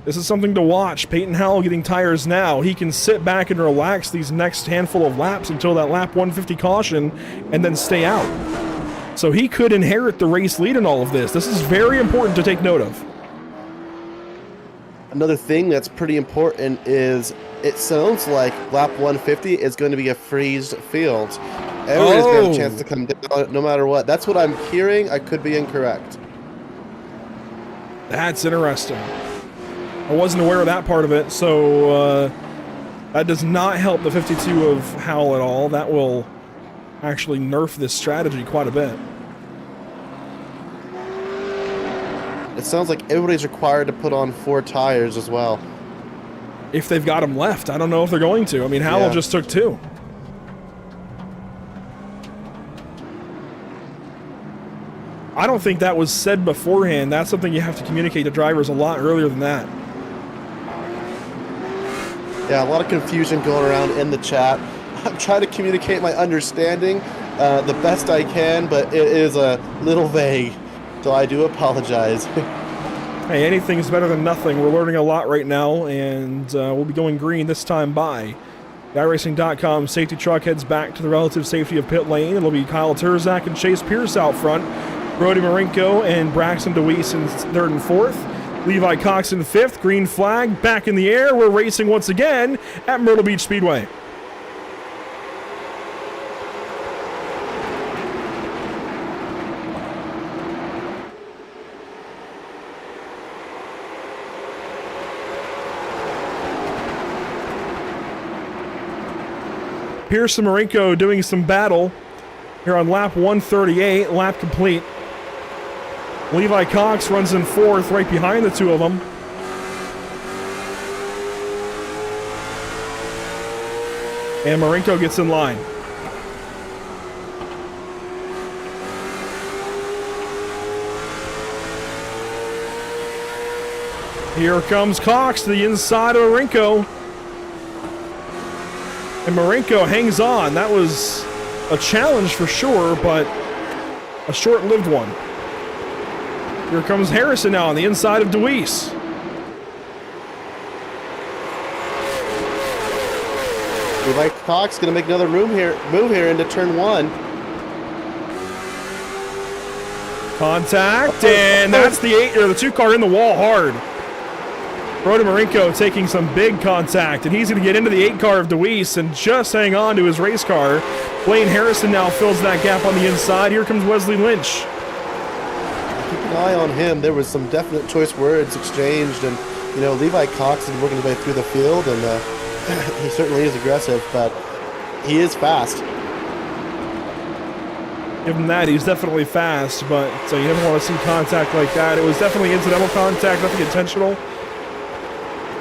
This is something to watch. Peyton Howell getting tires now. He can sit back and relax these next handful of laps until that lap 150 caution and then stay out. So he could inherit the race lead in all of this. This is very important to take note of. Another thing that's pretty important is it sounds like lap 150 is going to be a freeze field. Everybody's going to have a chance to come down no matter what. That's what I'm hearing. I could be incorrect. That's interesting. I wasn't aware of that part of it, so that does not help the 52 of Howell at all. That will actually nerf this strategy quite a bit. It sounds like everybody's required to put on 4 tires as well. If they've got them left. I don't know if they're going to. I mean, Howell just took 2. I don't think that was said beforehand. That's something you have to communicate to drivers a lot earlier than that. Yeah, a lot of confusion going around in the chat. I'm trying to communicate my understanding the best I can, but it is a little vague, so I do apologize. Hey, anything's better than nothing. We're learning a lot right now, and we'll be going green this time by. iRacing.com safety truck heads back to the relative safety of pit lane. It'll be Kyle Turzak and Chase Pierce out front. Brody Marinko and Braxton DeWeese in third and fourth. Levi Cox in fifth. Green flag back in the air. We're racing once again at Myrtle Beach Speedway. Pierce and Marinko doing some battle here on lap 138, lap complete. Levi Cox runs in fourth, right behind the two of them. And Marinko gets in line. Here comes Cox to the inside of Marinko. And Marinko hangs on. That was a challenge for sure, but a short-lived one. Here comes Harrison now on the inside of DeWeese. Levi Cox going to make another move here into turn one. Contact, and that's the 2 car in the wall hard. Brody Marinko taking some big contact, and he's going to get into the 8 car of DeWeese and just hang on to his race car. Blaine Harrison now fills that gap on the inside. Here comes Wesley Lynch. Keep an eye on him. There was some definite choice words exchanged, and Levi Cox is working his way through the field, and he certainly is aggressive, but he is fast. Give him that. He's definitely fast, but so you never want to see contact like that. It was definitely incidental contact, nothing intentional.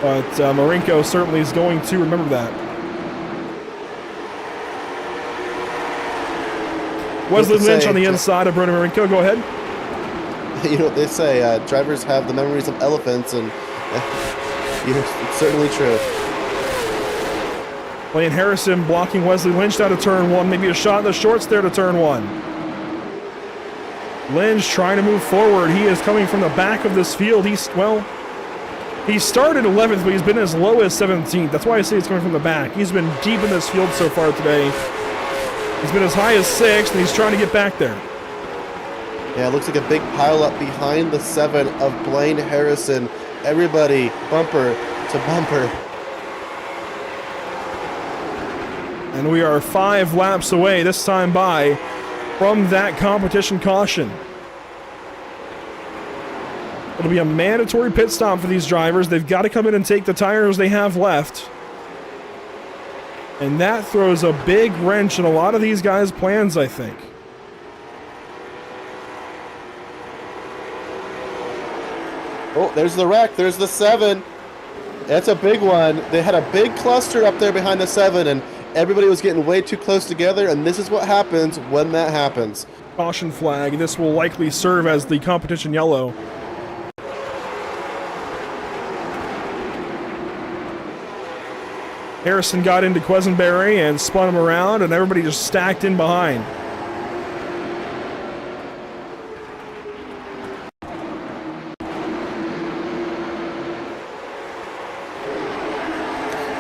But Marinko certainly is going to remember that. Wesley Lynch on the inside of Brody Marinko. Go ahead. You know what they say, drivers have the memories of elephants, and it's certainly true. Blaine Harrison blocking Wesley Lynch out of turn one. Maybe a shot in the shorts there to turn one. Lynch trying to move forward. He is coming from the back of this field. He started 11th, but he's been as low as 17th. That's why I say he's coming from the back. He's been deep in this field so far today. He's been as high as 6th, and he's trying to get back there. Yeah, it looks like a big pileup behind the 7 of Blaine Harrison. Everybody bumper to bumper. And we are 5 laps away this time by from that competition caution. It'll be a mandatory pit stop for these drivers. They've got to come in and take the tires they have left. And that throws a big wrench in a lot of these guys' plans, I think. Oh, there's the wreck. There's the 7. That's a big one. They had a big cluster up there behind the 7, and everybody was getting way too close together, and this is what happens when that happens. Caution flag. This will likely serve as the competition yellow. Harrison got into Quisenberry and spun him around, and everybody just stacked in behind.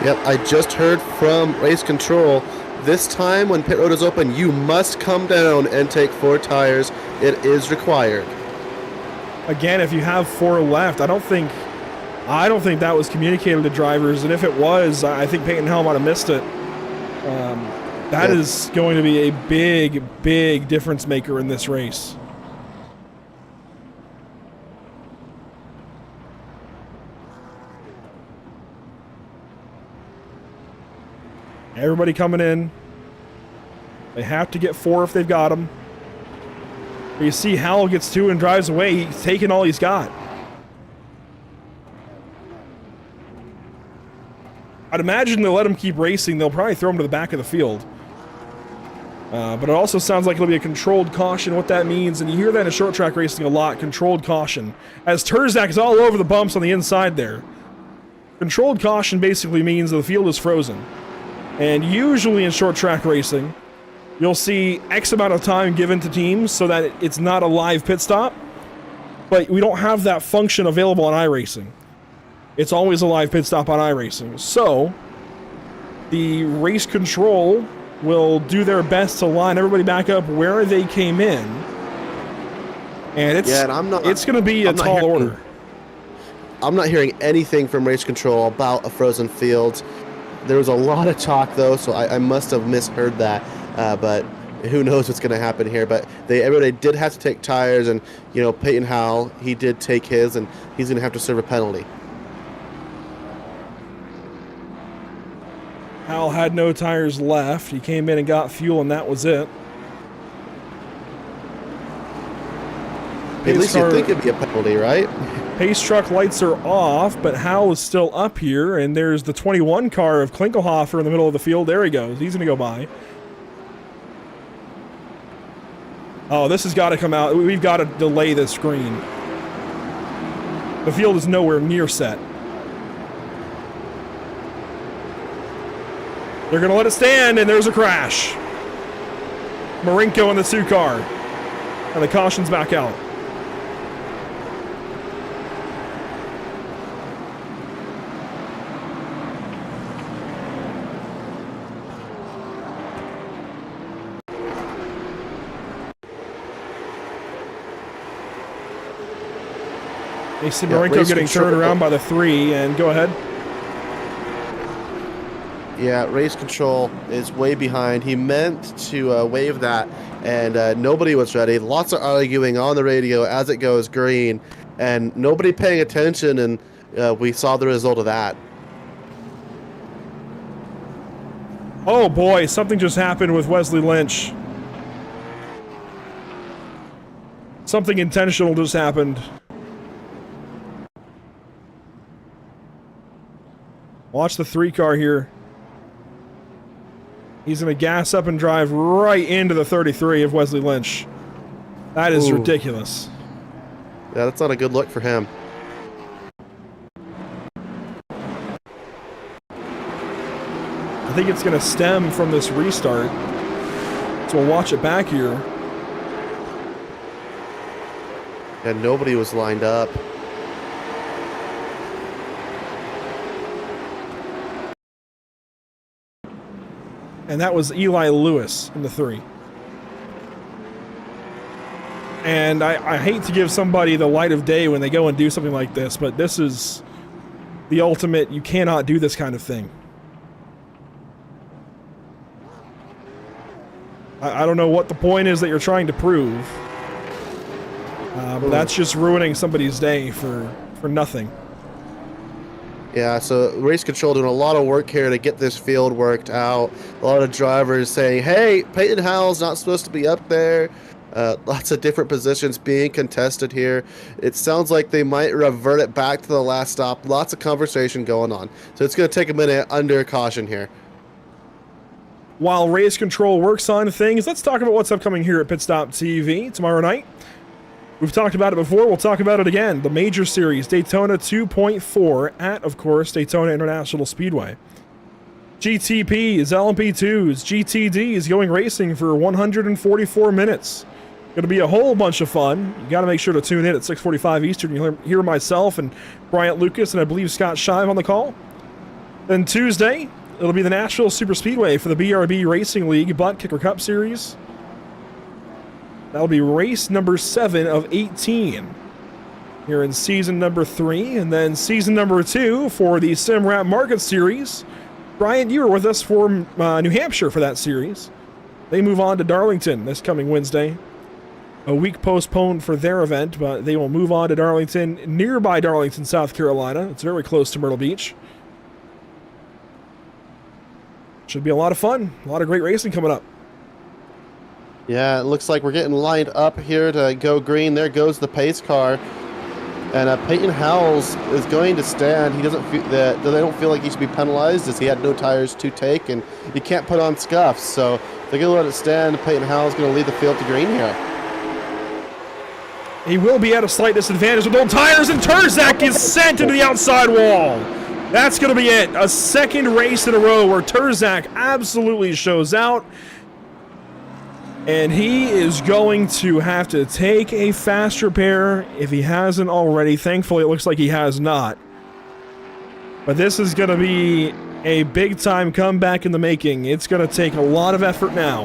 Yep, I just heard from race control. This time when pit road is open, you must come down and take 4 tires. It is required. Again, if you have 4 left, I don't think that was communicated to drivers, and if it was, I think Peyton Hell might have missed it. That is going to be a big, big difference maker in this race. Everybody coming in. They have to get 4 if they've got them. But you see Howell gets 2 and drives away. He's taking all he's got. I'd imagine they'll let him keep racing. They'll probably throw him to the back of the field. But it also sounds like it'll be a controlled caution. What that means, and you hear that in short track racing a lot, controlled caution. As Terzak is all over the bumps on the inside there. Controlled caution basically means the field is frozen. And usually in short track racing, you'll see X amount of time given to teams so that it's not a live pit stop. But we don't have that function available on iRacing. It's always a live pit stop on iRacing. So, the race control will do their best to line everybody back up where they came in. And it's going to be a tall order. I'm not hearing anything from race control about a frozen field. There was a lot of talk, though, so I must have misheard that. But who knows what's going to happen here. But everybody did have to take tires, and, Peyton Howell, he did take his, and he's going to have to serve a penalty. Howell had no tires left. He came in and got fuel, and that was it. At least you'd think it'd be a penalty, right? Pace truck lights are off, but Howell is still up here, and there's the 21 car of Klinkelhofer in the middle of the field. There he goes. He's going to go by. Oh, this has got to come out. We've got to delay this screen. The field is nowhere near set. They're going to let it stand, and there's a crash. Marinko in the 2 car. And the caution's back out. They see Marinko getting turned around by the 3, and go ahead. Yeah, race control is way behind. He meant to wave that, and nobody was ready. Lots of arguing on the radio as it goes green, and nobody paying attention, and we saw the result of that. Oh boy, something just happened with Wesley Lynch. Something intentional just happened. Watch the 3 car here. He's going to gas up and drive right into the 33 of Wesley Lynch. That is ridiculous. Yeah, that's not a good look for him. I think it's going to stem from this restart. So we'll watch it back here. And nobody was lined up. And that was Eli Lewis in the 3. And I hate to give somebody the light of day when they go and do something like this, but this is the ultimate, you cannot do this kind of thing. I don't know what the point is that you're trying to prove. But that's just ruining somebody's day for nothing. Yeah, so race control doing a lot of work here to get this field worked out. A lot of drivers saying, hey, Peyton Howell's not supposed to be up there. Lots of different positions being contested here. It sounds like they might revert it back to the last stop. Lots of conversation going on. So it's going to take a minute under caution here. While race control works on things, let's talk about what's upcoming here at Pit Stop TV tomorrow night. We've talked about it before. We'll talk about it again. The Major Series, Daytona 2.4 at, of course, Daytona International Speedway. GTPs, LMP2s, GTDs going racing for 144 minutes. Going to be a whole bunch of fun. You got to make sure to tune in at 6:45 Eastern. You'll hear myself and Bryant Lucas and I believe Scott Shive on the call. Then Tuesday, it'll be the Nashville Super Speedway for the BRB Racing League Butt Kicker Cup Series. That'll be race number 7 of 18 here in season number 3. And then season number 2 for the SimRap Market Series. Brian, you were with us for New Hampshire for that series. They move on to Darlington this coming Wednesday. A week postponed for their event, but they will move on to Darlington, nearby Darlington, South Carolina. It's very close to Myrtle Beach. Should be a lot of fun. A lot of great racing coming up. Yeah, it looks like we're getting lined up here to go green. There goes the pace car. And Peyton Howells is going to stand. He doesn't feel that they don't feel like he should be penalized as he had no tires to take, and you can't put on scuffs. So They're going to let it stand. Peyton Howell's going to lead the field to green here. He will be at a slight disadvantage with old tires, and Turzak is sent into the outside wall. That's going to be it. A second race in a row where Turzak absolutely shows out. And he is going to have to take a fast repair if he hasn't already. Thankfully, it looks like he has not. But this is going to be a big-time comeback in the making. It's going to take a lot of effort now.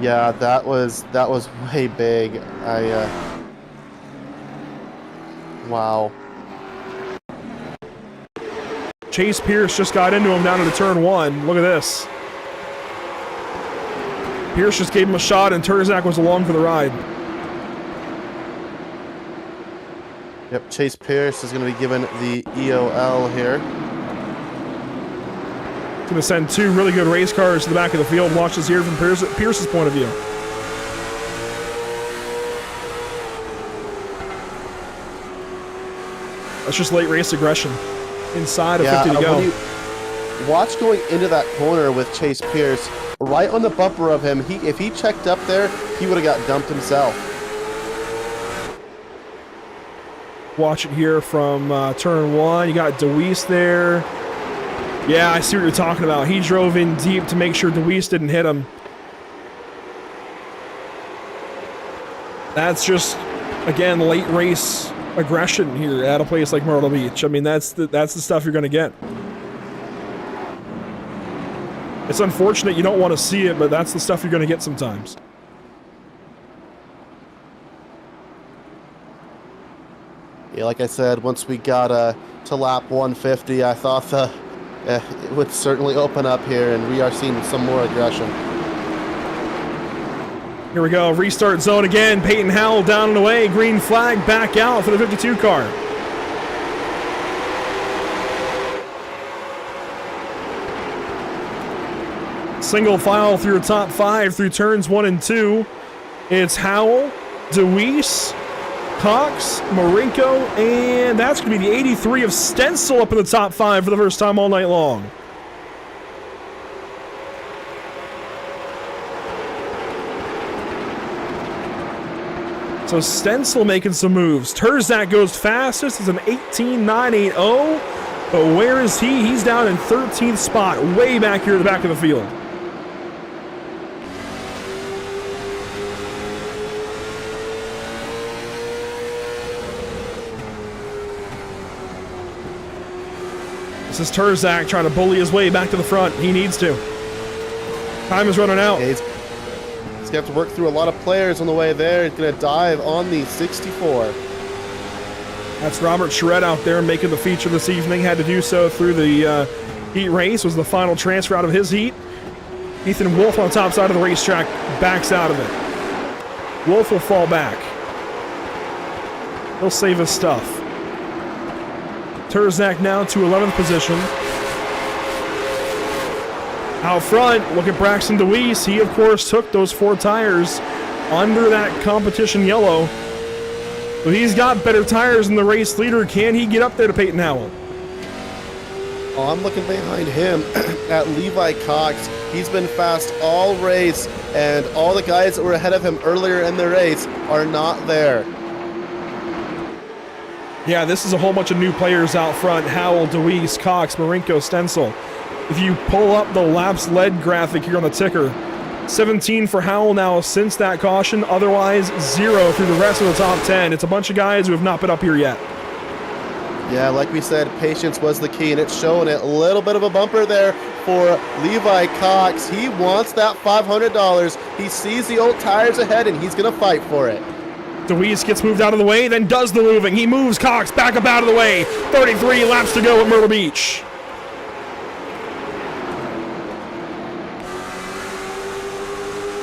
Yeah, that was way big. Wow. Chase Pierce just got into him down into turn 1. Look at this. Pierce just gave him a shot, and Turzak was along for the ride. Yep, Chase Pierce is going to be given the EOL here. Going to send 2 really good race cars to the back of the field. Watch this here from Pierce's point of view. That's just late race aggression. Inside of 50 to go. Watch going into that corner with Chase Pierce. Right on the bumper of him. If he checked up there, he would have got dumped himself. Watch it here from turn 1. You got DeWeese there. Yeah, I see what you're talking about. He drove in deep to make sure DeWeese didn't hit him. That's just, again, late race aggression here at a place like Myrtle Beach. I mean, that's the stuff you're going to get. It's unfortunate you don't want to see it, but that's the stuff you're going to get sometimes. Yeah, like I said, once we got to lap 150, I thought it would certainly open up here, and we are seeing some more aggression. Here we go, restart zone again. Peyton Howell down and away. Green flag back out for the 52 car. Single file through the top 5 through turns 1 and 2. It's Howell, DeWeese, Cox, Marinko, and that's going to be the 83 of Stencil up in the top 5 for the first time all night long. So Stencil making some moves. Turzak goes fastest. It's an 18.980. But where is he? He's down in 13th spot, way back here at the back of the field. This is Turzak trying to bully his way back to the front. He needs to. Time is running out. Yeah, he's going to have to work through a lot of players on the way there. He's going to dive on the 64. That's Robert Charette out there making the feature this evening. Had to do so through the heat race. Was the final transfer out of his heat. Ethan Wolf on the top side of the racetrack backs out of it. Wolf will fall back. He'll save his stuff. Turzak now to 11th position. Out front, look at Braxton DeWeese. He, of course, took those 4 tires under that competition yellow. So he's got better tires than the race leader. Can he get up there to Peyton Howell? Oh, I'm looking behind him at Levi Cox. He's been fast all race, and all the guys that were ahead of him earlier in the race are not there. Yeah, this is a whole bunch of new players out front. Howell, DeWeese, Cox, Marinko, Stencil. If you pull up the laps led graphic here on the ticker, 17 for Howell now since that caution. Otherwise, 0 through the rest of the top 10. It's a bunch of guys who have not been up here yet. Yeah, like we said, patience was the key, and it's showing it. A little bit of a bumper there for Levi Cox. He wants that $500. He sees the old tires ahead, and he's going to fight for it. DeWeese gets moved out of the way, then does the moving. He moves Cox back up out of the way. 33 laps to go at Myrtle Beach.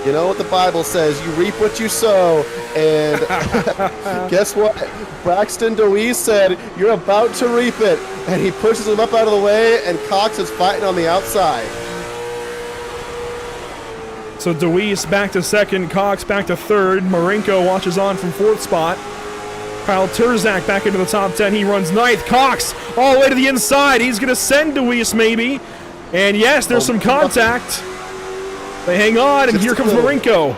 You know what the Bible says, you reap what you sow, and guess what? Braxton DeWeese said, you're about to reap it, and he pushes him up out of the way, and Cox is fighting on the outside. So DeWeese back to second, Cox back to third, Marinko watches on from 4th spot. Kyle Turzak back into the top 10, he runs 9th. Cox all the way to the inside, he's going to send DeWeese maybe. And yes, there's some contact. They hang on, and Just here a comes little. Marinko.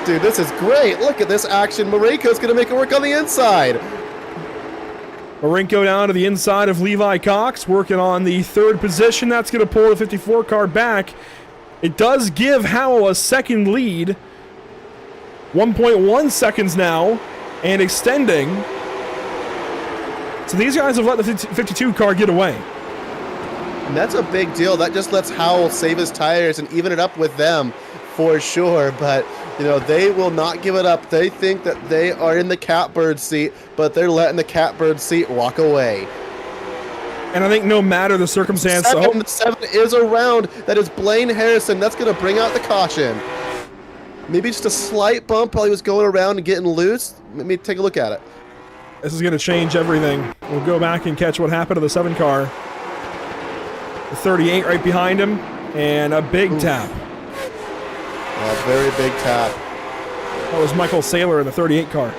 Dude, this is great. Look at this action. Marinko's going to make it work on the inside. Marinko down to the inside of Levi Cox, working on the third position. That's going to pull the 54 car back. It does give Howell a second lead. 1.1 seconds now, and extending. So these guys have let the 52 car get away. And that's a big deal. That just lets Howell save his tires and even it up with them for sure. But, you know, they will not give it up. They think that they are in the catbird seat, but they're letting the catbird seat walk away. And I think no matter the circumstance... Seven is around. That is Blaine Harrison. That's going to bring out the caution. Maybe just a slight bump while he was going around and getting loose. Let me take a look at it. This is going to change everything. We'll go back and catch what happened to the 7 car. The 38 right behind him, and a big tap. A very big tap. That was Michael Saylor in the 38 car.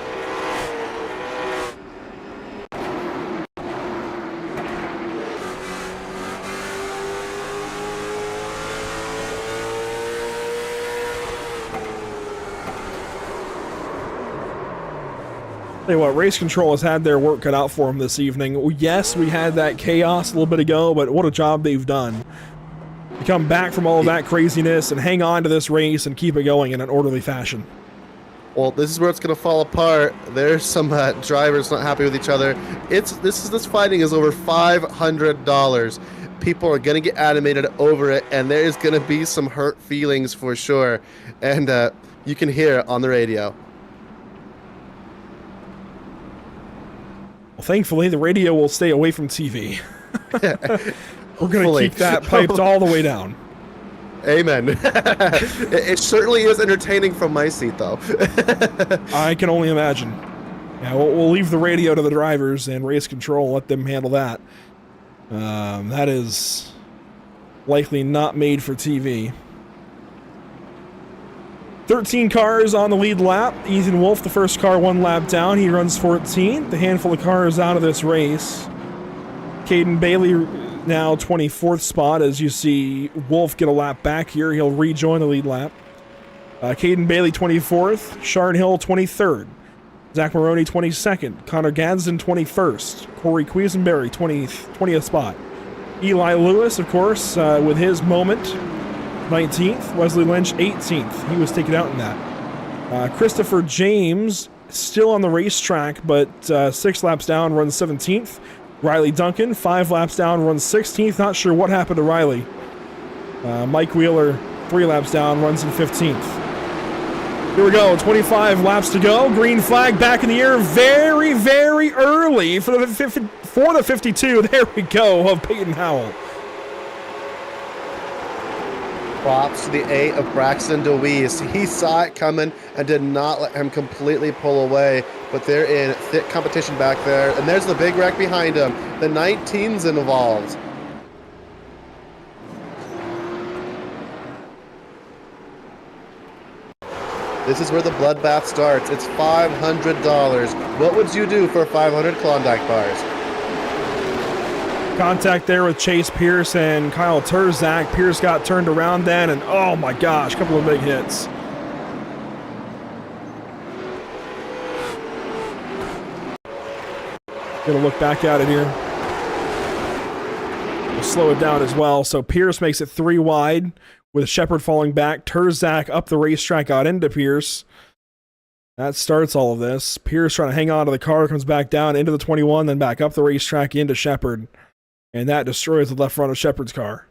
Tell you what, Race Control has had their work cut out for them this evening. Yes, we had that chaos a little bit ago, but what a job they've done. To come back from all of that craziness and hang on to this race and keep it going in an orderly fashion. Well, this is where it's going to fall apart. There's some drivers not happy with each other. This fighting is over $500. People are going to get animated over it, and there is going to be some hurt feelings for sure. And you can hear it on the radio. Well, thankfully, the radio will stay away from TV. We're going to keep that piped all the way down. Amen. It certainly is entertaining from my seat, though. I can only imagine. Yeah, we'll leave the radio to the drivers and Race Control, let them handle that. That is likely not made for TV. 13 cars on the lead lap. Ethan Wolf, the first car, 1 lap down. He runs 14th. The handful of cars out of this race. Caden Bailey now 24th spot. As you see Wolf get a lap back here, he'll rejoin the lead lap. Caden Bailey 24th. Shard Hill 23rd. Zach Maroney 22nd. Connor Gadsden 21st. Corey Quisenberry 20th spot. Eli Lewis, of course, with his moment, 19th. Wesley Lynch 18th. He was taken out in that. Christopher James still on the racetrack, but 6 laps down, runs 17th. Riley Duncan, 5 laps down, runs 16th. Not sure what happened to Riley. Mike Wheeler, 3 laps down, runs in 15th. Here we go, 25 laps to go. Green flag back in the air very, very early for the 52. There we go, of Peyton Howell. Props to the 8 of Braxton DeWeese. He saw it coming and did not let him completely pull away, but they're in thick competition back there. And there's the big wreck behind him. The 19's involved. This is where the bloodbath starts. It's $500. What would you do for 500 Klondike bars? Contact there with Chase Pierce and Kyle Terzak. Pierce got turned around then, and oh my gosh, a couple of big hits. Gonna look back at it here. We'll slow it down as well. So Pierce makes it 3 wide with Shepard falling back. Terzak up the racetrack, got into Pierce. That starts all of this. Pierce trying to hang on to the car, comes back down into the 21, then back up the racetrack into Shepard. And that destroys the left front of Shepard's car.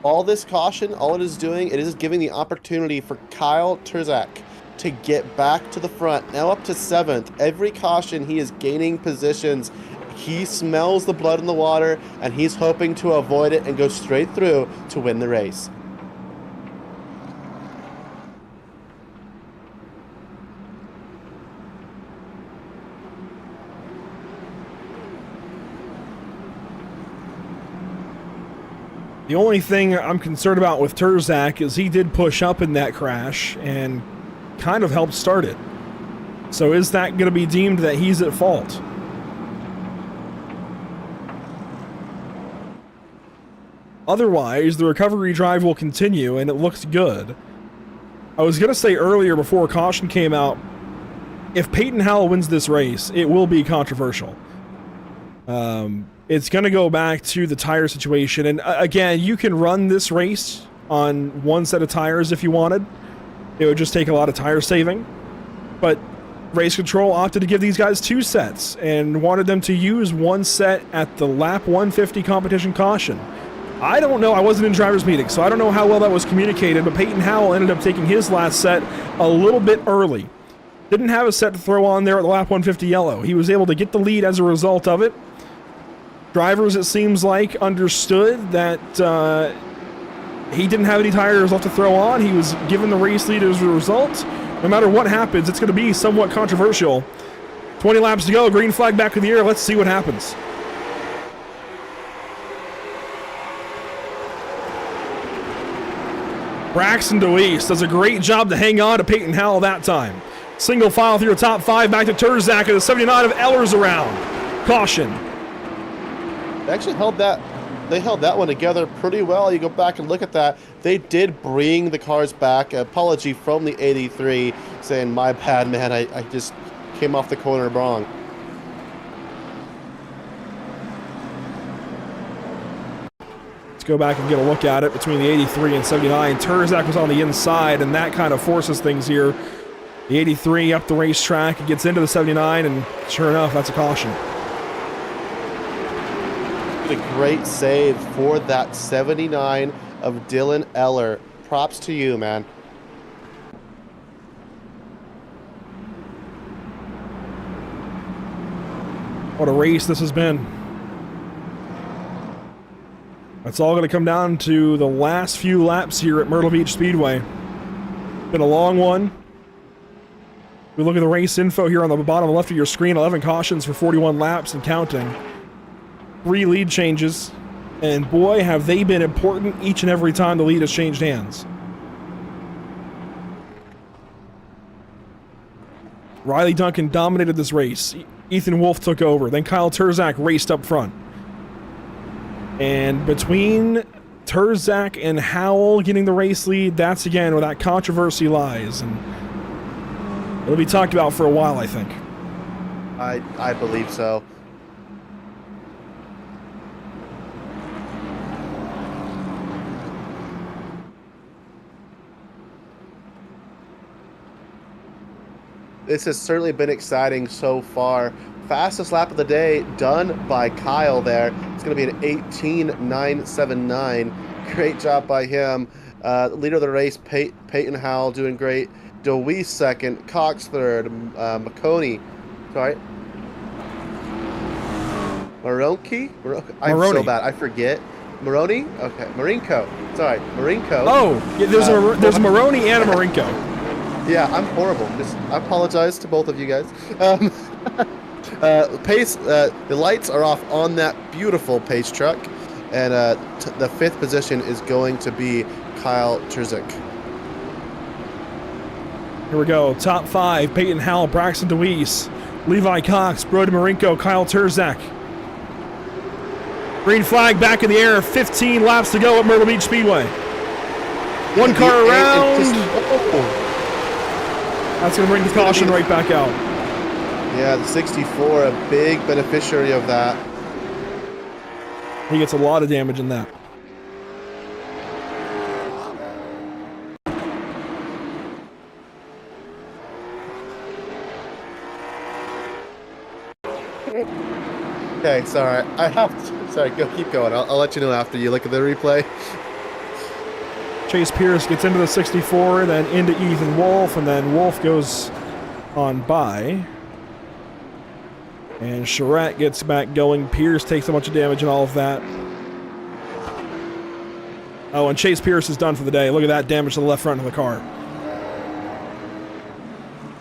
All this caution, all it is doing, it is giving the opportunity for Kyle Terzak to get back to the front. Now up to 7th. Every caution, he is gaining positions. He smells the blood in the water, and he's hoping to avoid it and go straight through to win the race. The only thing I'm concerned about with Terzak is he did push up in that crash and kind of helped start it. So is that going to be deemed that he's at fault? Otherwise, the recovery drive will continue, and it looks good. I was going to say earlier before caution came out, if Peyton Howell wins this race, it will be controversial. It's going to go back to the tire situation. And again, you can run this race on one set of tires if you wanted. It would just take a lot of tire saving. But Race Control opted to give these guys 2 sets and wanted them to use one set at the lap 150 competition caution. I don't know. I wasn't in driver's meeting, so I don't know how well that was communicated, but Peyton Howell ended up taking his last set a little bit early. Didn't have a set to throw on there at the lap 150 yellow. He was able to get the lead as a result of it. Drivers, it seems like, understood that he didn't have any tires left to throw on. He was given the race lead as a result. No matter what happens, it's going to be somewhat controversial. 20 laps to go. Green flag back in the air. Let's see what happens. Braxton DeWeese does a great job to hang on to Peyton Howell that time. Single file through the top 5 back to Terzak and the 79 of Ellers around. Caution. They actually held that. They held that one together pretty well. You go back and look at that. They did bring the cars back. Apology from the 83 saying, my bad, man. I just came off the corner wrong. Let's go back and get a look at it between the 83 and 79. Terzak was on the inside, and that kind of forces things here. The 83 up the racetrack, it gets into the 79, and sure enough, that's a caution. A great save for that 79 of Dylan Eller. Props to you, man. What a race this has been. It's all going to come down to the last few laps here at Myrtle Beach Speedway. Been a long one. We look at the race info here on the bottom left of your screen. 11 cautions for 41 laps and counting. 3 lead changes. And boy, have they been important each and every time the lead has changed hands. Riley Duncan dominated this race. Ethan Wolf took over. Then Kyle Terzak raced up front. And between Terzak and Howell getting the race lead, that's again where that controversy lies. And it'll be talked about for a while, I think. I believe so. This has certainly been exciting so far. Fastest lap of the day done by Kyle there. It's going to be an 18.979. Great job by him. Leader of the race, Peyton Howell, doing great. DeWeese second. Cox third. McConey. Sorry. Maronki? I'm so bad. I forget. Maroney? Okay. Marinko. Sorry. Marinko. Oh, yeah, there's a Maroney and a Marinko. Yeah, I'm horrible. I apologize to both of you guys. Pace, the lights are off on that beautiful Pace truck, and the 5th position is going to be Kyle Terzak. Here we go. Top 5, Peyton Howell, Braxton DeWeese, Levi Cox, Brody Marinko, Kyle Terzak. Green flag back in the air, 15 laps to go at Myrtle Beach Speedway. One car around. That's going to bring the caution right back out. Yeah, the 64, a big beneficiary of that. He gets a lot of damage in that. Okay, sorry. Sorry, keep going. I'll let you know after you look at the replay. Chase Pierce gets into the 64, then into Ethan Wolf, and then Wolf goes on by. And Charette gets back going. Pierce takes a bunch of damage and all of that. Oh, and Chase Pierce is done for the day. Look at that damage to the left front of the car.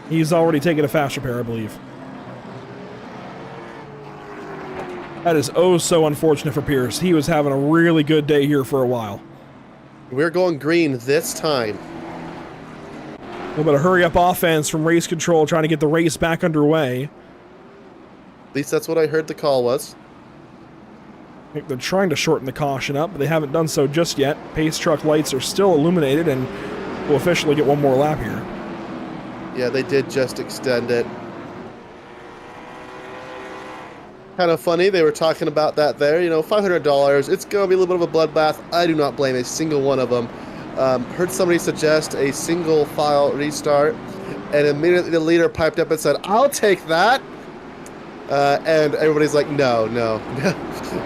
He's already taken a fast repair, I believe. That is oh so unfortunate for Pierce. He was having a really good day here for a while. We're going green this time. A little bit of hurry-up offense from Race Control, trying to get the race back underway. At least that's what I heard the call was. think they're trying to shorten the caution up, but they haven't done so just yet. Pace truck lights are still illuminated, and we'll officially get one more lap here. Yeah, they did just extend it. Kind of funny, they were talking about that there. You know, $500, it's going to be a little bit of a bloodbath. I do not blame a single one of them. Heard somebody suggest a single file restart, and immediately the leader piped up and said, "I'll take that." And everybody's like, no.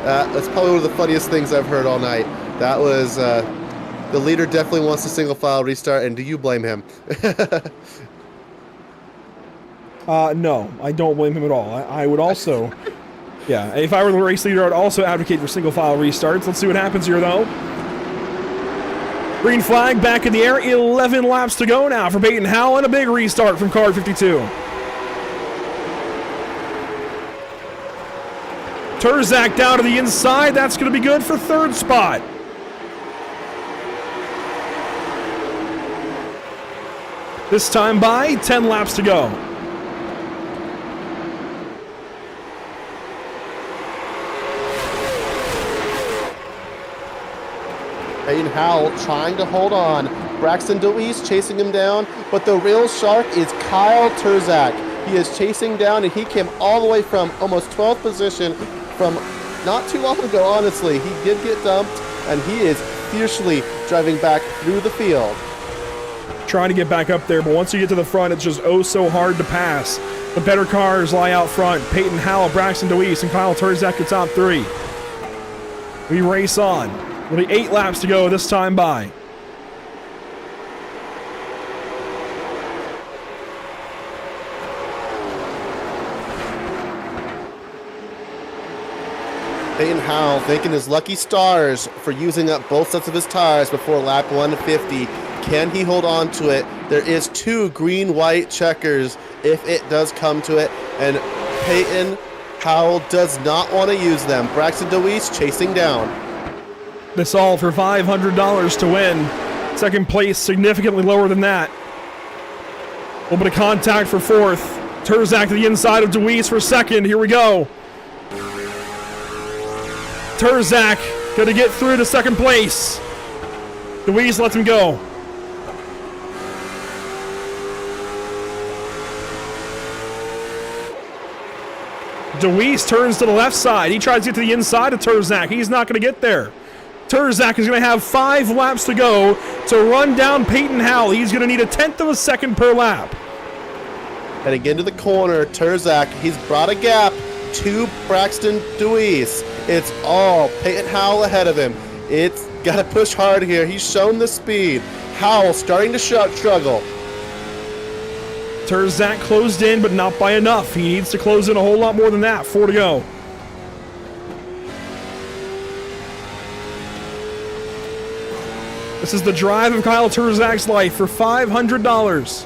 That's probably one of the funniest things I've heard all night. That was, the leader definitely wants a single file restart, and do you blame him? No, I don't blame him at all. I would also, yeah, if I were the race leader, I'd also advocate for single file restarts. Let's see what happens here, though. Green flag back in the air, 11 laps to go now for Peyton Howell, and a big restart from car 52. Turzak down to the inside, that's going to be good for third spot. This time by 10 laps to go. Peyton Howell trying to hold on. Braxton DeWeese chasing him down, but the real shark is Kyle Turzak. He is chasing down, and he came all the way from almost 12th position from not too long ago, honestly. He did get dumped, and he is fiercely driving back through the field. Trying to get back up there, but once you get to the front, it's just oh so hard to pass. The better cars lie out front. Peyton Howell, Braxton DeWeese, and Kyle Turzak are top three. We race on. Only 8 laps to go this time by. Peyton Howell thanking his lucky stars for using up both sets of his tires before lap 150. Can he hold on to it? There is 2 green-white checkers if it does come to it, and Peyton Howell does not want to use them. Braxton DeWeese chasing down. This all for $500 to win. Second place significantly lower than that. A little bit of contact for fourth. Turzak to the inside of DeWeese for second. Here we go. Turzak going to get through to second place. DeWeese lets him go. DeWeese turns to the left side. He tries to get to the inside of Turzak. He's not going to get there. Turzak is going to have 5 laps to go to run down Peyton Howell. He's going to need 1/10 of a second per lap. Heading into the corner, Turzak, he's brought a gap to Braxton DeWeese. It's all Peyton Howell ahead of him. It's got to push hard here. He's shown the speed. Howell starting to struggle. Turzak closed in, but not by enough. He needs to close in a whole lot more than that. 4 to go. This is the drive of Kyle Turzak's life for $500.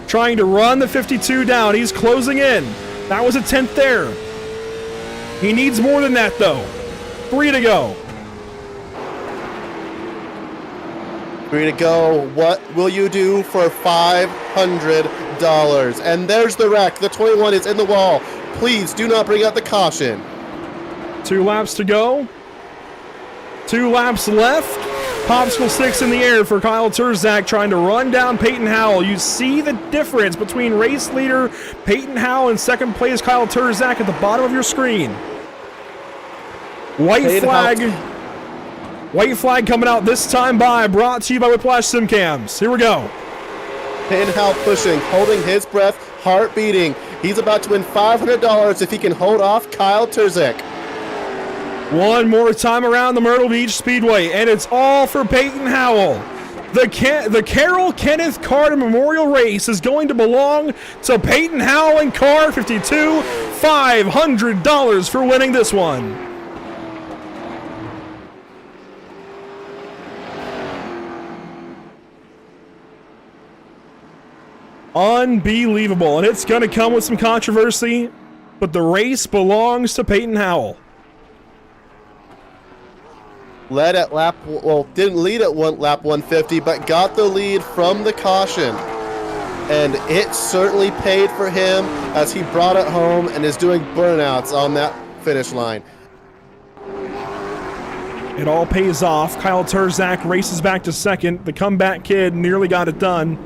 Trying to run the 52 down. He's closing in. That was 1/10 there. He needs more than that, though. 3 to go. 3 to go. What will you do for $500? And there's the wreck. The 21 is in the wall. Please do not bring out the caution. 2 laps to go. 2 laps left. Popsicle sticks in the air for Kyle Turzak trying to run down Peyton Howell. You see the difference between race leader Peyton Howell and second place Kyle Turzak at the bottom of your screen. White flag coming out this time by, brought to you by Whiplash Simcams. Here we go. Peyton Howell pushing, holding his breath, heart beating. He's about to win $500 if he can hold off Kyle Turzak. One more time around the Myrtle Beach Speedway, and it's all for Peyton Howell. The Carrol Kenneth Carden Memorial Race is going to belong to Peyton Howell and Car 52. $500 for winning this one. Unbelievable, and it's going to come with some controversy, but the race belongs to Peyton Howell. Led at didn't lead at lap 150, but got the lead from the caution. And it certainly paid for him as he brought it home and is doing burnouts on that finish line. It all pays off. Kyle Turzak races back to second. The comeback kid nearly got it done.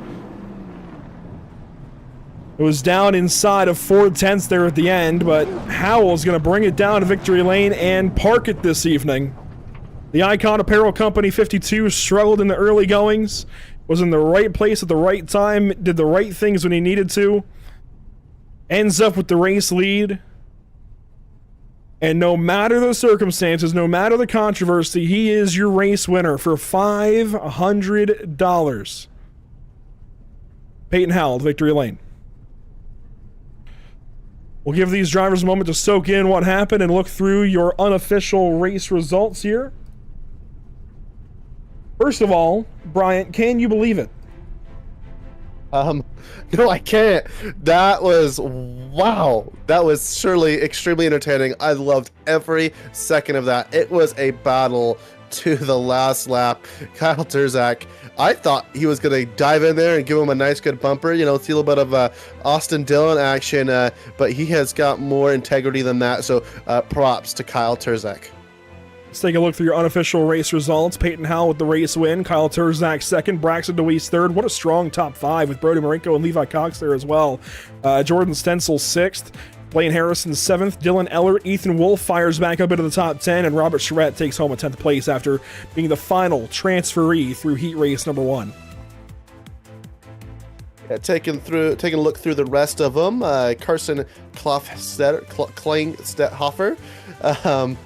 It was down inside of 4/10 there at the end, but Howell's going to bring it down to victory lane and park it this evening. The Icon Apparel Company 52 struggled in the early goings, was in the right place at the right time, did the right things when he needed to, ends up with the race lead. And no matter the circumstances, no matter the controversy, he is your race winner for $500. Peyton Howell, victory lane. We'll give these drivers a moment to soak in what happened and look through your unofficial race results here. First of all, Bryant, can you believe it? No, I can't. That was, wow. That was surely extremely entertaining. I loved every second of that. It was a battle to the last lap. Kyle Turzak, I thought he was going to dive in there and give him a nice good bumper, see a little bit of Austin Dillon action, but he has got more integrity than that, so props to Kyle Turzak. Let's take a look through your unofficial race results. Peyton Howell with the race win. Kyle Turzak second. Braxton DeWeese third. What a strong top five with Brody Marinko and Levi Cox there as well. Jordan Stencil sixth. Blaine Harrison seventh. Dylan Eller. Ethan Wolf fires back up into the top 10. And Robert Charette takes home a 10th place after being the final transferee through heat race number 1. Yeah, taking a look through the rest of them. Carson Klingstedhofer.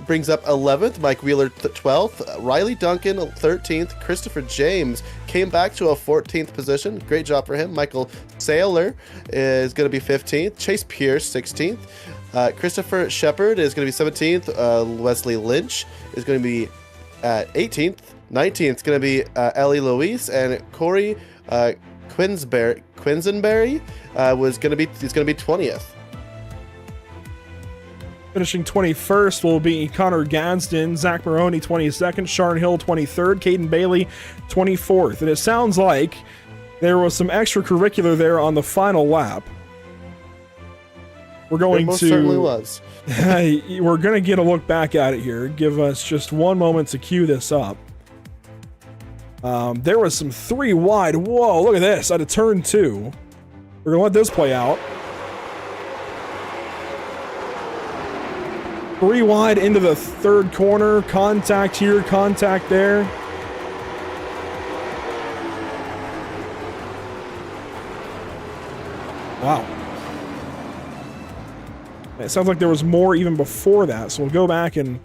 Brings up 11th, Mike Wheeler 12th, Riley Duncan 13th, Christopher James came back to a 14th position. Great job for him. Michael Saylor is going to be 15th, Chase Pierce 16th, Christopher Shepard is going to be 17th, Wesley Lynch is going to be 18th, 19th is going to be Ellie Louise, and Corey Quinsberry is going to be 20th. Finishing 21st will be Connor Gadsden, Zach Maroney 22nd, Sharon Hill 23rd, Caden Bailey 24th. And it sounds like there was some extracurricular there on the final lap. We're going most certainly was. We're going to get a look back at it here. Give us just one moment to cue this up. There was some 3 wide. Whoa, look at this. Out of turn 2. We're going to let this play out. 3 wide into the third corner. Contact here, contact there. Wow. It sounds like there was more even before that, so we'll go back and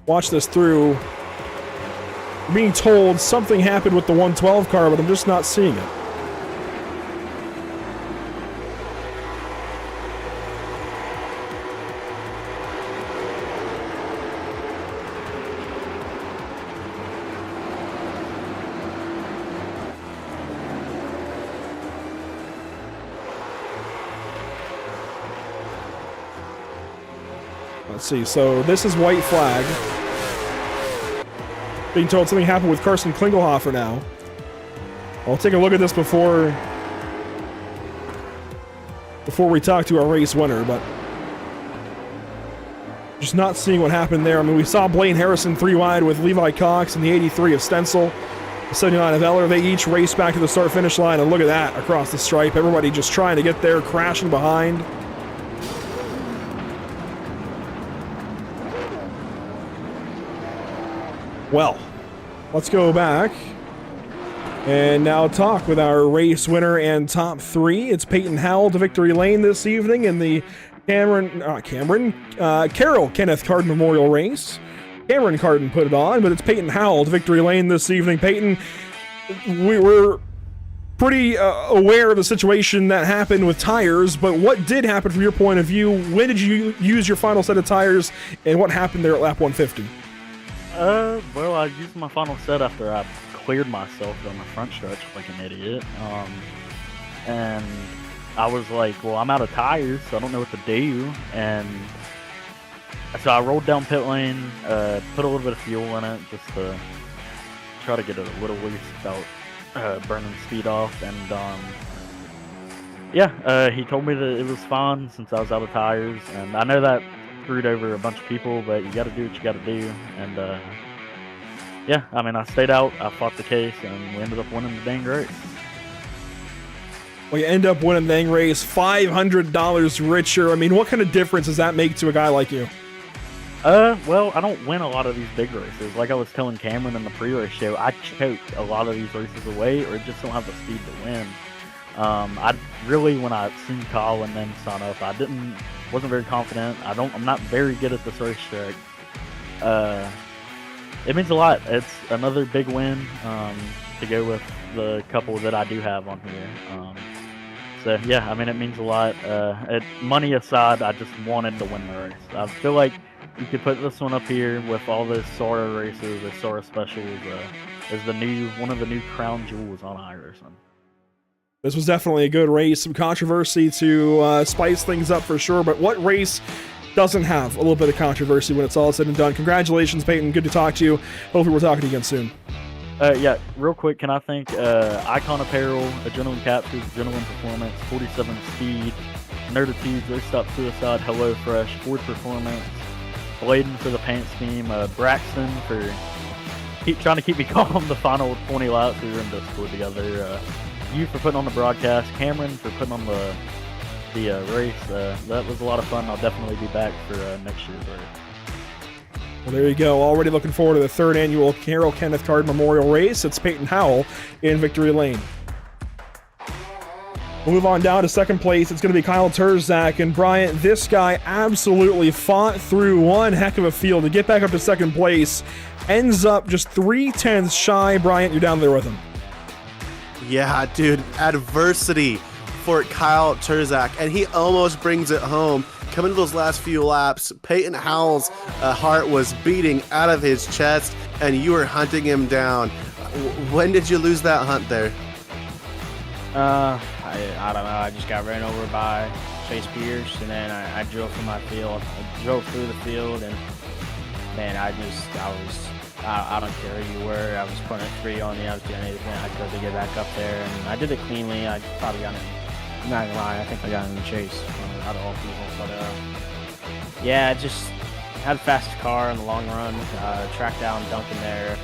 watch this through. We're being told something happened with the 112 car, but I'm just not seeing it. Let's see, so this is white flag. Being told something happened with Carson Klingelhofer now. I'll take a look at this before we talk to our race winner, but just not seeing what happened there. I mean, we saw Blaine Harrison 3 wide with Levi Cox and the 83 of Stencil, the 79 of Eller. They each race back to the start-finish line, and look at that across the stripe. Everybody just trying to get there, crashing behind. Well, let's go back and now talk with our race winner and top 3. It's Peyton Howell to victory lane this evening in the Carrol Kenneth Carden Memorial Race. Cameron Carden put it on, but it's Peyton Howell to victory lane this evening. Peyton, we were pretty aware of the situation that happened with tires, but what did happen from your point of view? When did you use your final set of tires, and what happened there at lap 150? Well, I used my final set after I cleared myself on the front stretch like an idiot. And I was like, well, I'm out of tires, so I don't know what to do. And so I rolled down pit lane, put a little bit of fuel in it just to try to get it a little loose without burning speed off. And he told me that it was fine since I was out of tires. And I know that screwed over a bunch of people, but you got to do what you got to do. And yeah, I mean, I stayed out, I fought the case, and we ended up winning the dang race. Well, you end up winning the dang race, $500 richer. I mean, what kind of difference does that make to a guy like you? Well, I don't win a lot of these big races. Like I was telling Cameron in the pre-race show, I choked a lot of these races away, or just don't have the speed to win. I really, when I seen Kyle and then sign up, wasn't very confident. I'm not very good at this racetrack. It means a lot. It's another big win to go with the couple that I do have on here. So yeah, I mean, it means a lot. Money aside, I just wanted to win the race. I feel like you could put this one up here with all the Sora races, the Sora specials, as one of the new crown jewels on iRacing. This was definitely a good race. Some controversy to spice things up for sure, but what race doesn't have a little bit of controversy when it's all said and done? Congratulations, Peyton. Good to talk to you. Hopefully we're talking to you again soon. Yeah, real quick, can I thank Icon Apparel, Adrenaline Capsules, Adrenaline Performance, 47 Speed, Nerditudes, Their Stop Suicide, Hello Fresh, Ford Performance, Bladen for the paint scheme, Braxton for trying to keep me calm the final 20 laps. We were in Discord together. You for putting on the broadcast, Cameron for putting on the race. That was a lot of fun. I'll definitely be back for next year's race. Well, there you go. Already looking forward to the 3rd annual Carrol Kenneth Carden Memorial Race. It's Peyton Howell in Victory Lane. We'll move on down to 2nd place. It's going to be Kyle Terzak. And Bryant, this guy absolutely fought through one heck of a field to get back up to 2nd place. Ends up just 3/10 shy. Bryant, you're down there with him. Yeah, dude, adversity for Kyle Terzak, and he almost brings it home. Coming to those last few laps, Peyton Howell's heart was beating out of his chest, and you were hunting him down. When did you lose that hunt there? I don't know. I just got ran over by Chase Pierce, and then I drove through my field. I drove through the field, and man, I don't care who you were. I was putting a 3 on you. I was doing anything I could to get back up there, and I did it cleanly. I probably got in. I'm not gonna lie, I think I got in the chase out of all people. But yeah, I just had the fastest car in the long run. Tracked down Duncan there.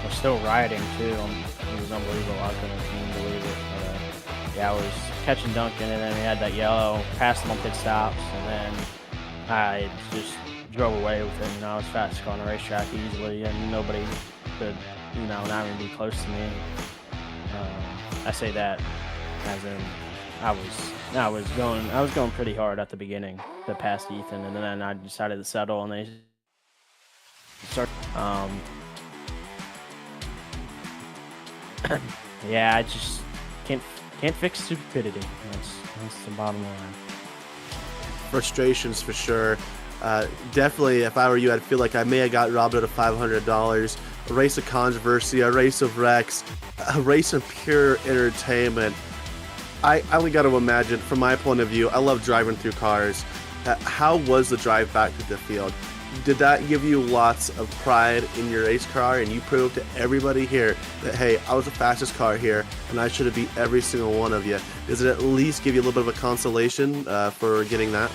We're still riding too. It was unbelievable. I couldn't even believe it. But yeah, I was catching Duncan, and then we had that yellow, passed him on pit stops, and then I just drove away with it. I was fastest car on the racetrack easily, and nobody could, not even be close to me. I say that as in I was going pretty hard at the beginning to pass Ethan, and then I decided to settle, and they start. Yeah, I just can't fix stupidity. That's the bottom line. Frustrations for sure. Definitely, if I were you, I'd feel like I may have got robbed out of $500. A race of controversy, a race of wrecks, a race of pure entertainment. I only got to imagine, from my point of view, I love driving through cars. How was the drive back to the field? Did that give you lots of pride in your race car, and you proved to everybody here that, hey, I was the fastest car here, and I should have beat every single one of you? Does it at least give you a little bit of a consolation for getting that?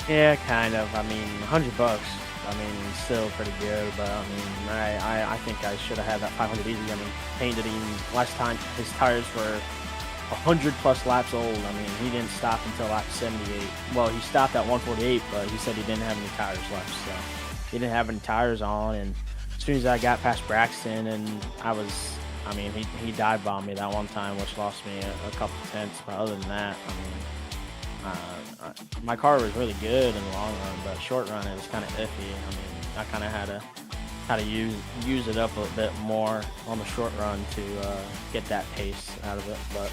Yeah, kind of. I mean, $100. I mean, still pretty good, but I mean, I think I should have had that 500 easy. I mean, painted him last time. His tires were 100+ laps old. I mean, he didn't stop until lap 78. Well, he stopped at 148, but he said he didn't have any tires left, so he didn't have any tires on. And as soon as I got past Braxton, and he dive bombed me that one time, which lost me a couple tenths. But other than that, I mean, my car was really good in the long run, but short run it was kind of iffy. I mean, I kind of had to use it up a bit more on the short run to get that pace out of it. But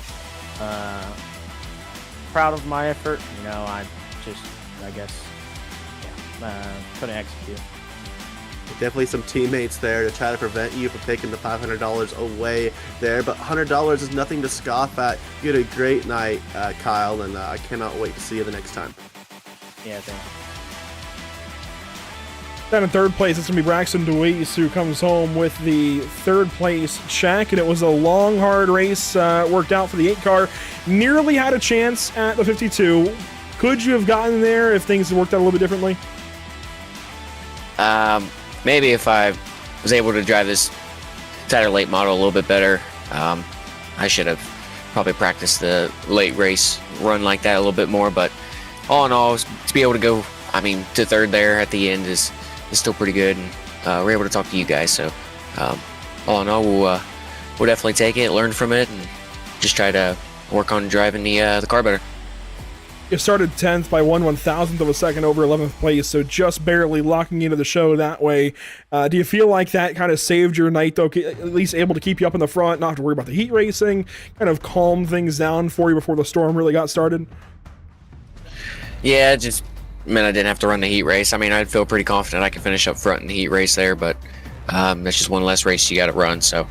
proud of my effort. I guess couldn't execute. Definitely some teammates there to try to prevent you from taking the $500 away there, but $100 is nothing to scoff at. You had a great night, Kyle, and I cannot wait to see you the next time. Yeah, thanks. Then in 3rd place, it's going to be Braxton DeWeese, who comes home with the 3rd place check, and it was a long, hard race. Worked out for the 8 car. Nearly had a chance at the 52. Could you have gotten there if things had worked out a little bit differently? maybe if I was able to drive this tighter late model a little bit better, I should have probably practiced the late race run like that a little bit more. But all in all, to be able to go, to third there at the end is still pretty good. And we're able to talk to you guys. So all in all, we'll definitely take it, learn from it, and just try to work on driving the car better. You started 10th by 1/1000th of a second over 11th place, so just barely locking into the show that way. Do you feel like that kind of saved your night, though, at least able to keep you up in the front, not have to worry about the heat racing, kind of calm things down for you before the storm really got started? Yeah, it just meant I didn't have to run the heat race. I'd feel pretty confident I could finish up front in the heat race there, but that's just one less race you got to run. So,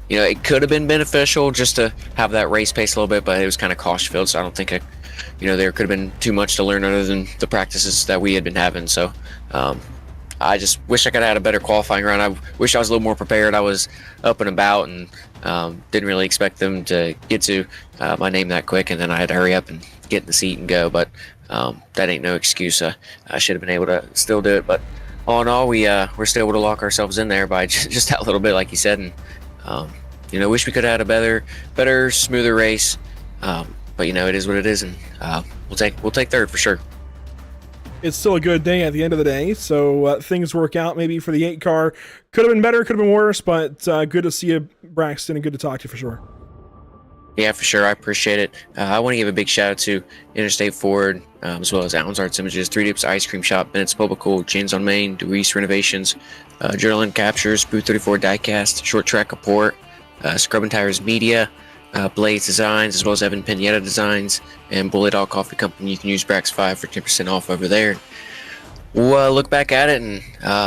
it could have been beneficial just to have that race pace a little bit, but it was kind of caution filled, so I don't think there could have been too much to learn other than the practices that we had been having. So I just wish I could have had a better qualifying run. I wish I was a little more prepared. I was up and about and didn't really expect them to get to my name that quick, and then I had to hurry up and get in the seat and go. But that ain't no excuse. I should have been able to still do it. But all in all, we're still able to lock ourselves in there by just that little bit, like you said. And wish we could have had a better, smoother race. But it is what it is, and we'll take third for sure. It's still a good day at the end of the day, so things work out maybe for the 8 car. Could have been better, could have been worse, but good to see you, Braxton, and good to talk to you for sure. Yeah, for sure. I appreciate it. I want to give a big shout out to Interstate Ford, as well as Allen's Arts Images, 3 Dips Ice Cream Shop, Bennett's Publical, James on Main, DeWeese Renovations, Journalin Captures, Booth 34 Diecast, Short Track Report, Scrub and Tires Media, Blaze Designs, as well as Evan Pinetta Designs, and Bullet Dog Coffee Company. You can use Brax5 for 10% off over there. We'll look back at it and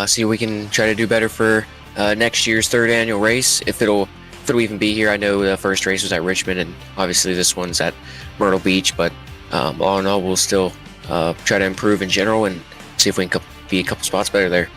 see if we can try to do better for next year's 3rd annual race, if it'll even be here. I know the first race was at Richmond, and obviously this one's at Myrtle Beach, but all in all, we'll still try to improve in general and see if we can be a couple spots better there.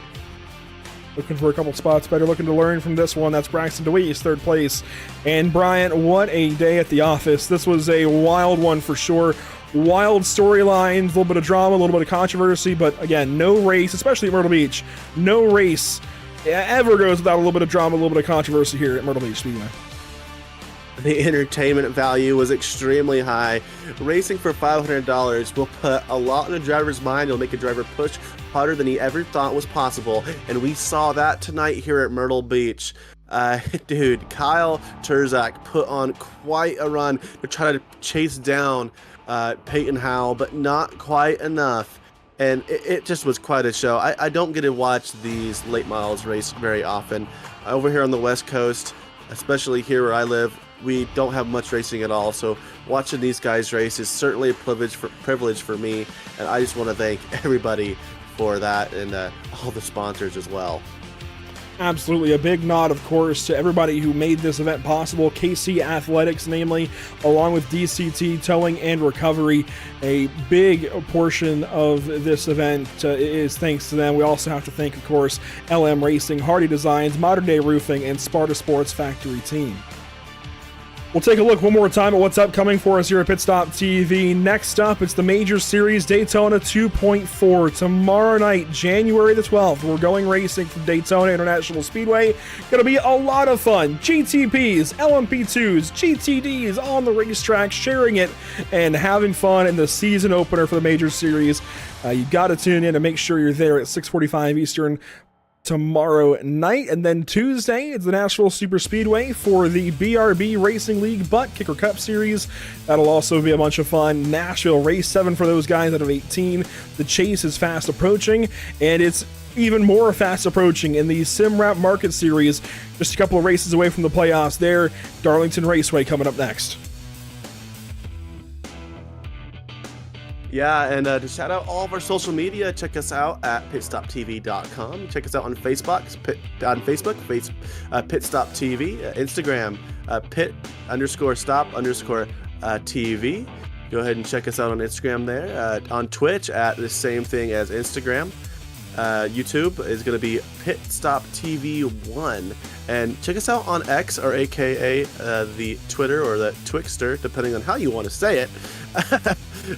Looking for a couple spots better, looking to learn from this one. That's Braxton DeWeese, 3rd place. And Bryant, what a day at the office. This was a wild one for sure. Wild storylines, a little bit of drama, a little bit of controversy, but again, no race, especially at Myrtle Beach, no race ever goes without a little bit of drama, a little bit of controversy here at Myrtle Beach Speedway. The entertainment value was extremely high. Racing for $500 will put a lot in a driver's mind. It'll make a driver push harder than he ever thought was possible. And we saw that tonight here at Myrtle Beach. Dude, Kyle Terzak put on quite a run to try to chase down Peyton Howell, but not quite enough. And it just was quite a show. I don't get to watch these late models race very often. Over here on the West Coast, especially here where I live, we don't have much racing at all, so watching these guys race is certainly a privilege for me, and I just want to thank everybody for that, and all the sponsors as well. Absolutely. A big nod, of course, to everybody who made this event possible. KC Athletics, namely, along with DCT Towing and Recovery. A big portion of this event is thanks to them. We also have to thank, of course, LM Racing, Hardy Designs, Modern Day Roofing, and Sparta Sports Factory Team. We'll take a look one more time at what's upcoming for us here at Pit Stop TV. Next up, it's the Major Series Daytona 2.4. Tomorrow night, January the 12th, we're going racing from Daytona International Speedway. Going to be a lot of fun. GTPs, LMP2s, GTDs on the racetrack, sharing it and having fun in the season opener for the Major Series. You got to tune in and make sure you're there at 6:45 Eastern tomorrow night. And then Tuesday, it's the Nashville Super Speedway for the BRB Racing League Butt Kicker Cup Series. That'll also be a bunch of fun. Nashville Race 7 for those guys out of 18. The chase is fast approaching, and it's even more fast approaching in the SimRap Market Series. Just a couple of races away from the playoffs there. Darlington Raceway coming up next. Yeah, and to shout out all of our social media, check us out at pitstoptv.com. Check us out on Facebook, Pitstop TV, Instagram, pit_stop_TV. Go ahead and check us out on Instagram there. On Twitch at the same thing as Instagram. YouTube is going to be Pitstop TV 1. And check us out on X, or AKA the Twitter or the Twixter, depending on how you want to say it.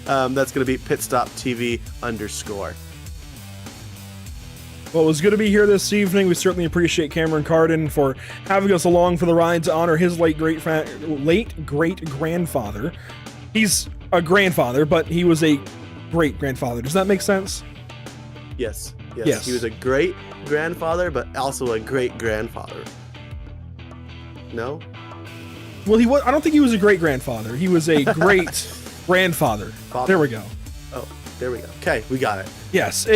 That's going to be Pitstop TV _. Well, it was good to be here this evening. We certainly appreciate Cameron Carden for having us along for the ride to honor his late great-grandfather. He's a grandfather, but he was a great-grandfather. Does that make sense? Yes. Yes. He was a great grandfather, but also a great grandfather. No? Well, I don't think he was a great-grandfather. He was a great grandfather. There we go. Oh, there we go. Okay, we got it. Yes,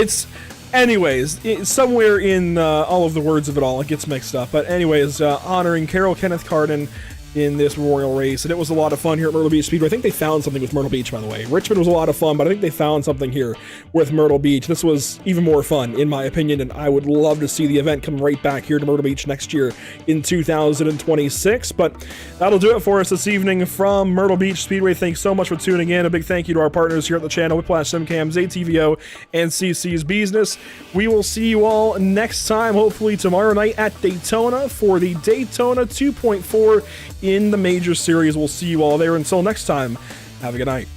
anyways, somewhere in all of the words of it all, it gets mixed up. But anyways, honoring Carrol Kenneth Carden in this memorial race, and it was a lot of fun here at Myrtle Beach Speedway. I think they found something with Myrtle Beach, by the way. Richmond was a lot of fun, but I think they found something here with Myrtle Beach. This was even more fun, in my opinion, and I would love to see the event come right back here to Myrtle Beach next year in 2026. But that'll do it for us this evening from Myrtle Beach Speedway. Thanks so much for tuning in. A big thank you to our partners here at the channel, Whiplash Simcams, ATVO, and CC's Business. We will see you all next time, hopefully tomorrow night at Daytona for the Daytona 2.4 in the Major Series. We'll see you all there. Until next time, have a good night.